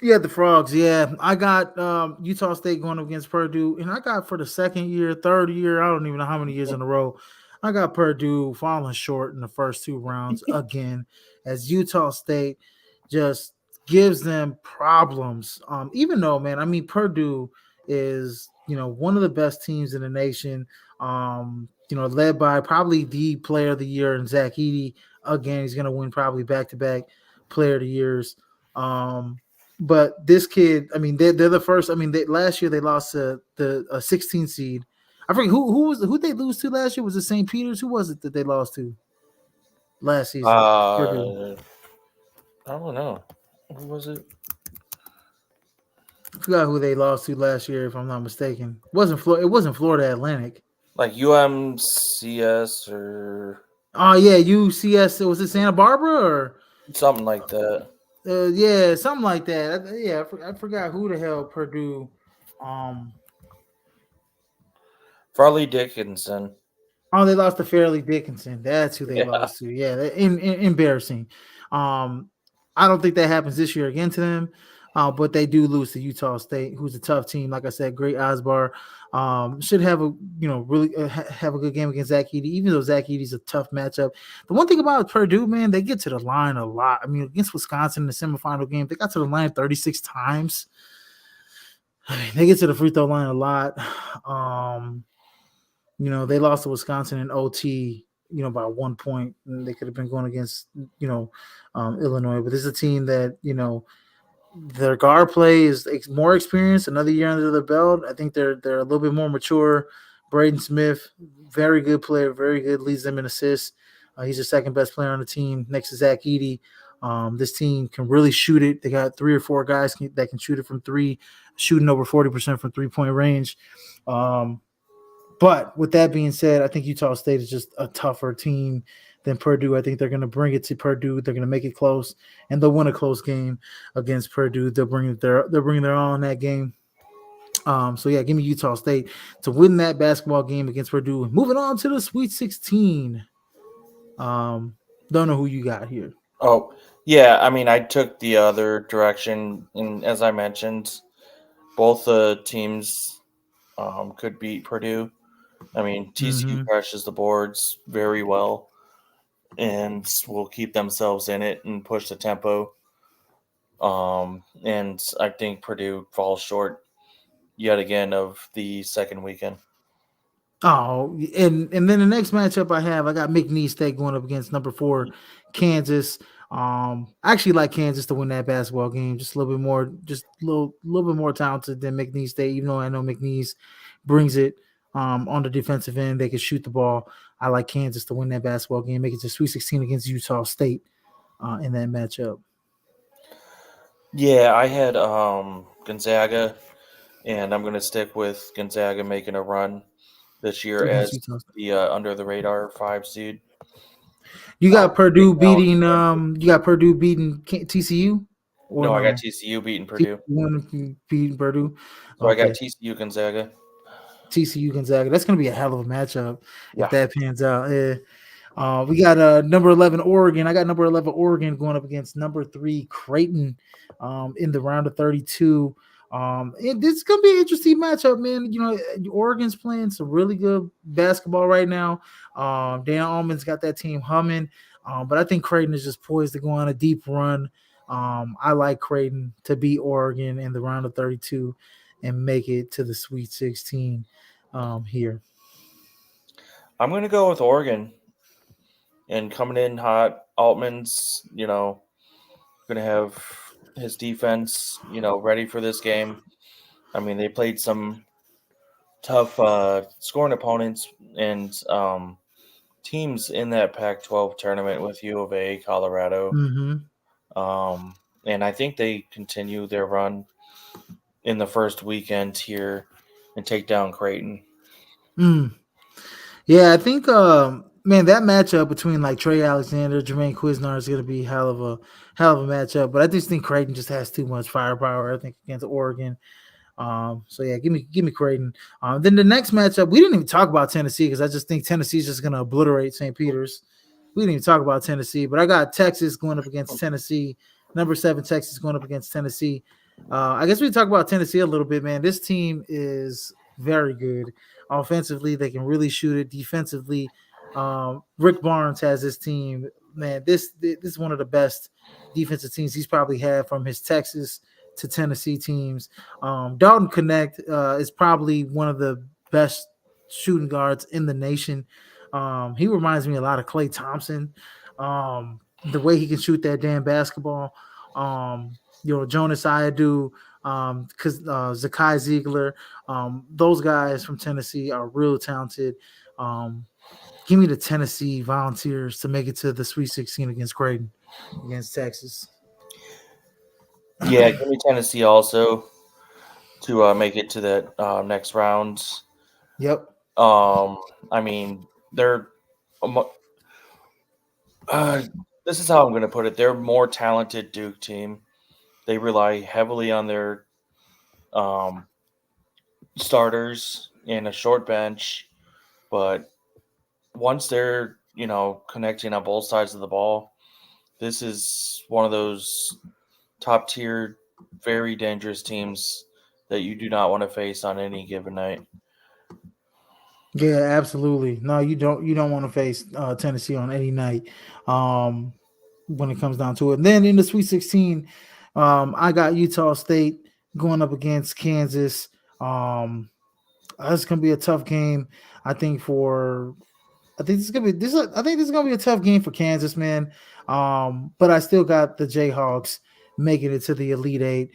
Yeah, the Frogs. Yeah, I got Utah State going up against Purdue, and I got for the second year, third year. I don't even know how many years in a row. I got Purdue falling short in the first two rounds again, as Utah State just gives them problems. Even though, man, I mean, Purdue is one of the best teams in the nation. Led by probably the player of the year in Zach Edey. Again, he's going to win probably back to back player of the years. But this kid, I mean, they're the first. I mean, last year they lost to the 16 seed. I forget who they lose to last year. Was it St. Peter's? Who was it that they lost to last season? Purdue. I don't know. Who was it? I forgot who they lost to last year, if I'm not mistaken. It wasn't Florida Atlantic. Like UMCS or Oh yeah, UCS. Was it Santa Barbara or? something like that. Yeah, something like that. Yeah, I forgot who the hell Purdue. Um, Farley Dickinson. Oh, they lost to Fairleigh Dickinson. That's who they Yeah. lost to. Yeah, embarrassing. I don't think that happens this year again to them. But they do lose to Utah State, who's a tough team. Like I said, great Osbar. Should have a really have a good game against Zach Edey, even though Zach Edey's a tough matchup. The one thing about Purdue, man, they get to the line a lot. I mean, against Wisconsin in the semifinal game, they got to the line 36 times. I mean, they get to the free throw line a lot. Um, they lost to Wisconsin in OT, by 1 point. And they could have been going against, Illinois. But this is a team that, their guard play is more experienced, another year under their belt. I think they're a little bit more mature. Braden Smith, very good player, very good, leads them in assists. He's the second best player on the team next to Zach Edey. This team can really shoot it. They got 3 or 4 guys that can shoot it from three, shooting over 40% from 3-point range. But with that being said, I think Utah State is just a tougher team than Purdue. I think they're going to bring it to Purdue. They're going to make it close, and they'll win a close game against Purdue. They'll bring their all in that game. So yeah, give me Utah State to win that basketball game against Purdue. Moving on to the Sweet 16. Don't know who you got here. Oh, yeah. I mean, I took the other direction, and as I mentioned, both the teams could beat Purdue. I mean, TCU Mm-hmm. crashes the boards very well and will keep themselves in it and push the tempo. And I think Purdue falls short yet again of the second weekend. Oh, and then the next matchup I got McNeese State going up against number 4 Kansas. I actually like Kansas to win that basketball game. Just a little bit more, just a little bit more talented than McNeese State. Even though I know McNeese brings it on the defensive end, they can shoot the ball. I like Kansas to win that basketball game, make it to Sweet 16 against Utah State in that matchup. Yeah, I had Gonzaga, and I'm going to stick with Gonzaga making a run this year Against as Utah State. the under the radar 5 seed. You got Big Purdue Valley beating and TCU or no, I got no? TCU beating TCU Purdue. beating Purdue. So I got Okay. TCU Gonzaga. TCU Gonzaga. That's going to be a hell of a matchup if Yeah. that pans out. Yeah. We got number 11 Oregon. I got number 11 Oregon going up against number 3 Creighton in the round of 32. It's going to be an interesting matchup, man. Oregon's playing some really good basketball right now. Dan Allman's got that team humming, but I think Creighton is just poised to go on a deep run. I like Creighton to beat Oregon in the round of 32 and make it to the Sweet 16 here. I'm going to go with Oregon. And coming in hot, Altman's, going to have his defense, ready for this game. I mean, they played some tough scoring opponents and teams in that Pac-12 tournament with U of A, Colorado. Mm-hmm. And I think they continue their run in the first weekend here and take down Creighton. Yeah, I think man, that matchup between like Trey Alexander, Jermaine Quiznar is gonna be hell of a matchup. But I just think Creighton just has too much firepower, I think, against Oregon. So yeah, give me Creighton. Then the next matchup, we didn't even talk about Tennessee because I just think Tennessee's just gonna obliterate St. Peter's. We didn't even talk about Tennessee, but I got Texas going up against Tennessee. Number 7 Texas going up against Tennessee. I guess we talk about Tennessee a little bit, man. This team is very good. Offensively, they can really shoot it. Defensively, Rick Barnes has this team. Man, this is one of the best defensive teams he's probably had from his Texas to Tennessee teams. Dalton Connect is probably one of the best shooting guards in the nation. He reminds me a lot of Klay Thompson. The way he can shoot that damn basketball. Jonas Ayadu, because Zakai Ziegler, those guys from Tennessee are real talented. Give me the Tennessee Volunteers to make it to the Sweet 16 against Creighton, against Texas. Yeah, give me Tennessee also to make it to that next round. Yep. I mean, they're this is how I'm going to put it. They're a more talented Duke team. They rely heavily on their starters and a short bench, but once they're connecting on both sides of the ball, this is one of those top tier very dangerous teams that you do not want to face on any given night. Yeah, absolutely. No, you don't want to face Tennessee on any night um, when it comes down to it. And then in the Sweet 16, I got Utah State going up against Kansas. Um, that's gonna be a tough game. I think for I think this is gonna be this. I think this is gonna be a tough game for Kansas, man. But I still got the Jayhawks making it to the Elite Eight.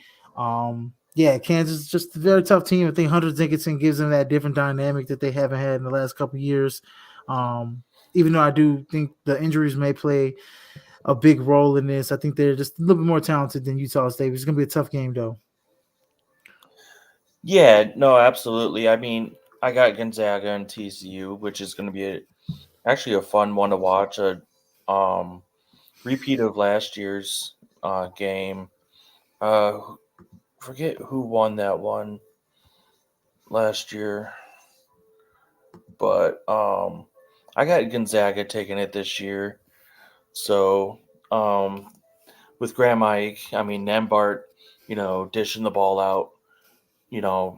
Yeah, Kansas is just a very tough team. I think Hunter Dickinson gives them that different dynamic that they haven't had in the last couple of years. Even though I do think the injuries may play a big role in this, I think they're just a little bit more talented than Utah State. It's gonna be a tough game, though. Yeah, no, absolutely. I mean, I got Gonzaga and TCU, which is going to be actually a fun one to watch. A um, repeat of last year's game. Uh, Forget who won that one last year, but I got Gonzaga taking it this year. So um, with Graham Ike, I mean Nembart, dishing the ball out.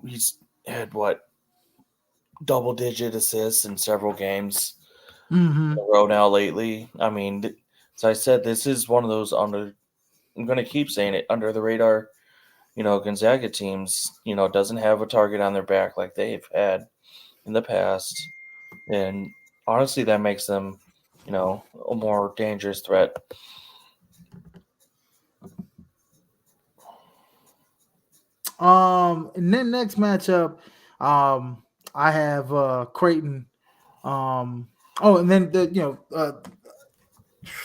He's had what double digit assists in several games Mm-hmm. in a row now lately. I mean, as I said, this is one of those under. I'm going to keep saying it, under the radar. Gonzaga teams. Doesn't have a target on their back like they've had in the past, and honestly, that makes them, a more dangerous threat. And then next matchup, um, I have Creighton. Oh, and then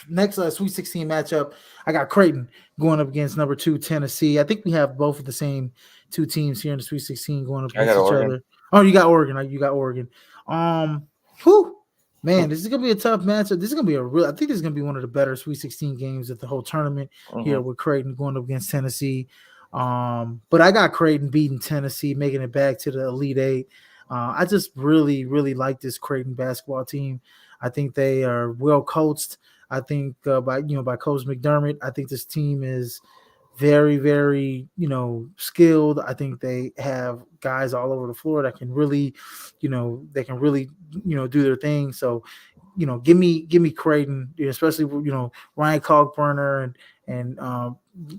next Sweet 16 matchup, I got Creighton going up against number 2 Tennessee. I think we have both of the same two teams here in the Sweet 16 going up I got against each Oregon. other. Oh, you got Oregon. You got Oregon. Whew, man, this is gonna be a tough matchup. This is gonna be a real. I think this is gonna be one of the better Sweet 16 games of the whole tournament here Mm-hmm. with Creighton going up against Tennessee. But I got Creighton beating Tennessee, making it back to the Elite Eight. I just really, really like this Creighton basketball team. I think they are well coached. I think by Coach McDermott, I think this team is very, very skilled. I think they have guys all over the floor that can really, they can really do their thing. So give me Creighton, especially Ryan Cogburner and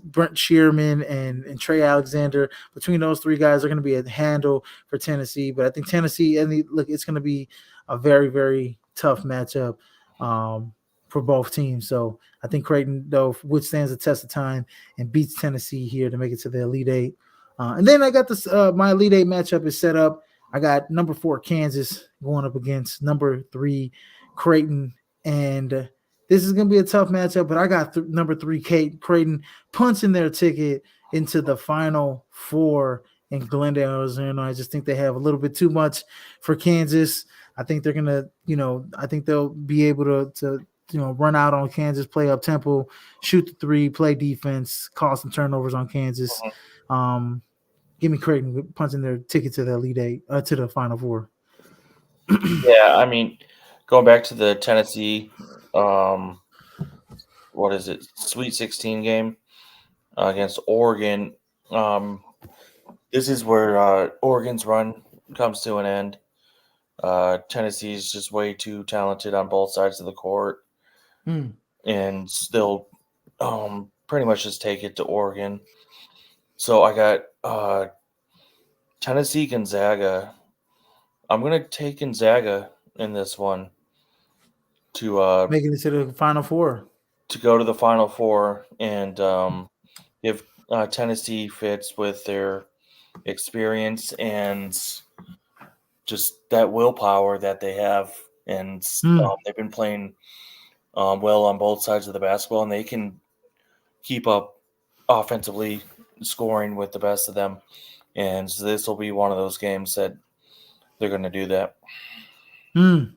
Brent Shearman and Trey Alexander. Between those three guys, are going to be a handle for Tennessee. But I think Tennessee, and look, it's going to be a very, very tough matchup for both teams. So I think Creighton though withstands the test of time and beats Tennessee here to make it to the Elite Eight. And then I got this. My Elite Eight matchup is set up. I got number 4 Kansas going up against number 3 Creighton, and this is going to be a tough matchup. But I got number 3 Creighton punching their ticket into the Final Four in Glendale, Arizona. I just think they have a little bit too much for Kansas. I think they're gonna, I think they'll be able to run out on Kansas, play up tempo, shoot the three, play defense, cause some turnovers on Kansas. Mhm. Um, Give me Creighton punching their ticket to the Elite Eight, to the Final Four. Yeah, I mean, going back to the Tennessee, um, what is it, Sweet 16 game against Oregon. Um, this is where Oregon's run comes to an end. Tennessee is just way too talented on both sides of the court, Mm. and still pretty much just take it to Oregon. So I got Tennessee Gonzaga. I'm gonna take Gonzaga in this one to Making it to the Final Four. go to the Final Four and give Tennessee fits with their experience and just that willpower that they have, and Mm. they've been playing well on both sides of the basketball, and they can keep up offensively scoring with the best of them. And so this will be one of those games that they're going to do that. Mm.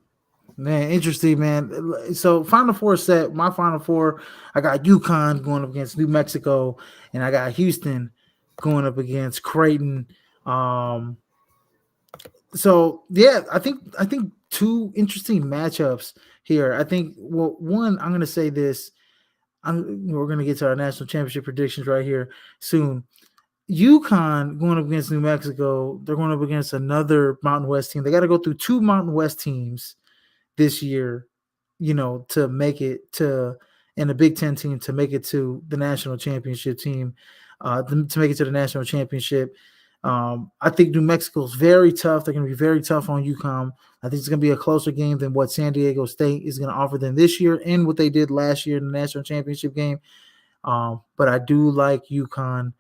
Man, interesting, man. So Final Four set. My Final Four, I got UConn going up against New Mexico, and I got Houston going up against Creighton. Um, so yeah, I think two interesting matchups here. I think, well, one, I'm going to say this. we're going to get to our national championship predictions right here soon. UConn going up against New Mexico. They're going up against another Mountain West team. They got to go through two Mountain West teams this year, to make it to, and a Big Ten team to make it to the national championship team, to make it to the national championship. I think New Mexico is very tough. They're going to be very tough on UConn. I think it's going to be a closer game than what San Diego State is going to offer them this year and what they did last year in the national championship game. But I do like UConn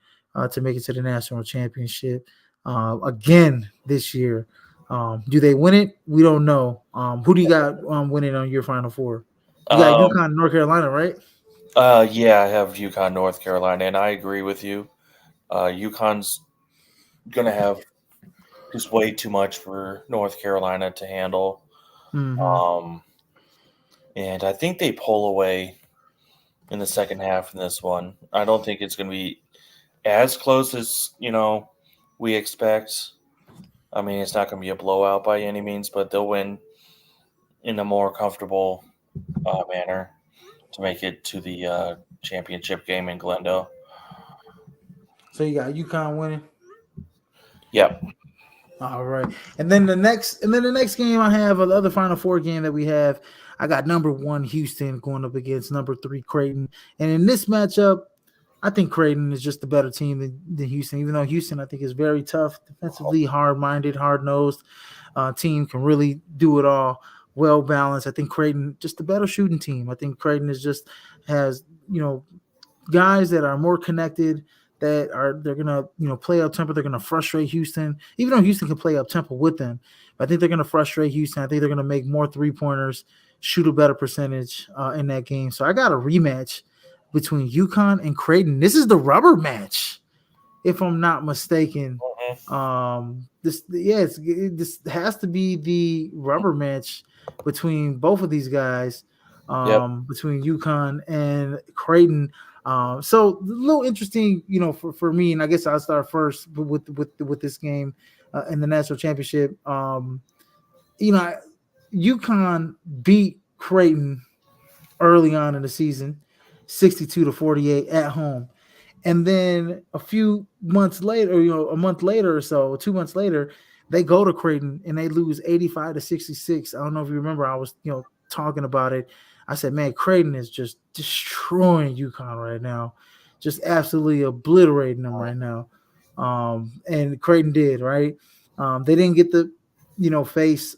to make it to the national championship again this year. Do they win it? We don't know. Who do you got winning on your Final Four? You got Um, UConn, North Carolina, right? yeah, I have UConn, North Carolina, and I agree with you. UConn's gonna have just way too much for North Carolina to handle. Mm-hmm. Um, and I think they pull away in the second half in this one. I don't think it's going to be as close as we expect. I mean, it's not going to be a blowout by any means, but they'll win in a more comfortable manner to make it to the championship game in Glendale. So you got UConn winning. Yep. All right, and then the next game I have, the other Final Four game that we have, I got number one Houston going up against number three Creighton, and in this matchup, I think Creighton is just a better team than Houston. Even though Houston, I think, is very tough defensively, hard-minded, hard-nosed team, can really do it all, well balanced. I think Creighton just a better shooting team. I think Creighton is just has guys that are more connected, they're gonna play up tempo. They're gonna frustrate Houston, even though Houston can play up tempo with them. But I think they're gonna frustrate Houston. I think they're gonna make more 3-pointers, shoot a better percentage in that game. So I got a rematch between UConn and Creighton. This is the rubber match, if I'm not mistaken. This has to be the rubber match between both of these guys, Yep. between UConn and Creighton. So a little interesting, for me, and I guess I'll start first with this game in the national championship. UConn beat Creighton early on in the season, 62-48 at home. And then a few months later, a month later or so, 2 months later, they go to Creighton and they lose 85-66. I don't know if you remember, I was, talking about it. I said, man, Creighton is just destroying UConn right now, just absolutely obliterating them right now. And Creighton did, right? They didn't get the, face.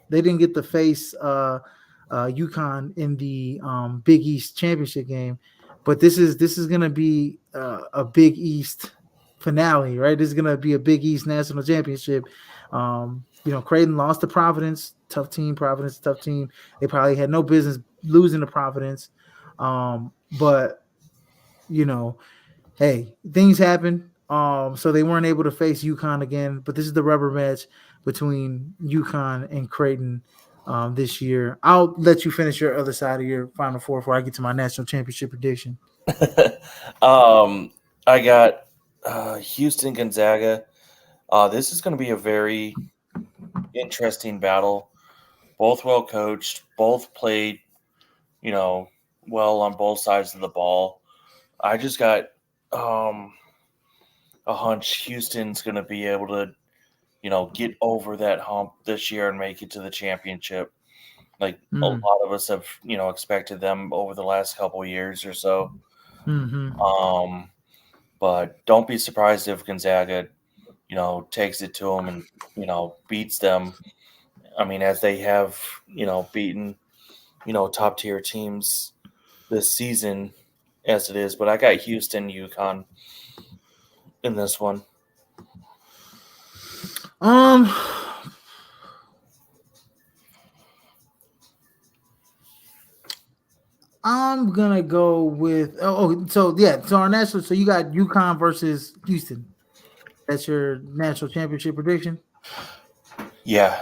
They didn't get to face UConn in the Big East championship game, but this is going to be a Big East finale, right? This is going to be a Big East national championship. Creighton lost to Providence, tough team. Providence, tough team. They probably had no business losing to Providence, but hey, things happen. So they weren't able to face UConn again, but this is the rubber match between UConn and Creighton this year. I'll let you finish your other side of your Final Four before I get to my national championship prediction. I got Houston Gonzaga. This is going to be a very interesting battle. Both well coached, both played, well on both sides of the ball. I just got a hunch Houston's going to be able to, get over that hump this year and make it to the championship. Like a lot of us have, expected them over the last couple of years or so. Mm-hmm. But don't be surprised if Gonzaga, takes it to them and, beats them. I mean, as they have, beaten, top tier teams this season as it is. But I got Houston, UConn in this one. I'm gonna go with so our national. So you got UConn versus Houston. That's your national championship prediction. Yeah.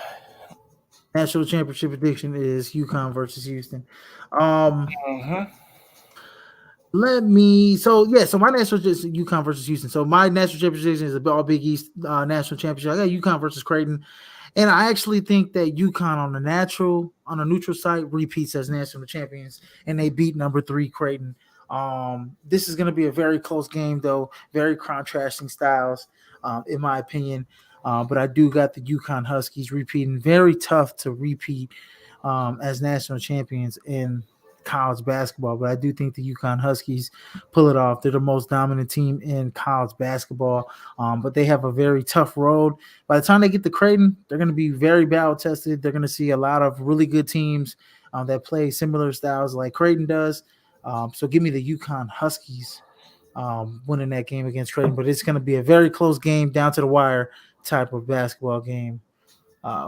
National championship prediction is UConn versus Houston. Mm-hmm. So my national is UConn versus Houston. So my national championship is all Big East national championship. I got UConn versus Creighton, And I actually think that UConn on a neutral site repeats as national champions, and they beat number 3 Creighton. This is going to be a very close game, though, very contrasting styles, in my opinion. But I do got the UConn Huskies repeating. Very tough to repeat as national champions in college basketball, but I do think the UConn Huskies pull it off. They're the most dominant team in college basketball, but they have a very tough road. By the time they get to Creighton, they're going to be very battle tested. They're going to see a lot of really good teams that play similar styles like Creighton does. So give me the UConn Huskies winning that game against Creighton, but it's going to be a very close game, down to the wire type of basketball game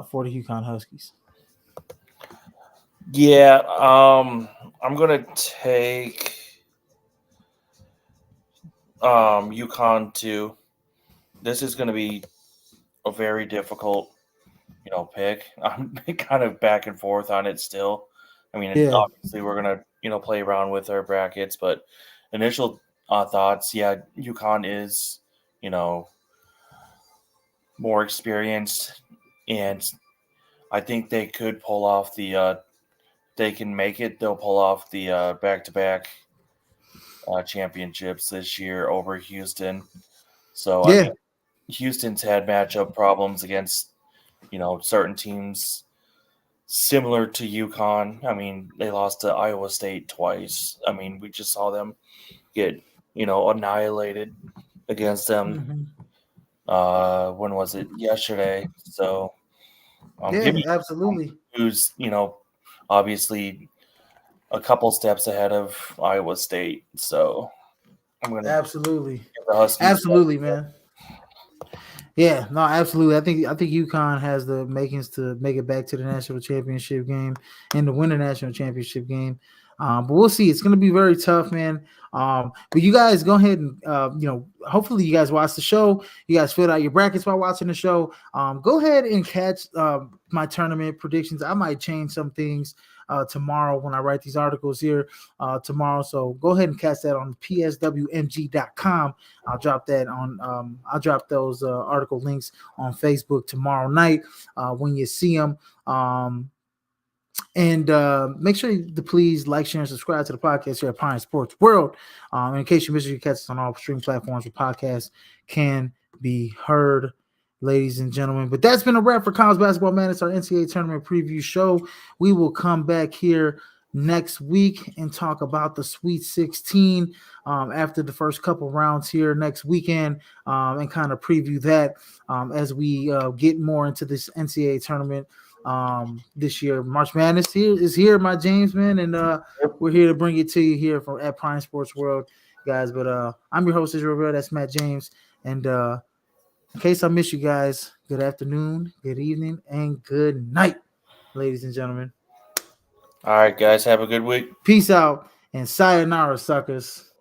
for the UConn Huskies. Yeah, I'm gonna take UConn too. This is gonna be a very difficult, pick. I'm kind of back and forth on it still. I mean, Yeah. obviously we're gonna play around with our brackets, but initial thoughts, yeah, UConn is more experienced, and I think they could pull off the. They can make it. They'll pull off the back-to-back championships this year over Houston. So I Yeah. mean, Houston's had matchup problems against certain teams similar to UConn. I mean, they lost to Iowa State twice. I mean, we just saw them get annihilated against them. Mm-hmm. When was it? Yesterday. So give Yeah, me absolutely. who's obviously a couple steps ahead of Iowa State. So I'm gonna Absolutely. give the Huskies. Absolutely, man. Yeah, no, absolutely. I think UConn has the makings to make it back to the national championship game and to win the national championship game. But we'll see. It's going to be very tough, man. But you guys go ahead and hopefully you guys watch the show. You guys filled out your brackets while watching the show. Go ahead and catch my tournament predictions. I might change some things tomorrow when I write these articles here tomorrow. So go ahead and catch that on pswmg.com. I'll drop those article links on Facebook tomorrow night when you see them. And make sure to please like, share, and subscribe to the podcast here at Pine Sports World. In case you missed it, you catch us on all streaming platforms where podcasts can be heard, ladies and gentlemen. But that's been a wrap for College Basketball Man. It's our NCAA tournament preview show. We will come back here next week and talk about the Sweet 16 after the first couple rounds here next weekend and kind of preview that as we get more into this NCAA tournament this year. March Madness is here, my James, man, and we're here to bring it to you here from at Prime Sports World, guys. But I'm your host, Israel Rivera. That's Matt James, and in case I miss you guys, good afternoon, good evening, and good night, ladies and gentlemen. All right, guys, have a good week. Peace out and sayonara, suckers.